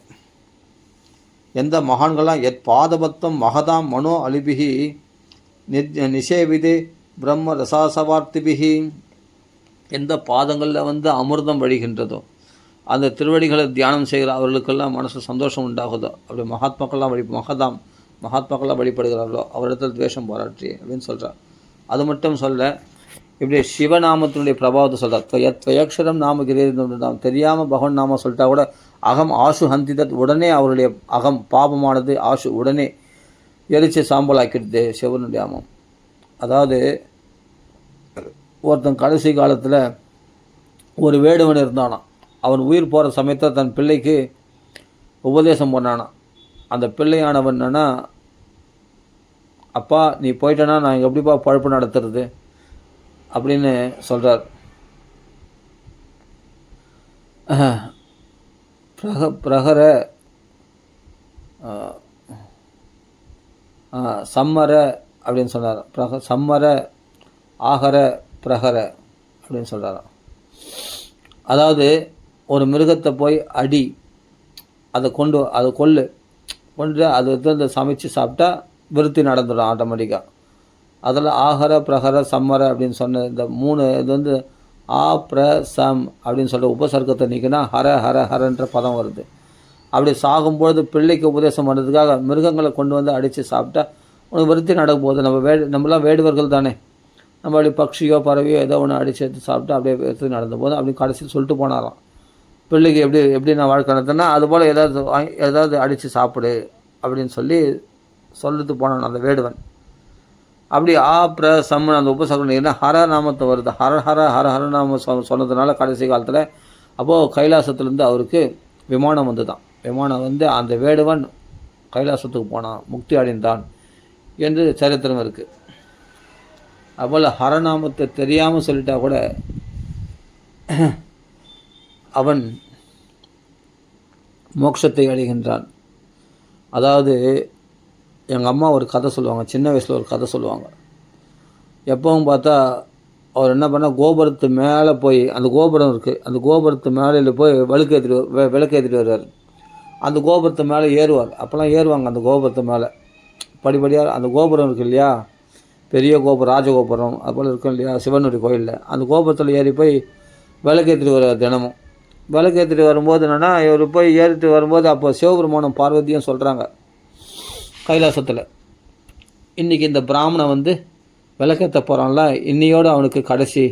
எந்த மகான்கள்லாம் பாதபத்தம் மகதாம் மனோ அலிபிகி நிஷேவிதே பிரம்ம ரசாசவார்த்திபிகி, எந்த பாதங்களில் அமிர்தம் வழிகின்றதோ அந்த திருவடிகளை தியானம் செய்கிற அவர்களுக்கெல்லாம் மனசு சந்தோஷம் உண்டாகுதோ, அப்படி மகாத்மாக்கள்லாம் வழிபடுகிறார்களோ அவரிடத்தில் துவேஷம் பாராட்டி அப்படின்னு சொல்கிறார். அது மட்டும் சொல்ல, இப்படி சிவநாமத்தினுடைய பிரபாவத்தை சொல்கிறார். துவயக்ஷரம் நாம நாம் தெரியாமல் பகவான் நாம சொல்லிட்டா கூட அகம் ஆசு ஹந்திதத், உடனே அவருடைய அகம் பாபமானது ஆசு உடனே எரிச்சு சாம்பலாக்கிடுது சிவனுடைய நாமம். அதாவது ஒருத்தன் கடைசி காலத்தில் ஒரு வேடுவன் இருந்தானான். அவன் உயிர் போகிற சமயத்தில் தன் பிள்ளைக்கு உபதேசம் பண்ணானான். அந்த பிள்ளையானவன் என்னன்னா, அப்பா நீ போயிட்டேன்னா நான் எப்படிப்பா பழப்பு நடத்துறது அப்படின்னு சொல்கிறார். பிரகர சம்மர அப்படின்னு சொன்னார். சம்மர ஆகர பிரகர அப்படின்னு சொல்கிறாராம். அதாவது ஒரு மிருகத்தை போய் அடி, அதை கொல்லு, அது சமைச்சு சாப்பிட்டா விருத்தி நடந்துடும் ஆட்டோமேட்டிக்காக. அதில் ஆகர பிரகர சம்மர அப்படின்னு சொன்ன இந்த 3 இது ஆ பிர சம் அப்படின்னு சொல்கிற உபசர்க்கத்தை நீக்கினா ஹர ஹர ஹரன்ற பதம் வருது. அப்படி சாகும்பொழுது பிள்ளைக்கு உபதேசம் பண்ணுறதுக்காக மிருகங்களை கொண்டு அடித்து சாப்பிட்டா உனக்கு விருத்தி நடக்கும் போது நம்மளாம் வேடுவர்கள் தானே, நம்ம அப்படி பட்சியோ பறவையோ ஏதோ ஒன்று அடித்து எடுத்து சாப்பிட்டு அப்படியே விருத்தி நடந்த போது அப்படி கடைசி சொல்லிட்டு போனாராம், பிள்ளைக்கு எப்படி நான் வாழ்க்கை நடத்தினா அதுபோல் ஏதாவது அடித்து சாப்பிடு அப்படின்னு சொல்லிட்டு போனான் அந்த வேடுவன். அப்படி பிர சம்மன் அந்த உபசகரம் என்ன ஹர நாமத்தை வருது. ஹர ஹர ஹர ஹர நாம சொன்னதுனால கடைசி காலத்தில் அப்போது கைலாசத்துலேருந்து அவருக்கு விமானம் வந்துதான். விமானம் அந்த வேடுவன் கைலாசத்துக்கு போனான், முக்தி அடைந்தான் என்று சரித்திரம் இருக்குது. அதுபோல் ஹரநாமத்தை தெரியாமல் சொல்லிட்டா கூட அவன் மோட்சத்தை அடைகின்றான். அதாவது எங்கள் அம்மா ஒரு கதை சொல்லுவாங்க, சின்ன வயசில் ஒரு கதை சொல்லுவாங்க. எப்பவும் பார்த்தா அவர் என்ன பண்ணால் கோபுரத்து மேலே போய், அந்த கோபுரம் இருக்குது, அந்த கோபுரத்து மேலே போய் விளக்கேற்றிட்டு வருவார். அந்த கோபுரத்து மேலே ஏறுவார். அப்போல்லாம் ஏறுவாங்க அந்த கோபுரத்து மேலே படிப்படியாக. அந்த கோபுரம் இருக்குது இல்லையா, பெரிய கோபுரம், ராஜகோபுரம் அதுபோல் இருக்கும் இல்லையா சிவனுடைய கோயிலில், அந்த கோபுரத்தில் ஏறி போய் விளக்கேற்றிட்டு வருவார். தினமும் விளக்கேற்றிட்டு வரும்போது என்னென்னா, இவர் போய் ஏறிட்டு வரும்போது அப்போ சிவபெருமானும் பார்வதியும் சொல்கிறாங்க கைலாசத்தில், இன்றைக்கி இந்த பிராமணன் விளக்கேற்ற போகிறான்ல, இன்னையோடு அவனுக்கு கடைசி,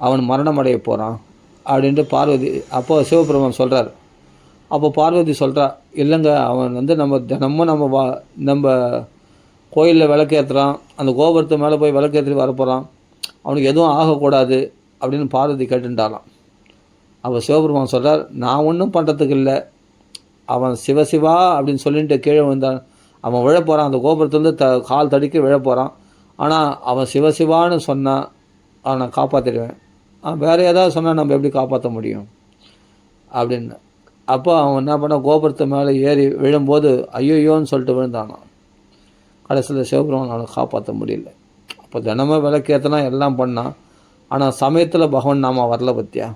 அவன் மரணம் அடைய போகிறான் அப்படின்ட்டு பார்வதி அப்போது சிவபெருமான் சொல்கிறார். அப்போ பார்வதி சொல்கிறா, இல்லைங்க அவன் நம்ம தினமும் நம்ம கோயிலில் விளக்கேற்றுறான், அந்த கோபுரத்து மேலே போய் விளக்கேற்றிட்டு வரப்போகிறான், அவனுக்கு எதுவும் ஆகக்கூடாது அப்படின்னு பார்வதி கேட்டுட்டாலாம். அப்போ சிவபெருமான் சொல்கிறார், நான் ஒன்றும் பண்ணுறதுக்கு இல்லை, அவன் சிவசிவா அப்படின்னு சொல்லிட்டு கீழே விழுந்தான், அவன் விழப்போகிறான், அந்த கோபுரத்துலேருந்து கால் தடிக்க விழப்போகிறான், ஆனால் அவன் சிவசிவான்னு சொன்னான், அவனை காப்பாற்றிடுவேன், வேறு ஏதாவது சொன்னால் நம்ம எப்படி காப்பாற்ற முடியும் அப்படின்னு. அப்போ அவன் என்ன பண்ணால் கோபுரத்து மேலே ஏறி விழும்போது ஐயோயோன்னு சொல்லிட்டு விழுந்தானான். கடைசியில் சிவபெருமான் அவனை காப்பாற்ற முடியல. அப்போ தினமும் விளக்கேற்றினா எல்லாம் பண்ணான், ஆனால் சமயத்தில் பகவான் நாம வரல பற்றியா.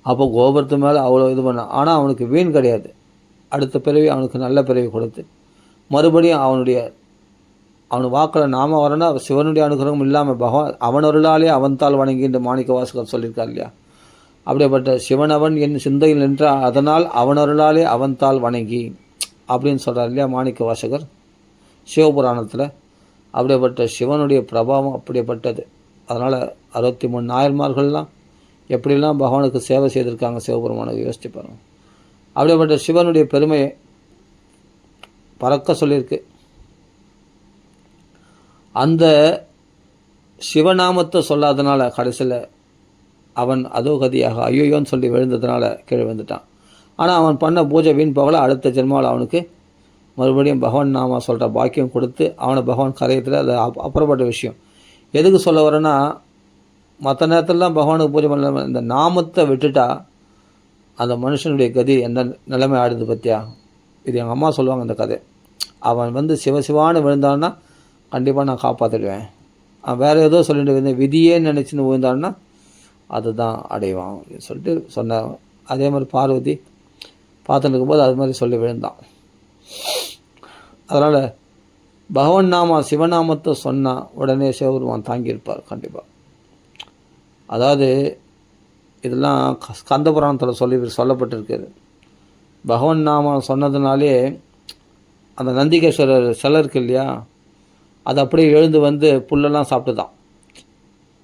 அப்போ கோபுரத்து மேலே அவ்வளோ இது பண்ணான், ஆனால் அவனுக்கு வீண் கிடையாது. அடுத்த பிறவி அவனுக்கு நல்ல பிறவி கொடுத்து மறுபடியும் அவன் வாக்கில் நாம வரனா சிவனுடைய அனுகிரகம் இல்லாமல் பகவான் அவனொருளாலே அவன்தால் வணங்கின்ற மாணிக்க வாசகர் சொல்லியிருக்கார் இல்லையா. அப்படிப்பட்ட சிவனவன் என் சிந்தையில் நின்ற அதனால் அவனொருளாலே அவன்தால் வணங்கி அப்படின்னு சொல்கிறார் இல்லையா மாணிக்க வாசகர் சிவபுராணத்தில். அப்படிப்பட்ட சிவனுடைய பிரபாவம் அப்படிப்பட்டது. அதனால் 63 நாயன்மார்கள்லாம் எப்படிலாம் பகவானுக்கு சேவை செய்திருக்காங்க சிவபெருமானுக்கு யோசிச்சு பாருங்கள். அப்படிப்பட்ட சிவனுடைய பெருமையை பறக்க சொல்லியிருக்கு. அந்த சிவநாமத்தை சொல்லாதனால கடைசியில் அவன் அதோகதியாக ஐயோன்னு சொல்லி விழுந்ததுனால கீழே விழுந்துட்டான். ஆனால் அவன் பண்ண பூஜை வீண் போகல. அடுத்த ஜென்மாவில் அவனுக்கு மறுபடியும் பகவான் நாம சொல்கிற பாக்கியம் கொடுத்து அவனை பகவான் கரையத்தில் அது அப்புறப்பட்ட விஷயம். எதுக்கு சொல்ல வரேன்னா, மற்ற நேரத்திலலாம் பகவானுக்கு பூஜை பண்ண இந்த நாமத்தை விட்டுட்டா அந்த மனுஷனுடைய கதி எந்த நிலைமை ஆடுது பற்றியா? இது எங்கள் அம்மா சொல்லுவாங்க இந்த கதை. அவன் சிவசிவான்னு விழுந்தான்னா கண்டிப்பாக நான் காப்பாற்றிடுவேன். அவன் வேறு ஏதோ சொல்லிட்டு விழுந்தேன் விதியே நினச்சின்னு விழுந்தான்னா அதுதான் அடைவான் அப்படின்னு சொல்லிட்டு சொன்னான். அதே மாதிரி பார்வதி பார்த்துட்டு இருக்கும்போது அது மாதிரி சொல்லி விழுந்தான். அதனால் பகவான் நாம சிவநாமத்தை சொன்னால் உடனே சிவபெருமான் தாங்கியிருப்பார் கண்டிப்பாக. அதாவது இதெல்லாம் ஸ்கந்த புராணத்தில் சொல்லப்பட்டிருக்குது. பகவான் நாமம் சொன்னதுனாலே அந்த நந்திகேஸ்வரர் சிலை இருக்கு இல்லையா, அது அப்படியே எழுந்து புல்லெல்லாம் சாப்பிட்டு தான்.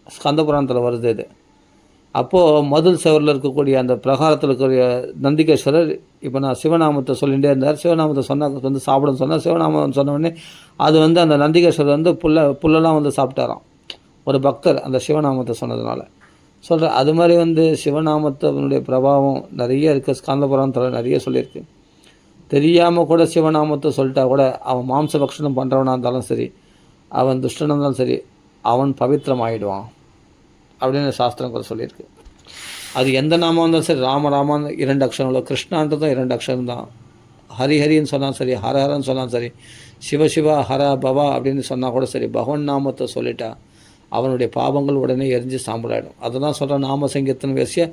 ஸ்கந்த புராணத்தில் வருது இது. அப்போது மதுள் செவரில் இருக்கக்கூடிய அந்த பிரகாரத்தில் இருக்கக்கூடிய நந்திகேஸ்வரர் இப்போ நான் சிவநாமத்தை சொல்லிகிட்டே இருந்தார். சிவநாமத்தை சொன்னால் சாப்பிடுன்னு சொன்னால் சிவநாமம் சொன்ன உடனே அது அந்த நந்திகேஸ்வரர் புல்லெல்லாம் சாப்பிட்டாராம் ஒரு பக்தர் அந்த சிவநாமத்தை சொன்னதுனால சொல்கிறேன். அது மாதிரி சிவநாமத்தினுடைய பிரபாவம் நிறைய இருக்குது. ஸ்கந்த புராணத்தில் நிறைய சொல்லியிருக்கு. தெரியாமல் கூட சிவநாமத்தை சொல்லிட்டா கூட அவன் மாம்ச பக்ஷணம் பண்ணுறவனாக இருந்தாலும் சரி, அவன் துஷ்டனாக இருந்தாலும் சரி, அவன் பவித்திரம் ஆகிடுவான் அப்படின்னு சாஸ்திரங்கள் சொல்லியிருக்கு. அது எந்த நாமம் இருந்தாலும் சரி, ராமராமான்னு 2 அக்ஷரங்களோ, கிருஷ்ணான்றதும் 2 அக்ஷரம் தான். ஹரிஹரின்னு சொன்னாலும் சரி, ஹரஹரன்னு சொன்னாலும் சரி, சிவசிவா ஹர பவா அப்படின்னு சொன்னால் கூட சரி, பகவான் நாமத்தை சொல்லிட்டா அவனுடைய பாவங்கள் உடனே எரிஞ்சு சாம்பலாயிடும். அதுதான் சொல்கிறேன், நாம சங்கீர்த்தன வேசிய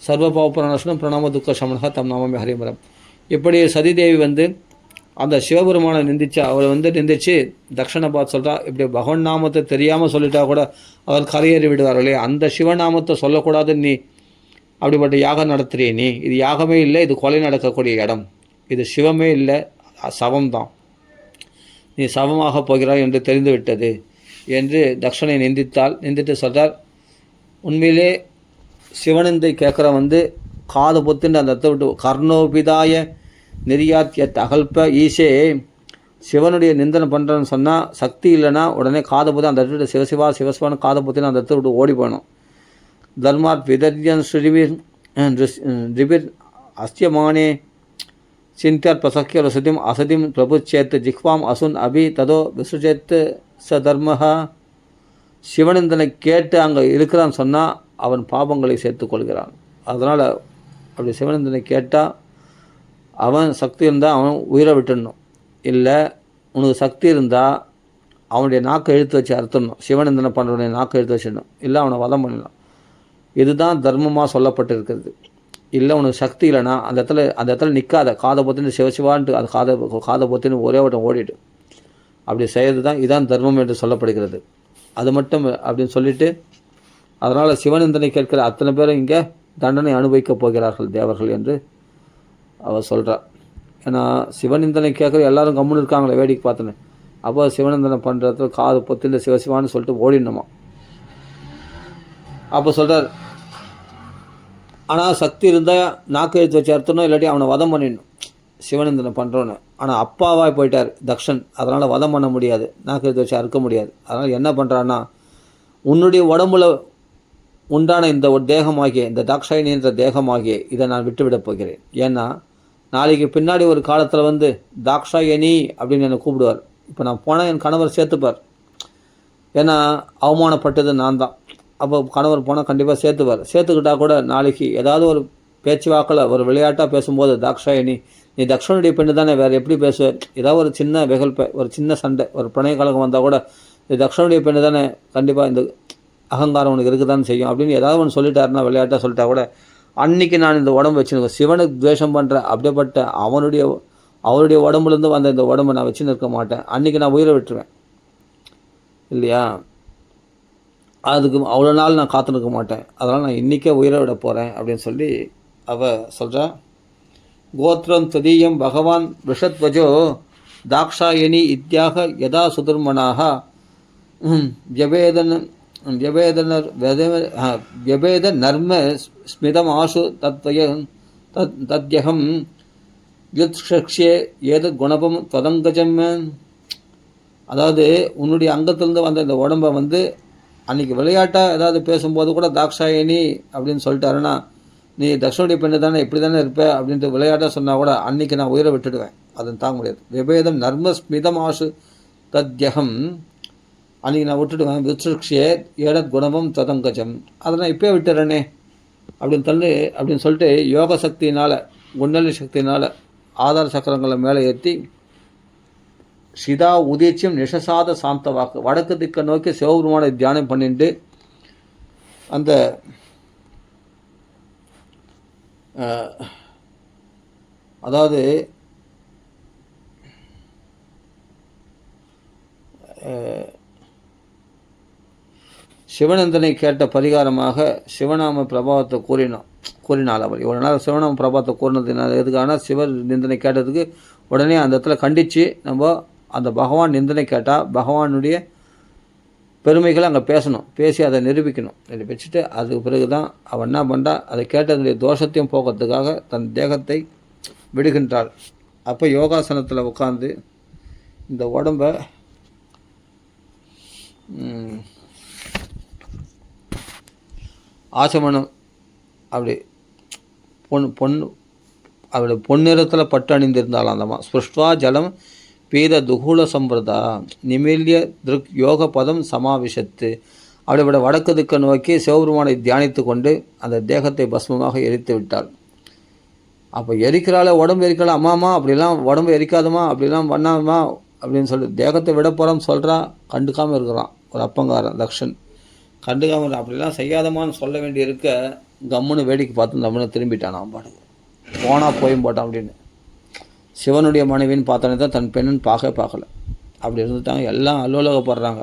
சர்வ பாவபரணாசனம் பிரணாம துக்க சமனகா தம் நாமமே ஹரிமரம். இப்படி சதிதேவி அந்த சிவபெருமானை நிந்திச்சு அவரை நிந்திச்சு தக்ஷனை பார்த்து சொல்கிறா, இப்படி பகவான் நாமத்தை தெரியாமல் சொல்லிட்டா கூட அவர் கரையேறி விடுவார் இல்லையா, அந்த சிவநாமத்தை சொல்லக்கூடாது நீ அப்படிப்பட்ட யாகம் நடத்துறியே நீ, இது யாகமே இல்லை, இது கொலை நடக்கக்கூடிய இடம், இது சிவமே இல்லை, சவம்தான், நீ சவமாக போகிறாய் என்று தெரிந்து விட்டது என்று தக்ஷனை நிந்தித்து சொல்கிறார். உண்மையிலே சிவனிந்தை கேட்குற காது பொத்துன்னு அந்த இடத்த விட்டு கர்ணோபிதாய நெறியாத்திய தகல்ப ஈசே, சிவனுடைய நிந்தனை பண்ணுறேன்னு சொன்னால் சக்தி இல்லைன்னா உடனே காதை பொத்து அந்த இடத்துல சிவசிவா சிவசிவான்னு காதை பொத்துன்னு அந்த இடத்த விட்டு ஓடி போகணும். தர்மாத் விதர்யன் ஸ்ரீவிர் ரிபிர் அஸ்தியமானே சிந்தியார் பிரசக்கிய ரசதிம் அசதிம் பிரபுச்சேத் ஜிஹ்வாம் அசுன் அபி ததோ விசுஜேத் ச தர்மஹா. சிவனிந்தனை கேட்டு அங்கே இருக்கிறான்னு சொன்னால் அவன் பாபங்களை சேர்த்து கொள்கிறான். அதனால் அப்படி சிவனிந்தனை கேட்டால் அவன் சக்தி இருந்தால் அவன் உயிரை விட்டுடணும். இல்லை உனக்கு சக்தி இருந்தால் அவனுடைய நாக்கை இழுத்து வச்சு அறுத்துடணும். சிவனிந்தனை பண்ணுறவனுடைய நாக்கை இழுத்து வச்சிடணும், இல்லை அவனை வதம் பண்ணிடலாம். இதுதான் தர்மமாக சொல்லப்பட்டிருக்கிறது. இல்லை உனக்கு சக்தி இல்லைனா அந்த இடத்துல நிற்காத, காதை பொத்தின்னு சிவசிவான்ட்டு அது காதை பொத்தின்னு ஒரே வட்டம் ஓடிட்டு அப்படி செய்கிறது தான் இதான் தர்மம் என்று சொல்லப்படுகிறது. அது மட்டும் அப்படின்னு சொல்லிவிட்டு, அதனால் சிவனிந்தனை கேட்கிற அத்தனை பேரும் இங்கே தண்டனை அனுபவிக்கப் போகிறார்கள் தேவர்கள் என்று அவர் சொல்கிறார். ஏன்னா சிவனிந்தனை கேட்குற எல்லாரும் கம்முன்னு இருக்காங்களே வேடிக்கை பார்த்துன்னு, அப்போ சிவனிந்தனை பண்ணுறதுல காது பொத்தின்னு சிவசிவான்னு சொல்லிட்டு ஓடிடணுமா. அப்போ சொல்கிறார், ஆனால் சக்தி இருந்தால் நாக்கு எழுத்து வச்சு அறுத்தணும், இல்லாட்டி அவனை வதம் பண்ணிடணும் சிவனிந்தனை பண்ணுறோன்னு. ஆனால் அப்பாவாக போயிட்டார் தக்ஷன், அதனால் வதம் பண்ண முடியாது, நாக்கு எழுத்து வச்சு அறுக்க முடியாது. அதனால் என்ன பண்ணுறான்னா, உன்னுடைய உடம்புல உண்டான இந்த ஒரு தேகமாகிய இந்த தாக்ஷாயினி என்ற தேகமாகிய இதை நான் விட்டுவிடப் போகிறேன். ஏன்னா நாளைக்கு பின்னாடி ஒரு காலத்தில் தாக்ஷாயணி அப்படின்னு என்னை கூப்பிடுவார். இப்போ நான் போனால் என் கணவர் சேர்த்துப்பார், ஏன்னா அவமானப்பட்டது நான் தான். அப்போ கணவர் போனால் கண்டிப்பாக சேர்த்துக்கிட்டால் கூட நாளைக்கு ஏதாவது ஒரு பேச்சுவாக்கில் ஒரு விளையாட்டாக பேசும்போது தாக்ஷாயணி நீ தக்ஷனுடைய பெண்ணு தானே, வேறு எப்படி பேசுவேன், ஏதாவது ஒரு சின்ன ஒரு சின்ன சண்டை ஒரு பிணை கலகம் வந்தால் கூட இது தக்ஷனுடைய பெண்ணு தானே, கண்டிப்பாக இந்த அகங்காரம் உனக்கு இருக்குதான்னு செய்யும் அப்படின்னு ஏதாவது ஒன்று சொல்லிட்டாருன்னா விளையாட்டாக சொல்லிட்டா கூட அன்றைக்கி நான் இந்த உடம்பு வச்சுருக்கேன். சிவனுக்கு துவேஷம் பண்ணுற அப்படிப்பட்ட அவருடைய உடம்புலேருந்து வந்த இந்த உடம்பை நான் வச்சுன்னு இருக்க மாட்டேன், அன்றைக்கி நான் உயிரை விட்டுருவேன் இல்லையா. அதுக்கு அவ்வளோ நாள் நான் காத்துருக்க மாட்டேன், அதனால் நான் இன்றைக்கே உயிரை விட போகிறேன் அப்படின்னு சொல்லி அவள் சொல்கிறா. கோத்திரம் ததீயம் பகவான் விஷத்வஜோ தாக்ஷாயணி இத்தியாக யதா சுதுர்மனாக வியபேத நர்ம ஸ்மிதம் ஆசு தத்யகம் யுத்ஷக்ஷே ஏதத் குணபம் त्वदङ्गजम्. அதாவது உன்னுடைய அங்கத்திலேருந்து வந்த இந்த உடம்பை வந்து அன்றைக்கி விளையாட்டாக ஏதாவது பேசும்போது கூட தாக்ஷாயினி அப்படின்னு சொல்லிட்டாருன்னா, நீ தக்ஷனுடைய பெண்ணு தானே, இப்படி தானே இருப்ப அப்படின்ட்டு விளையாட்டாக சொன்னால் கூட அன்றைக்கி நான் உயிரை விட்டுடுவேன். அதை தாங்க முடியாது. விபேதம் நர்மஸ்மிதம் ஆசு தத்யகம், அன்றைக்கி நான் விட்டுடுவேன். விசுக்ஷே ஏடத் குணமும் ததங்கஜம், அதை நான் இப்போயே விட்டுறேனே அப்படின்னு சொல்லிட்டு யோக சக்தியினால், குண்டலி சக்தியினால் ஆதார சக்கரங்களை மேலே ஏற்றி சிதா உதேச்சியம் நிஷசாத சாந்த வாக்கு, வடக்கு திக்கை நோக்கி சிவபெருமானை தியானம் பண்ணிட்டு அந்த அதாவது சிவநந்தனை கேட்ட பரிகாரமாக சிவநாம பிரபாவத்தை கூறினாள் அவர். இவ்வளோ நாள் சிவநாம பிரபாவத்தை கூறினதுனால எதுக்கான சிவர் நிந்தனை கேட்டதுக்கு உடனே அந்த இடத்துல கண்டித்து நம்ம அந்த பகவான் நிந்தனை கேட்டால் பகவானுடைய பெருமைகளை அங்கே பேசணும், பேசி அதை நிரூபிச்சுட்டு அதுக்கு பிறகு தான் அவன் என்ன பண்ணுறா, அதை கேட்டதுடைய தோஷத்தையும் போக்கிறதுக்காக தன் தேகத்தை விடுகின்றாள். அப்போ யோகாசனத்தில் உட்காந்து இந்த உடம்பை ஆசமனம் அப்படி பொன்னிறத்தில் பட்டு அணிந்திருந்தாலும் அந்தமா ஸ்பிருஷ்வா ஜலம் பீத துகூல சம்பிரதா நிமில்ய திருக் யோக பதம் சமாவிஷத்து, அப்படிப்பட்ட வடக்கு திக்கை நோக்கி சிவபெருமானை தியானித்து கொண்டு அந்த தேகத்தை பஸ்மமாக எரித்து விட்டாள். அப்போ எரிக்கிறாள், உடம்பு எரிக்கல, அம்மாமா அப்படிலாம் உடம்பு எரிக்காதமா, அப்படிலாம் பண்ணாமா அப்படின்னு சொல்லி தேகத்தை விட போகிறோன்னு சொல்கிறா. கண்டுக்காமல் இருக்கிறான் ஒரு அப்பங்காரன் தக்ஷன். கண்டுக்காமல் அப்படிலாம் செய்யாதமான்னு சொல்ல வேண்டி இருக்க கம்முன்னு வேடிக்கை பார்த்து நம்மளை திரும்பிட்டான். அவன் பாடு போனால் போயும் போட்டான் அப்படின்னு. சிவனுடைய மனைவின்னு பார்த்தோன்னே தான் தன் பெண்ணுன்னு பார்க்கல. அப்படி இருந்துட்டாங்க, எல்லாம் அலுவலகப்படுறாங்க.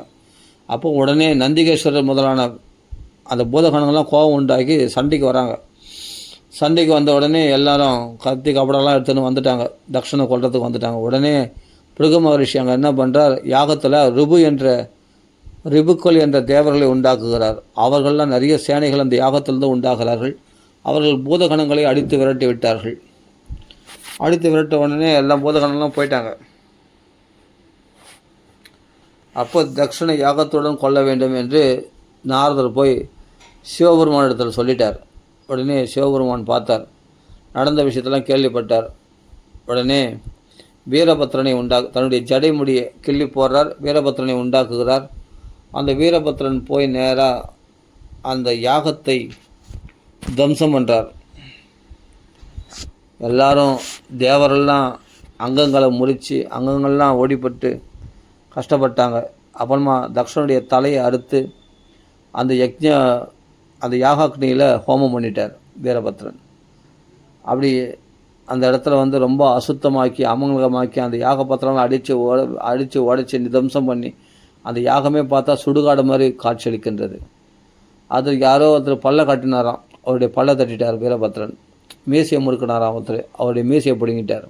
அப்போ உடனே நந்திகேஸ்வரர் முதலான அந்த பூதகணங்கள்லாம் கோபம் உண்டாக்கி சண்டைக்கு வராங்க. சண்டைக்கு வந்த உடனே எல்லாரும் கத்தி கபடெல்லாம் எடுத்துன்னு வந்துட்டாங்க, தக்ஷனை கொல்றதுக்கு வந்துட்டாங்க. உடனே பிருகு மகரிஷி அங்கே என்ன பண்ணுறார், யாகத்தில் ரிபுக்கள் என்ற தேவர்களை உண்டாக்குகிறார். அவர்கள்லாம் நிறைய சேனைகள் அந்த யாகத்திலிருந்து உண்டாகிறார்கள். அவர்கள் பூதகணங்களை அடித்து விரட்டி விட்டார்கள். அடித்து விரட்ட உடனே எல்லாம் பூதகணங்கள்லாம் போயிட்டாங்க. அப்போ தக்ஷனை யாகத்துடன் கொல்ல வேண்டும் என்று நாரதர் போய் சிவபெருமானிடத்தில் சொல்லிட்டார். உடனே சிவபெருமான் பார்த்தார், நடந்த விஷயத்தெல்லாம் கேள்விப்பட்டார். உடனே வீரபத்ரனை தன்னுடைய ஜடை முடியை கிள்ளி போடுறார், வீரபத்ரனை உண்டாக்குகிறார். அந்த வீரபத்ரன் போய் நேராக அந்த யாகத்தை தம்சம் பண்ணுறார். எல்லாரும் தேவரெல்லாம் அங்கங்களை முறித்து அங்கங்கள்லாம் ஓடிப்பட்டு கஷ்டப்பட்டாங்க. அப்புறமா தக்ஷனுடைய தலையை அறுத்து அந்த யாகாக்னியில் ஹோமம் பண்ணிட்டார் வீரபத்ரன். அப்படி அந்த இடத்துல வந்து ரொம்ப அசுத்தமாக்கி அமங்கலமாக்கி அந்த யாகபத்திரம்லாம் அடித்து உடைச்சி நிதம்சம் பண்ணி அந்த யாகமே பார்த்தா சுடுகாடு மாதிரி காட்சியளிக்கின்றது. அது யாரோ ஒருத்தர் பல்ல கட்டினாராம், அவருடைய பல்ல தட்டிட்டார் வீரபத்ரன். மீசையை முறுக்கினாராம் ஒருத்தர், அவருடைய மீசையை பிடுங்கிட்டார்.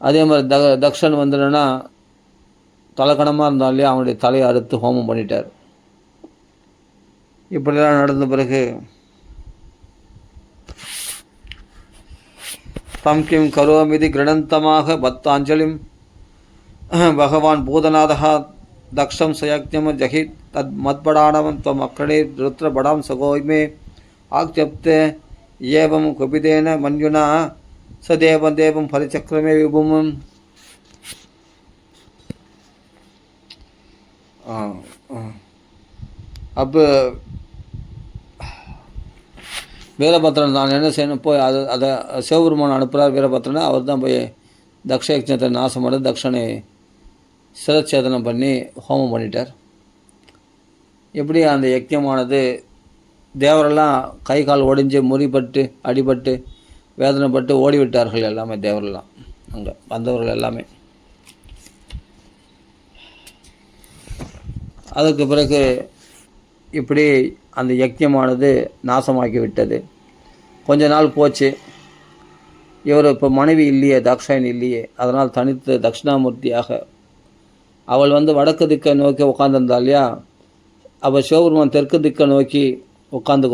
அதே மாதிரி தக்ஷன் வந்துன்னா தலைக்கணமாக இருந்தாலே அவனுடைய தலையை அறுத்து ஹோமம் பண்ணிட்டார். இப்படிலாம் நடந்த பிறகு தம் கிம் கரோமிதி கிருணந்தமாக பத்தாஞ்சலிம் பகவான் பூதநாதா தக்ஷம் சயக்ஞம் ஜஹித் தத் மத்படானவம் துவம் அக்ரணே ருத்ரபடாம் சகோமே ஆக்ஷப்தே ஏவம் குபிதேன மன்யுனா சதேவம் தேவம் பரிச்சக்கிரமே விபுமம். அப்போ வீரபத்ரன் தான் என்ன செய்யணும், போய் அதை சிவபெருமான் அனுப்புகிறார். வீரபத்ரனை அவர் தான் போய் தக்ஷ யக்ஞத்தை நாசம் பண்ணி தக்ஷனை சிரச்சேதனம் பண்ணி ஹோமம் பண்ணிட்டார். எப்படி அந்த யக்ஞமானது தேவரெல்லாம் கை கால் ஒடிஞ்சு முறிப்பட்டு அடிபட்டு வேதனைப்பட்டு ஓடிவிட்டார்கள் எல்லாமே, தேவரெல்லாம் அங்கே வந்தவர்கள் எல்லாமே. அதுக்கு பிறகு இப்படி அந்த யக்ஞமானது நாசமாக்கி விட்டது. கொஞ்ச நாள் போச்சு. இவர் இப்போ மனைவி இல்லையே, தாக்ஷாயணி இல்லையே, அதனால் தனித்து தட்சிணாமூர்த்தியாக அவள் வந்து வடக்கு திக்கை நோக்கி உட்காந்துருந்தா இல்லையா, அவள் சிவபெருமான் தெற்கு திக்கை நோக்கி உட்கார்ந்து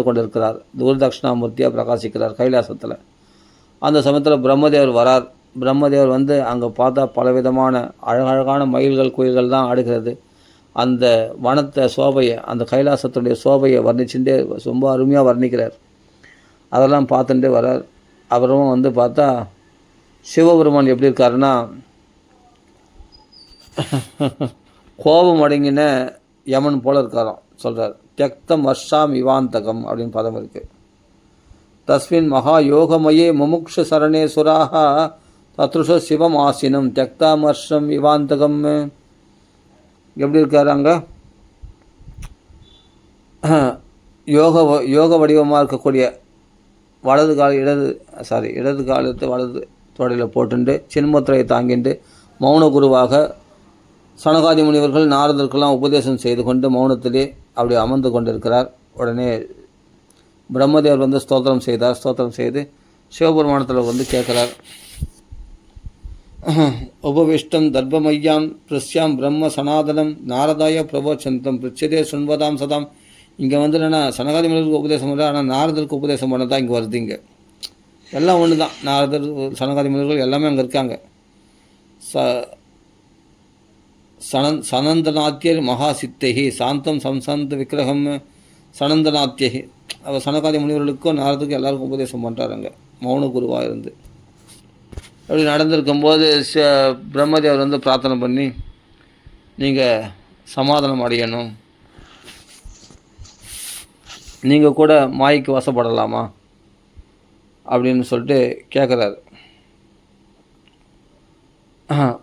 கொண்டிருக்கிறார். தூர தட்சிணாமூர்த்தியாக பிரகாசிக்கிறார் கைலாசத்தில். அந்த சமயத்தில் பிரம்மதேவர் வரார். பிரம்மதேவர் வந்து அங்கே பார்த்தா பலவிதமான அழகழகான மயில்கள் குயில்கள் தான் ஆடுகிறது. அந்த வனத்தை சோபையை, அந்த கைலாசத்துடைய சோபையை வர்ணிச்சுட்டே ரொம்ப அருமையாக வர்ணிக்கிறார். அதெல்லாம் பார்த்துட்டே வரார். அப்புறமா வந்து பார்த்தா சிவபெருமான் எப்படி இருக்காருன்னா, கோபம் அடங்கின யமன் போல இருக்காராம் சொல்கிறார். தியக்தம் வர்ஷாம் இவாந்தகம் அப்படின்னு பதம் இருக்குது. தஸ்மின் மகா யோகமயே முமுக்ஷ சரணே சுராக தத்ருஷ சிவம் ஆசினம் தியக்தாமர்ஷம் இவாந்தகம். எப்படி இருக்காரு அங்கே? யோக வடிவமாக இருக்கக்கூடிய இடது காலத்தை வலது தொடையில் போட்டுண்டு சின்முத்திரையை தாங்கிண்டு மௌன குருவாக சனகாதி முனிவர்கள் நாரதற்கெல்லாம் உபதேசம் செய்து கொண்டு மௌனத்திலே அப்படி அமர்ந்து கொண்டிருக்கிறார். உடனே பிரம்மதேவர் வந்து ஸ்தோத்திரம் செய்தார். ஸ்தோத்திரம் செய்து சிவபெருமானத்தில் வந்து கேட்குறார். உபவிஷ்டம் தர்பமையாம் பிரஸ்யாம் பிரம்ம சனாதனம் நாரதாய பிரபோச்சந்தம் பிரிச்சதே சுண்பதாம் சதாம். இங்கே வந்து என்னென்னா சனகாதி முனிவருக்கு உபதேசம் பண்ணல, ஆனால் நாரதருக்கு உபதேசம் பண்ண தான் இங்கே வருது. இங்கே எல்லாம் ஒன்று தான். நாரதர் சனகாதி முனிவர்கள் எல்லாமே அங்கே இருக்காங்க. சனந்தநாத்தியர் மகாசித்தகி சாந்தம் சம்சந்த விக்கிரகம் சனந்தநாத்தியகி. அவர் சனகாதி முனிவர்களுக்கும் நாரதுக்கும் எல்லாருக்கும் உபதேசம் பண்ணுறாருங்க மௌன குருவாக இருந்து. அப்படி நடந்திருக்கும்போது பிரம்மதேவர் வந்து பிரார்த்தனை பண்ணி, நீங்கள் சமாதானம் அடையணும், நீங்கள் கூட மாய்க்கு வசப்படலாமா அப்படின்னு சொல்லிட்டு கேட்குறாரு.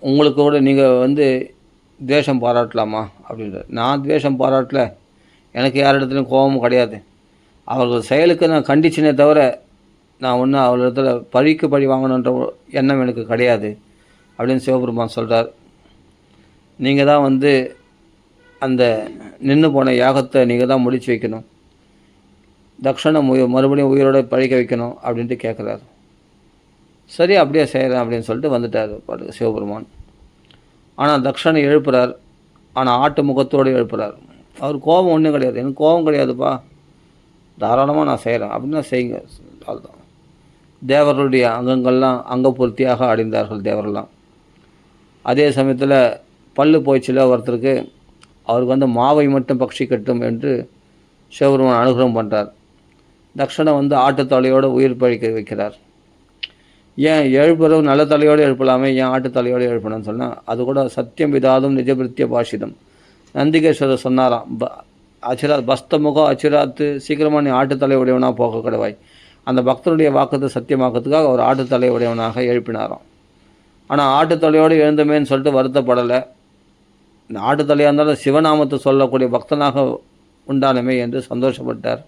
உங்களுக்கு கூட நீங்கள் வந்து துவேஷம் பாராட்டலாமா அப்படின்றார். நான் துவேஷம் பாராட்டல, எனக்கு யார் இடத்துலையும் கோபமும் கிடையாது. அவர்கள் செயலுக்கு நான் கண்டிச்சனே தவிர நான் ஒன்றும் அவர்களிடத்துல பழிக்கு பழி வாங்கணுன்ற எண்ணம் எனக்கு கிடையாது அப்படின்னு சிவபெருமான் சொல்கிறார். நீங்கள் தான் வந்து அந்த நின்று போன யாகத்தை நீங்கள் தான் முடித்து வைக்கணும், தக்ஷனை மறுபடியும் உயிரோட பழிக்க வைக்கணும் அப்படின்ட்டு கேட்குறாரு. சரி அப்படியே செய்கிறேன் அப்படின்னு சொல்லிட்டு வந்துட்டார் சிவபெருமான். ஆனால் தக்ஷனை எழுப்புறார். ஆனால் ஆட்டு முகத்தோடு எழுப்புறார். அவர் கோபம் ஒன்றும் கிடையாது, எனக்கு கோபம் கிடையாதுப்பா, தாராளமாக நான் செய்கிறேன் அப்படின்னா செய்யுங்க. அதுதான் தேவர்களுடைய அங்கங்கள்லாம் அங்கப்பூர்த்தியாக அடைந்தார்கள் தேவரெல்லாம். அதே சமயத்தில் பல்லு போய்ச்சில் ஒருத்தருக்கு அவருக்கு வந்து மாவை மட்டும் பக்ஷி கட்டும் என்று சிவபெருமான் அனுகிரகம் பண்ணுறார். தக்ஷனை வந்து ஆட்டுத்தலையோடு உயிர் பழிக்க வைக்கிறார். ஏன் எழுப்புறவு நல்ல தலையோடு எழுப்பலாமே, ஏன் ஆட்டு தலையோடு எழுப்பணும்னு சொன்னால் அது கூட சத்தியம் விதாதும் நிஜபிருத்திய பாஷிதம். நந்திகேஸ்வரர் சொன்னாராம், பஸ்தமுகம் அச்சிராத்து சீக்கிரமாக நீ ஆட்டுத்தலை உடையவனாக போக கடவாய். அந்த பக்தனுடைய வாக்கத்தை சத்தியமாக்கிறதுக்காக அவர் ஆட்டுத்தலை உடையவனாக எழுப்பினாராம். ஆனால் ஆட்டுத்தலையோடு எழுந்தமேன்னு சொல்லிட்டு வருத்தப்படலை. இந்த ஆட்டுத்தலையாக இருந்தாலும் சிவநாமத்தை சொல்லக்கூடிய பக்தனாக உண்டானமே என்று சந்தோஷப்பட்டார்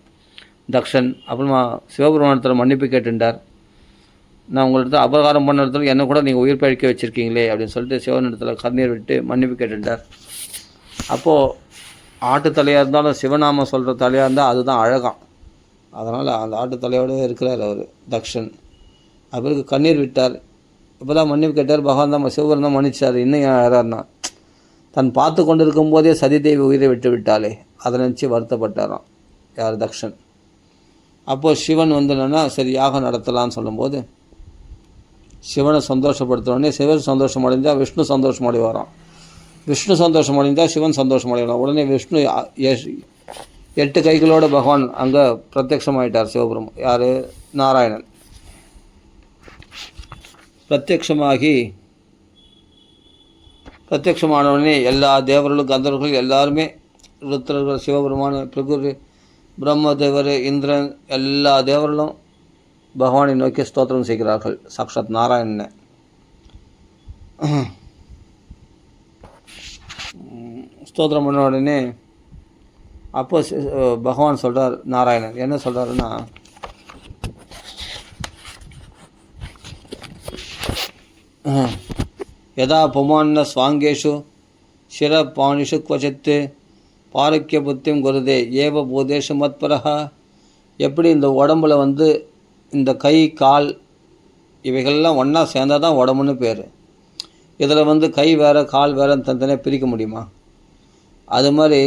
தக்ஷன். அப்புறமா சிவபெருமானத்தில் மன்னிப்பு கேட்டுட்டார். நான் உங்கள்கிட்ட அபகாரம் பண்ண இடத்துல என்ன கூட நீங்கள் உயிர் பழிக்க வச்சுருக்கீங்களே அப்படின்னு சொல்லிட்டு சிவனிடத்தில் கண்ணீர் விட்டு மன்னிப்பு கேட்டுட்டார். அப்போது ஆட்டு தலையாக இருந்தாலும் சிவநாமம் சொல்கிற தலையாக இருந்தால் அதுதான் அழகாம். அதனால் அந்த ஆட்டு தலையோடு இருக்கிறார் அவர் தக்ஷன். அவருக்கு கண்ணீர் விட்டார். இப்போ தான் மன்னிப்பு கேட்டார். பகவான் தான் சிவபெருமான் தான் மன்னிச்சார். இன்னும் யாராருன்னா தன் பார்த்து கொண்டு இருக்கும்போதே சதிதேவி உயிரை விட்டு விட்டாலே அதை நினச்சி வருத்தப்பட்டாராம் யார் தக்ஷன். அப்போது சிவன் வந்து என்னென்னா சரி யாகம் நடத்தலான்னு சொல்லும்போது சிவனை சந்தோஷப்படுத்தினோடனே சிவன் சந்தோஷம் அடைஞ்சால் விஷ்ணு சந்தோஷம் அடைவாராம். விஷ்ணு சந்தோஷம் அடைந்தால் சிவன் சந்தோஷம் அடைவாராம். உடனே விஷ்ணு 8 கைகளோட பகவான் அங்கே பிரத்யக்ஷமாயிட்டார் சிவபெருமான். யார்? நாராயணன் பிரத்யக்ஷமானவுடனே எல்லா தேவர்களும் கந்தவர்கள் எல்லாருமே ருத்ரர்கள் சிவபெருமான் பிரகுரு பிரம்மதேவர் இந்திரன் எல்லா தேவர்களும் பகவானை நோக்கி ஸ்தோத்திரம் செய்கிறார்கள் சாக்ஷாத் நாராயணனை. ஸ்தோத்திரம் பண்ண உடனே அப்போ பகவான் சொல்கிறார், நாராயணன் என்ன சொல்கிறாருன்னா, யதா புமான்ன ஸ்வாங்கேஷு சிர பாணிஷு குவச்சித்து பாரக்கிய புத்தியம் குருதே ஏவ பூதேஷு மத்பரஹா. எப்படி இந்த உடம்புல வந்து இந்த கை கால் இவைகள்லாம் ஒன்றா சேர்ந்தால் தான் உடம்புன்னு பேர். இதில் வந்து கை வேறு கால் வேறு தனித்தனியாக பிரிக்க முடியுமா? அது மாதிரி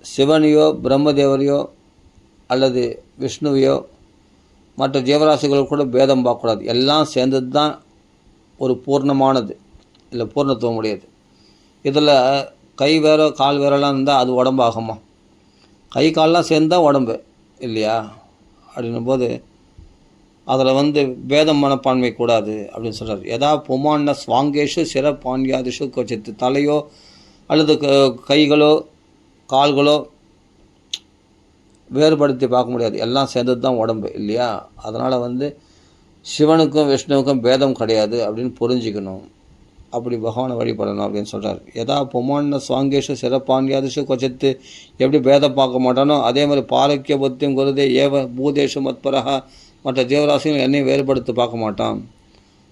சிவனையோ பிரம்மதேவரையோ அல்லது விஷ்ணுவையோ மற்ற ஜீவராசிகள் கூட பேதம் பார்க்கக்கூடாது. எல்லாம் சேர்ந்தது தான் ஒரு பூர்ணமானது, இல்லை பூர்ணத்துவம் உடையது. இதில் கை வேற கால் வேறெல்லாம் இருந்தால் அது உடம்பாகுமா? கை கால்லாம் சேர்ந்தால் உடம்பு இல்லையா? அப்படின்னும் போது அதில் பேதம் மனப்பான்மை கூடாது அப்படின்னு சொல்கிறார். எதா புமான்ன ஸ்வாங்கேஷு சிர பாண்டியாதிஷு கொச்சித்து, தலையோ அல்லது கைகளோ கால்களோ வேறுபடுத்தி பார்க்க முடியாது, எல்லாம் சேர்ந்தது தான் உடம்பு இல்லையா? அதனால் சிவனுக்கும் விஷ்ணுவுக்கும் பேதம் கிடையாது அப்படின்னு புரிஞ்சிக்கணும். அப்படி பகவானை வழிபடணும் அப்படின்னு சொல்கிறார். எதா புமான்ன சுவாங்கேஷு சிறப்பாண்டியாதிஷு கொச்சத்து, எப்படி பேதம் பார்க்க மாட்டானோ அதே மாதிரி பாரக்கிய புத்தியம் குருதே ஏவ பூதேஷு மத்பரகா, மற்ற ஜீவராசிகள் என்னையும் வேறுபடுத்தி பார்க்க மாட்டான்.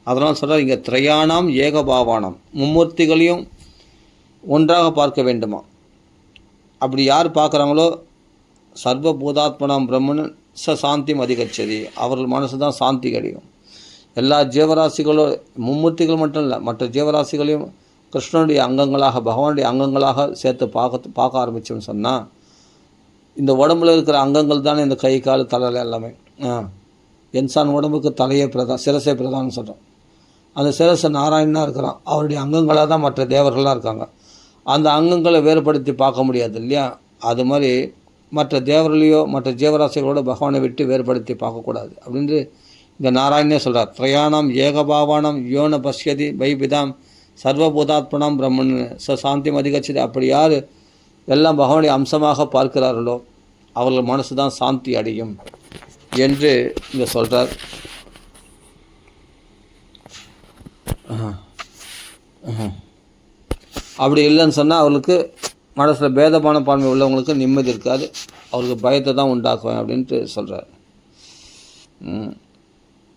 அதனால் சொல்கிறார், இங்கே திரையானாம் ஏகபாவானம், மும்மூர்த்திகளையும் ஒன்றாக பார்க்க வேண்டுமா. அப்படி யார் பார்க்குறாங்களோ சர்வபூதாத்மனாம் பிரம்மன் சாந்தி அதிகச்சதி, அவர்கள் மனசு தான் சாந்தி கிடைக்கும். எல்லா ஜீவராசிகளும் மும்மூர்த்திகள் மட்டும் இல்லை, மற்ற ஜீவராசிகளையும் கிருஷ்ணனுடைய அங்கங்களாக பகவானுடைய அங்கங்களாக சேர்த்து பார்க்க ஆரம்பித்தோம்னு சொன்னால், இந்த உடம்புல இருக்கிற அங்கங்கள் தானே இந்த கை கால் தலை எல்லாமே. இன்சான் உடம்புக்கு தலையே சிரசே பிரதான்னு சொல்கிறோம். அந்த சிரசை நாராயணனாக இருக்கிறான், அவருடைய அங்கங்களாக தான் மற்ற தேவர்களாக இருக்காங்க. அந்த அங்கங்களை வேறுபடுத்தி பார்க்க முடியாது இல்லையா? அது மாதிரி மற்ற தேவர்களையோ மற்ற ஜீவராசிகளோட பகவானை விட்டு வேறுபடுத்தி பார்க்கக்கூடாது அப்படின்னு இந்த நாராயணனே சொல்கிறார். திரையானாம் ஏகபாவானம் யோன பஷ்யதி வைபிதாம் சர்வபூதாத்மனாம் பிரம்மன் சாந்தி அதிகச்சது. அப்படி யார் எல்லாம் பகவானுடைய அம்சமாக பார்க்கிறார்களோ அவர்கள் மனசு தான் சாந்தி அடையும் என்று இங்கே சொல்கிறார். அப்படி இல்லைன்னு சொன்னால் அவர்களுக்கு மனசில் பேதமான பான்மை உள்ளவங்களுக்கு நிம்மதி இருக்காது, அவருக்கு பயத்தை தான் உண்டாக்குவேன் அப்படின்ட்டு சொல்கிறார்.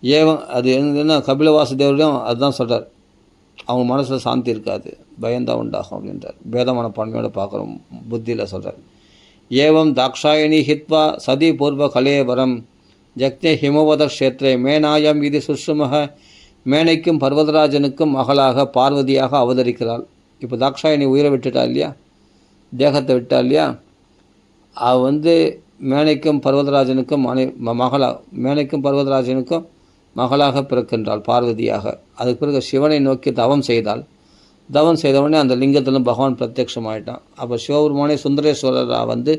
ஏவம் அது என்ன கபிலவாசுதேவரையும் அதுதான் சொல்கிறார், அவங்க மனசில் சாந்தி இருக்காது, பயந்தான் உண்டாகும் அப்படின்றார். பேதமான பான்மையோடு பார்க்குறோம் புத்தியில் சொல்கிறார். ஏவம் தாக்ஷாயணி ஹித்வா சதி பூர்வ கலேவரம் ஜக்தே ஹிமவத க்ஷேத்ரே மேனாயம் இது சுஷ்ருமக, மேனைக்கும் பர்வதராஜனுக்கும் மகளாக பார்வதியாக அவதரிக்கிறாள். இப்போ தாக்ஷாயணி உயிரை விட்டுட்டா இல்லையா, தேகத்தை விட்டா இல்லையா, அவள் மேனைக்கும் பர்வதராஜனுக்கும் மேனைக்கும் பர்வதராஜனுக்கும் மகளாக பிறக்கின்றாள் பார்வதியாக. அதுக்கு பிறகு சிவனை நோக்கி தவம் செய்தவொடனே அந்த லிங்கத்திலும் பகவான் பிரத்யட்சமாயிட்டான். அப்போ சிவபெருமானே சுந்தரேஸ்வரராக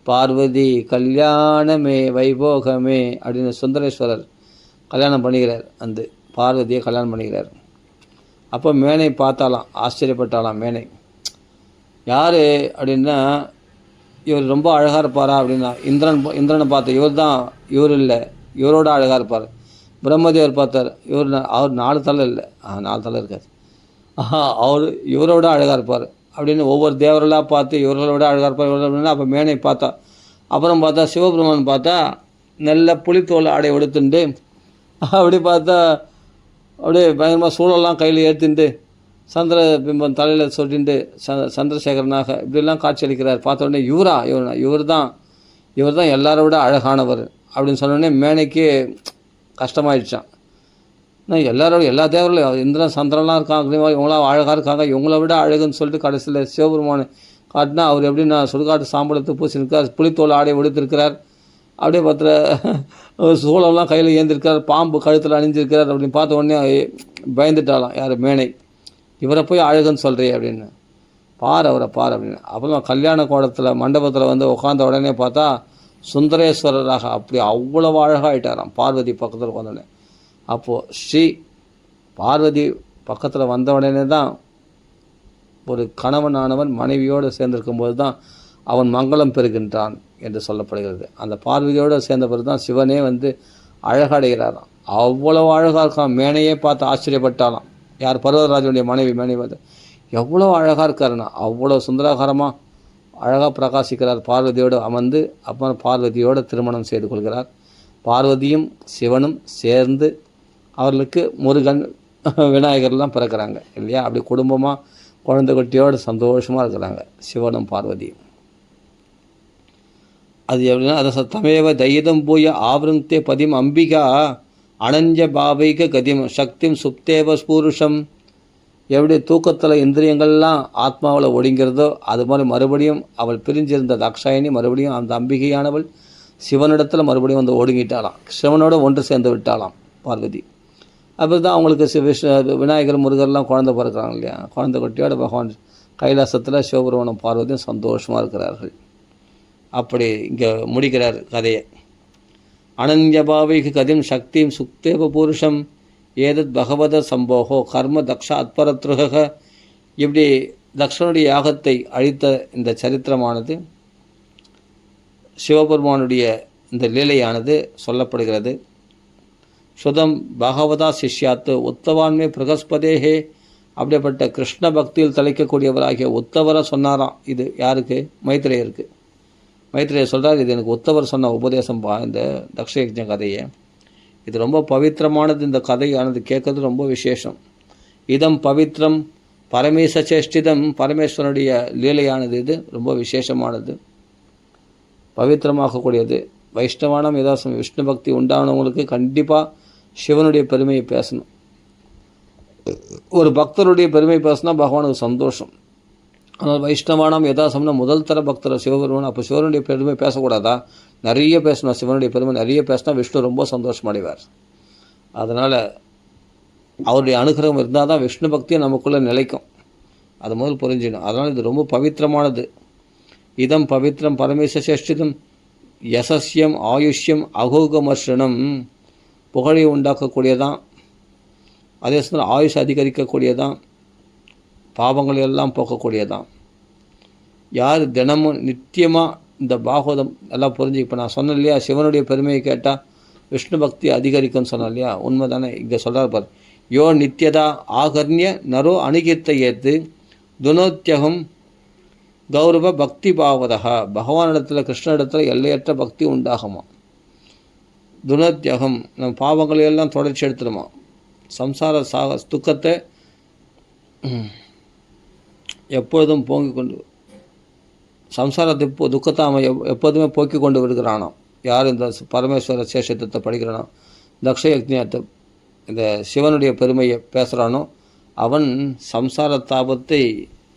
பார்வதி கல்யாணமே வைபோகமே அப்படின்னு சுந்தரேஸ்வரர் கல்யாணம் பண்ணிக்கிறார், அந்த பார்வதியை கல்யாணம் பண்ணிக்கிறார். அப்போ மேனை பார்த்தாலாம், ஆச்சரியப்பட்டாலாம் மேனை. யார் அப்படின்னா, இவர் ரொம்ப அழகாக இருப்பாரா அப்படின்னா, இந்திரனை பார்த்த இவர் இல்லை, இவரோட அழகாக இருப்பார். பிரம்மதேவர் பார்த்தார், அவர் 4 தலை இல்லை, 4 தலை இருக்கார், அவர் இவரோட அழகாக இருப்பார் அப்படின்னு ஒவ்வொரு தேவர்களாக பார்த்து இவர்களோட அழகாக இருப்பார் இவர்கள் அப்படின்னா. அப்போ மேனை பார்த்தா, அப்புறம் பார்த்தா சிவபெருமான் பார்த்தா நல்ல புலித்தோல் ஆடை எடுத்துட்டு, அப்படி பார்த்தா அப்படியே பயங்கரமாக சூழலாம் கையில் ஏற்றிண்டு சந்திர பிம்பம் தலையில் சொல்லிட்டு சந்திரசேகரனாக இப்படிலாம் காட்சி அளிக்கிறார். பார்த்த உடனே இவர் தான் எல்லாரோட அழகானவர் அப்படின்னு சொன்னோடனே மேனைக்கு கஷ்டமாயிடுச்சான். நான் எல்லா தேவர்களும் இந்திரன் சந்திரன்லாம் இருக்காங்க, இவங்களாம் அழகாக இருக்காங்க, இவங்கள விட அழகுன்னு சொல்லிட்டு கடைசியில் சிவபெருமான் காட்டினா அவர் எப்படின்னா சுடுகாட்டு சாம்பலத்தை பூசிருக்கார், புலித்தோல் ஆடை எடுத்திருக்கிறார், அப்படியே பார்த்துற சூழலாம் கையில் ஏந்திருக்கிறார், பாம்பு கழுத்தில் அணிஞ்சிருக்கிறார் அப்படின்னு பார்த்த உடனே பயந்துட்டாலாம் யார் மேனை. இவரை போய் அழகுன்னு சொல்கிறே அப்படின்னு, அவரை பார் அப்படின்னு. அப்புறம் கல்யாண கோலத்தில் மண்டபத்தில் உட்காந்த உடனே பார்த்தா சுந்தரேஸ்வரராக அப்படி அவ்வளவு அழகாக ஆகிட்டாராம் பார்வதி பக்கத்தில் உட்காந்தோடனே. அப்போது ஸ்ரீ பார்வதி பக்கத்தில் வந்த உடனே தான் ஒரு கணவனானவன் மனைவியோடு சேர்ந்திருக்கும்போது தான் அவன் மங்களம் பெறுகின்றான் என்று சொல்லப்படுகிறது. அந்த பார்வதியோடு சேர்ந்த பிறகு தான் சிவனே அழகடைகிறாராம். அவ்வளவு அழகாக இருக்கான். மேனையே பார்த்து ஆச்சரியப்பட்டாலாம் யார், பர்வதராஜனுடைய மனைவி மேனை பார்த்து எவ்வளோ அழகாக இருக்காருன்னா அவ்வளோ சுந்தராகாரமாக அழகாக பிரகாசிக்கிறார். பார்வதியோடு அமர்ந்து அப்புறம் பார்வதியோடு திருமணம் செய்து கொள்கிறார். பார்வதியும் சிவனும் சேர்ந்து அவர்களுக்கு முருகன் விநாயகர்லாம் பிறக்கிறாங்க இல்லையா? அப்படி குடும்பமாக குழந்தை குட்டியோடு சந்தோஷமாக இருக்கிறாங்க சிவனும் பார்வதியும். அது எப்படின்னா, அதை தமேவ தைதம் பூய ஆவருந்தே பதிம் அம்பிகா அனஞ்ச பாவைக கதிம் சக்திம் சுப்தேவ ஸ்பூருஷம். எப்படி தூக்கத்தில் இந்திரியங்கள்லாம் ஆத்மாவில் ஒடுங்கிறதோ அது மாதிரி மறுபடியும் அவள் பிரிஞ்சிருந்த தாக்ஷாயணி மறுபடியும் அந்த அம்பிகையானவள் சிவனிடத்தில் மறுபடியும் ஒடுங்கிட்டாளாம், சிவனோடு ஒன்று சேர்ந்து விட்டாளாம் பார்வதி. அப்போ தான் அவங்களுக்கு விநாயகர் முருகர்லாம் குழந்தை பிறக்கிறாங்க இல்லையா, குழந்தை குட்டியோட பகவான் கைலாசத்தில் சிவபெருமானும் பார்வதியும் சந்தோஷமாக இருக்கிறார்கள். அப்படி இங்கே முடிக்கிறார் கதையை. அனன்யபாவைக்கு கதிம் சக்தியும் சுக்தேவ புருஷம் ஏதத் பகவத சம்போகோ கர்ம தக்ஷ அத்பரத்ருக. இப்படி தக்ஷனுடைய யாகத்தை அழித்த இந்த சரித்திரமானது, சிவபெருமானுடைய இந்த லீலையானது சொல்லப்படுகிறது. சுதம் பகவதா சிஷ்யாத்து உத்தவான்மே பிரகஸ்பதேகே. அப்படிப்பட்ட கிருஷ்ண பக்தியில் தலைக்கக்கூடியவராகிய உத்தவரை சொன்னாராம். இது யாருக்கு? மைத்ரேயருக்கு. மைத்ரேயர் சொல்கிறார், இது எனக்கு உத்தவர் சொன்ன உபதேசம் இந்த தக்ஷயஜ்ஞ கதையை. இது ரொம்ப பவித்திரமானது. இந்த கதையானது கேட்கறது ரொம்ப விசேஷம். இதம் பவித்ரம் பரமேச சேஷ்டிதம். பரமேஸ்வரனுடைய லீலையானது இது ரொம்ப விசேஷமானது, பவித்திரமாகக்கூடியது. வைஷ்ணவானம் ஏதாசம் விஷ்ணு பக்தி உண்டானவங்களுக்கு கண்டிப்பாக சிவனுடைய பெருமையை பேசணும். ஒரு பக்தருடைய பெருமை பேசினா பகவானுக்கு சந்தோஷம். ஆனால் வைஷ்ணவானம் யதாசம்னா முதல் தர பக்தர் சிவபெருமான். அப்போ சிவனுடைய பெருமை பேசக்கூடாதா? நிறைய பேசணும். சிவனுடைய பெருமை நிறைய பேசினா விஷ்ணு ரொம்ப சந்தோஷம் அடைவார். அதனால் அவருடைய அனுகிரகம் இருந்தால் தான் விஷ்ணு பக்தியை நமக்குள்ளே நிலைக்கும். அது முதல் புரிஞ்சிடும். அதனால் இது ரொம்ப பவித்திரமானது. இதம் பவித்திரம் பரமேச சேஷ்டிதம் யசஸ்யம் ஆயுஷ்யம் அகோகமர்ஷனம். புகழை உண்டாக்கக்கூடியதான், அதே சமயம் ஆயுஷ் அதிகரிக்கக்கூடியதான், பாவங்கள் எல்லாம் போக்கக்கூடியதான். யார் தினமும் நித்தியமாக இந்த பாகவதம் எல்லாம் புரிஞ்சு, இப்போ நான் சொன்னேன் இல்லையா, சிவனுடைய பெருமையை கேட்டால் விஷ்ணு பக்தி அதிகரிக்கும்னு சொன்னேன் இல்லையா, உண்மை தானே. இங்கே சொல்கிறார் பார், யோ நித்யதா ஆகர்ணிய நரோ அணுகித்த ஏத்து துனோத்தியகம் கௌரவ பக்தி பாவதா. பகவானிடத்தில் கிருஷ்ணனிடத்தில் எல்லையற்ற பக்தி உண்டாகுமா. துனோத்தியகம் நம் பாவங்களையெல்லாம் தொடர்ச்சி எடுத்துடுமா. சம்சார துக்கத்தை எப்பொழுதும் போங்கிக் கொண்டு, சம்சாரத்தை துக்கத்தை அவன் எப்போதுமே போக்கி கொண்டு விடுகிறானோ. யார் இந்த பரமேஸ்வர சேஷத்தை படிக்கிறானோ, தக்ஷயஜ்ஞத்தை இந்த சிவனுடைய பெருமையை பேசுகிறானோ, அவன் சம்சார தாபத்தை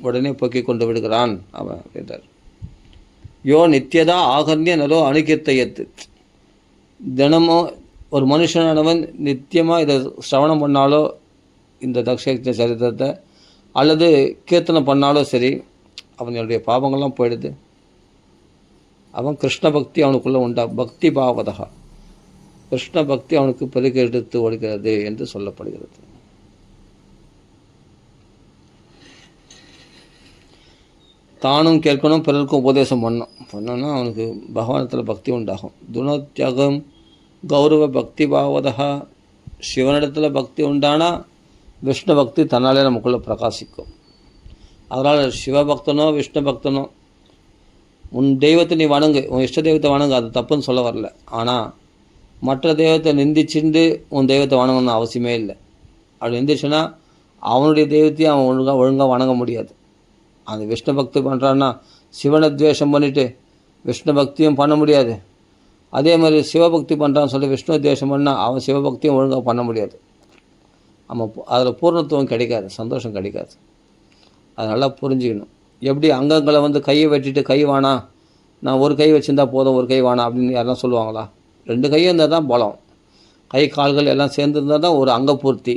உடனே போக்கி கொண்டு விடுகிறான் அவன் அப்படின்றார். யோ நித்தியதா ஆகர்ணிய நரோ அணுகிர்த்தயத்து. தினமும் ஒரு மனுஷனானவன் நித்தியமாக இதை சிரவணம் பண்ணாலோ, இந்த தக்ஷயஜ்ஞ சரித்திரத்தை, அல்லது கீர்த்தனை பண்ணாலும் சரி, அவனுடைய பாவங்கள்லாம் போயிடுது. அவன் கிருஷ்ண பக்தி அவனுக்குள்ளே உண்டா. பக்தி பாவதா, கிருஷ்ண பக்தி அவனுக்கு பெருக்கெடுத்து ஓடுகிறது என்று சொல்லப்படுகிறது. தானும் கேட்கணும், பிறருக்கும் உபதேசம் பண்ணோன்னா அவனுக்கு பகவானத்தில் பக்தி உண்டாகும். துனோத்தியகம் கௌரவ பக்தி பாவதா. சிவனிடத்தில் பக்தி உண்டானா விஷ்ணு பக்தி தன்னாலே நமக்குள்ளே பிரகாசிக்கும். அதனால் சிவபக்தனோ விஷ்ணு பக்தனோ, உன் தெய்வத்தை நீ வணங்கு, உன் இஷ்ட தெய்வத்தை வணங்கு, அது தப்புன்னு சொல்ல வரல. ஆனால் மற்ற தெய்வத்தை நிந்திச்சுண்டு உன் தெய்வத்தை வணங்கணும்னு அவசியமே இல்லை. அப்படி நிந்திச்சுன்னா அவனுடைய தெய்வத்தையும் அவன் ஒழுங்காக வணங்க முடியாது. அந்த விஷ்ணு பக்தி பண்ணுறான்னா சிவனை துவேஷம் பண்ணிவிட்டு விஷ்ணு பக்தியும் பண்ண முடியாது. அதே மாதிரி சிவபக்தி பண்ணுறான்னு சொல்லி விஷ்ணு துவேஷம் பண்ணால் அவன் சிவபக்தியும் ஒழுங்காக பண்ண முடியாது. நம்ம அதில் பூர்ணத்துவம் கிடைக்காது, சந்தோஷம் கிடைக்காது. அதை நல்லா புரிஞ்சுக்கணும். எப்படி அங்கங்களை கையை வெட்டிட்டு கை வானா, நான் ஒரு கை வச்சுருந்தா போதும், ஒரு கை வானா அப்படின்னு யாரெல்லாம் சொல்லுவாங்களா? 2 கையும் இருந்தால் தான் பலம். கை கால்கள் எல்லாம் சேர்ந்துருந்தால் தான் ஒரு அங்க பூர்த்தி.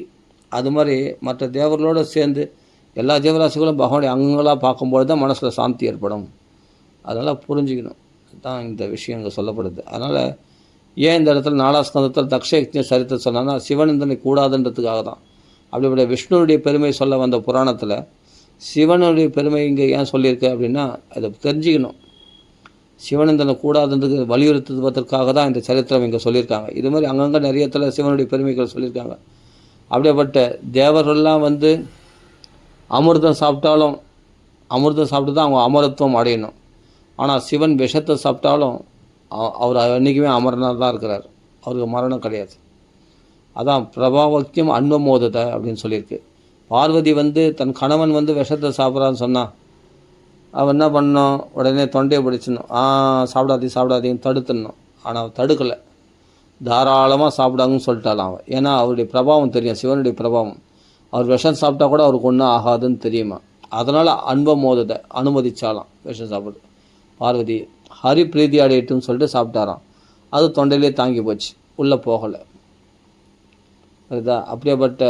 அது மாதிரி மற்ற தேவர்களோடு சேர்ந்து எல்லா ஜீவராசிகளும் பகவானுடைய அங்கங்களாக பார்க்கும்போது தான் மனசில் சாந்தி ஏற்படும். அதனால் புரிஞ்சுக்கணும். தான் இந்த விஷயம் இங்கே சொல்லப்படுது. அதனால் ஏன் இந்த இடத்துல 4ஆம் ஸ்கந்தத்தில் தக்ஷயஜ்ஞ சரித்திரம் சொன்னான்னா சிவனிந்தனை கூடாதுன்றதுக்காக தான். அப்படிப்பட்ட விஷ்ணுனுடைய பெருமை சொல்ல வந்த புராணத்தில் சிவனுடைய பெருமை இங்கே ஏன் சொல்லியிருக்கு அப்படின்னா அதை தெரிஞ்சுக்கணும். சிவனிந்தனை கூடாதுன்றது வலியுறுத்துவதற்காக தான் இந்த சரித்திரம் இங்கே சொல்லியிருக்காங்க. இது மாதிரி அங்கங்கே நிறைய இடத்துல சிவனுடைய பெருமைகள் சொல்லியிருக்காங்க. அப்படிப்பட்ட தேவர்கள்லாம் அமிர்தம் சாப்பிட்டாலும் அமிர்தம் சாப்பிட்டு தான் அவங்க அமரத்துவம் அடையணும். ஆனால் சிவன் விஷத்தை சாப்பிட்டாலும் அவர் என்றைக்குமே அமரனாக தான் இருக்கிறார், அவருக்கு மரணம் கிடையாது. அதான் பிரபாவக்கியம் அன்வமோதத்தை அப்படின்னு சொல்லியிருக்கு. பார்வதி தன் கணவன் விஷத்தை சாப்பிட்றான்னு சொன்னான். அவன் என்ன பண்ணணும், உடனே தொண்டையை பிடிச்சிடணும், சாப்பிடாதீங்கன்னு தடுத்துடணும். ஆனால் தடுக்கலை, தாராளமாக சாப்பிடாங்கன்னு சொல்லிட்டாலாம் அவன். ஏன்னா அவருடைய பிரபாவம் தெரியும், சிவனுடைய பிரபாவம். அவர் விஷம் சாப்பிட்டா கூட அவருக்கு ஒன்றும் ஆகாதுன்னு தெரியுமா. அதனால் அன்பமோதத்தை அனுமதிச்சாலாம் விஷம் சாப்பிடு. பார்வதி ஹரி பிரீதி அடையட்டுன்னு சொல்லிட்டு சாப்பிட்டாராம். அது தொண்டையிலே தாங்கி போச்சு, உள்ளே போகலை. அதுதா அப்படியேப்பட்ட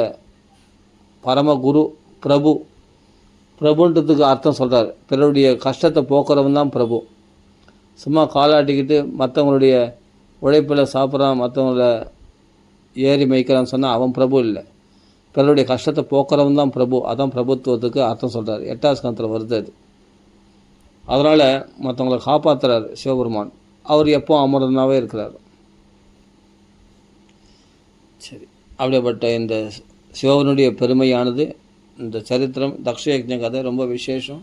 பரமகுரு பிரபு. பிரபுன்றதுக்கு அர்த்தம் சொல்கிறார், பிறருடைய கஷ்டத்தை போக்குறவன் தான் பிரபு. சும்மா காலாட்டிக்கிட்டு மற்றவங்களுடைய உழைப்பில் சாப்பிட்றான், மற்றவங்கள ஏறி மேய்க்கிறான்னு சொன்னால் அவன் பிரபு இல்லை. பிறருடைய கஷ்டத்தை போக்குறவன் தான் பிரபு. அதான் பிரபுத்துவத்துக்கு அர்த்தம் சொல்கிறார். 8ஆம் ஸ்கந்தத்தில் வருது அது. அதனால் மற்றவங்களை காப்பாற்றுறார் சிவபெருமான். அவர் எப்போ அமரனாகவே இருக்கிறார். சரி, அப்படிப்பட்ட இந்த சிவனுடைய பெருமையானது, இந்த சரித்திரம் தக்ஷயஜ்ஞ கதை ரொம்ப விசேஷம்.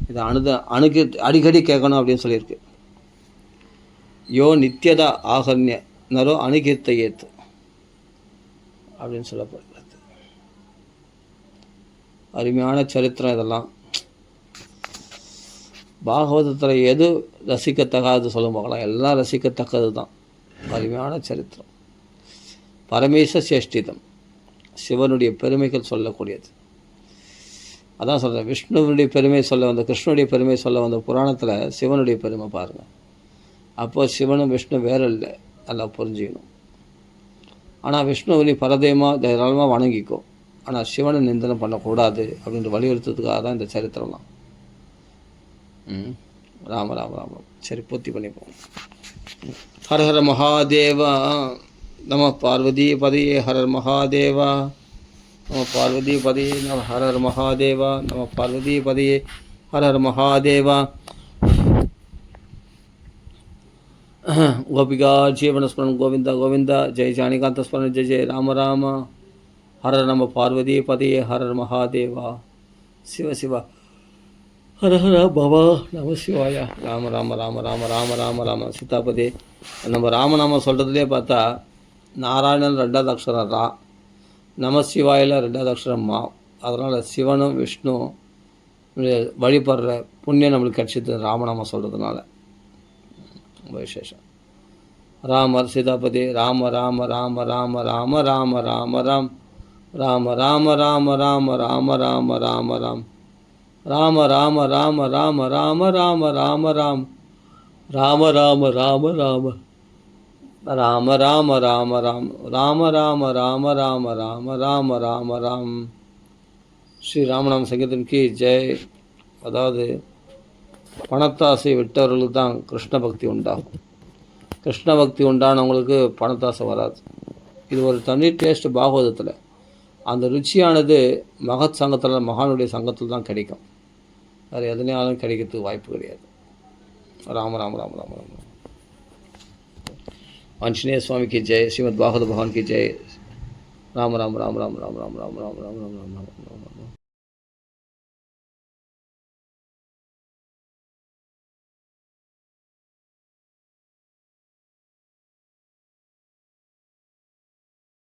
இதை அடிக்கடி கேட்கணும் அப்படின்னு சொல்லியிருக்கு. யோ நித்யதா ஆகர்ணிய நரோ அணுகீர்த்தையேத்து அப்படின்னு சொல்லப்படுகிறது. அருமையான சரித்திரம் இதெல்லாம். பாகவதத்தில் எது ரசிக்கத்தகாது சொல்ல பார்க்கலாம், எல்லாம் ரசிக்கத்தக்கது தான். அருமையான சரித்திரம். பரமேச சேஷ்டிதம், சிவனுடைய பெருமைகள் சொல்லக்கூடியது. அதான் சொல்கிறேன், விஷ்ணுவனுடைய பெருமை சொல்ல வந்த, கிருஷ்ணனுடைய பெருமை சொல்ல வந்த புராணத்தில் சிவனுடைய பெருமை பாருங்கள். அப்போது சிவனும் விஷ்ணு வேற இல்லை, நல்லா புரிஞ்சுக்கணும். ஆனால் விஷ்ணுவை பரதேமாக தாராளமாக வணங்கிக்கும், ஆனால் சிவனை நிந்தனம் பண்ணக்கூடாது அப்படின்ற வலியுறுத்துறதுக்காக தான் இந்த சரித்திரம்லாம். ராம ராம ராம. சரி, பூர்த்தி பண்ணிப்போம். ஹர ஹர மகாதேவா. நம பார்வதி பதியே ஹரர் மகாதேவா. நம பார்வதி பதியே நம ஹரர் மகாதேவா. நம பார்வதி பதியே ஹரர் மகாதேவா. गोपिका जीवन स्मरण गोविंदा गोविंदा. जय जानिकांत स्मरण जय जय राम राम. हर नम पार्वती पदे हर महादेवा. शिव शिव हर हर भवा नम शिवाय. राम राम राम राम राम राम राम. सीतापदे நம்ம ராமநாமம் சொல்கிறதுலே பார்த்தா நாராயணன் 2வது அக்ஷரம் ரா, நம சிவாயில் 2வது அக்ஷரம் மா. அதனால் சிவனும் விஷ்ணு வழிபடுற புண்ணியம் நம்மளுக்கு கிடச்சிது ராமநாமம் சொல்கிறதுனால. ரொம்ப விசேஷம். ராமர் சீதாபதி. ராம ராம ராம ராம ராம ராம ராம ராம். ராம ராம ராம ராம ராம ராம ராம ராம். ராம ராம ராம ராம ராம ராம ராம ராம். ராம ராம ராம ராம ராம ராம ராம ராம். ராம ராம ராம ராம ராம ராம ராம ராம். ஸ்ரீ ராமநாம சங்கீதம் கி ஜெய். அதாவது பணத்தாசை விட்டவர்களுக்கு தான் கிருஷ்ண பக்தி உண்டாகும். கிருஷ்ண பக்தி உண்டானவங்களுக்கு பணத்தாசை வராது. இது ஒரு தனி டேஸ்ட் பாகவதத்தில். அந்த ருச்சியானது மகத் சங்கத்தில், மகானுடைய சங்கத்தில் தான் கிடைக்கும். வேறு எதனாலும் கிடைக்கிறதுக்கு வாய்ப்பு கிடையாது. ராம ராம ராம ராம ராம. ஆஞ்சநேய சுவாமி கி ஜெய். ஸ்ரீமத் பாகவத பகவான் கி ஜெய். ராம ராம ராம ராம ராம ராம ராம ராம ராம ராம ராம ராம.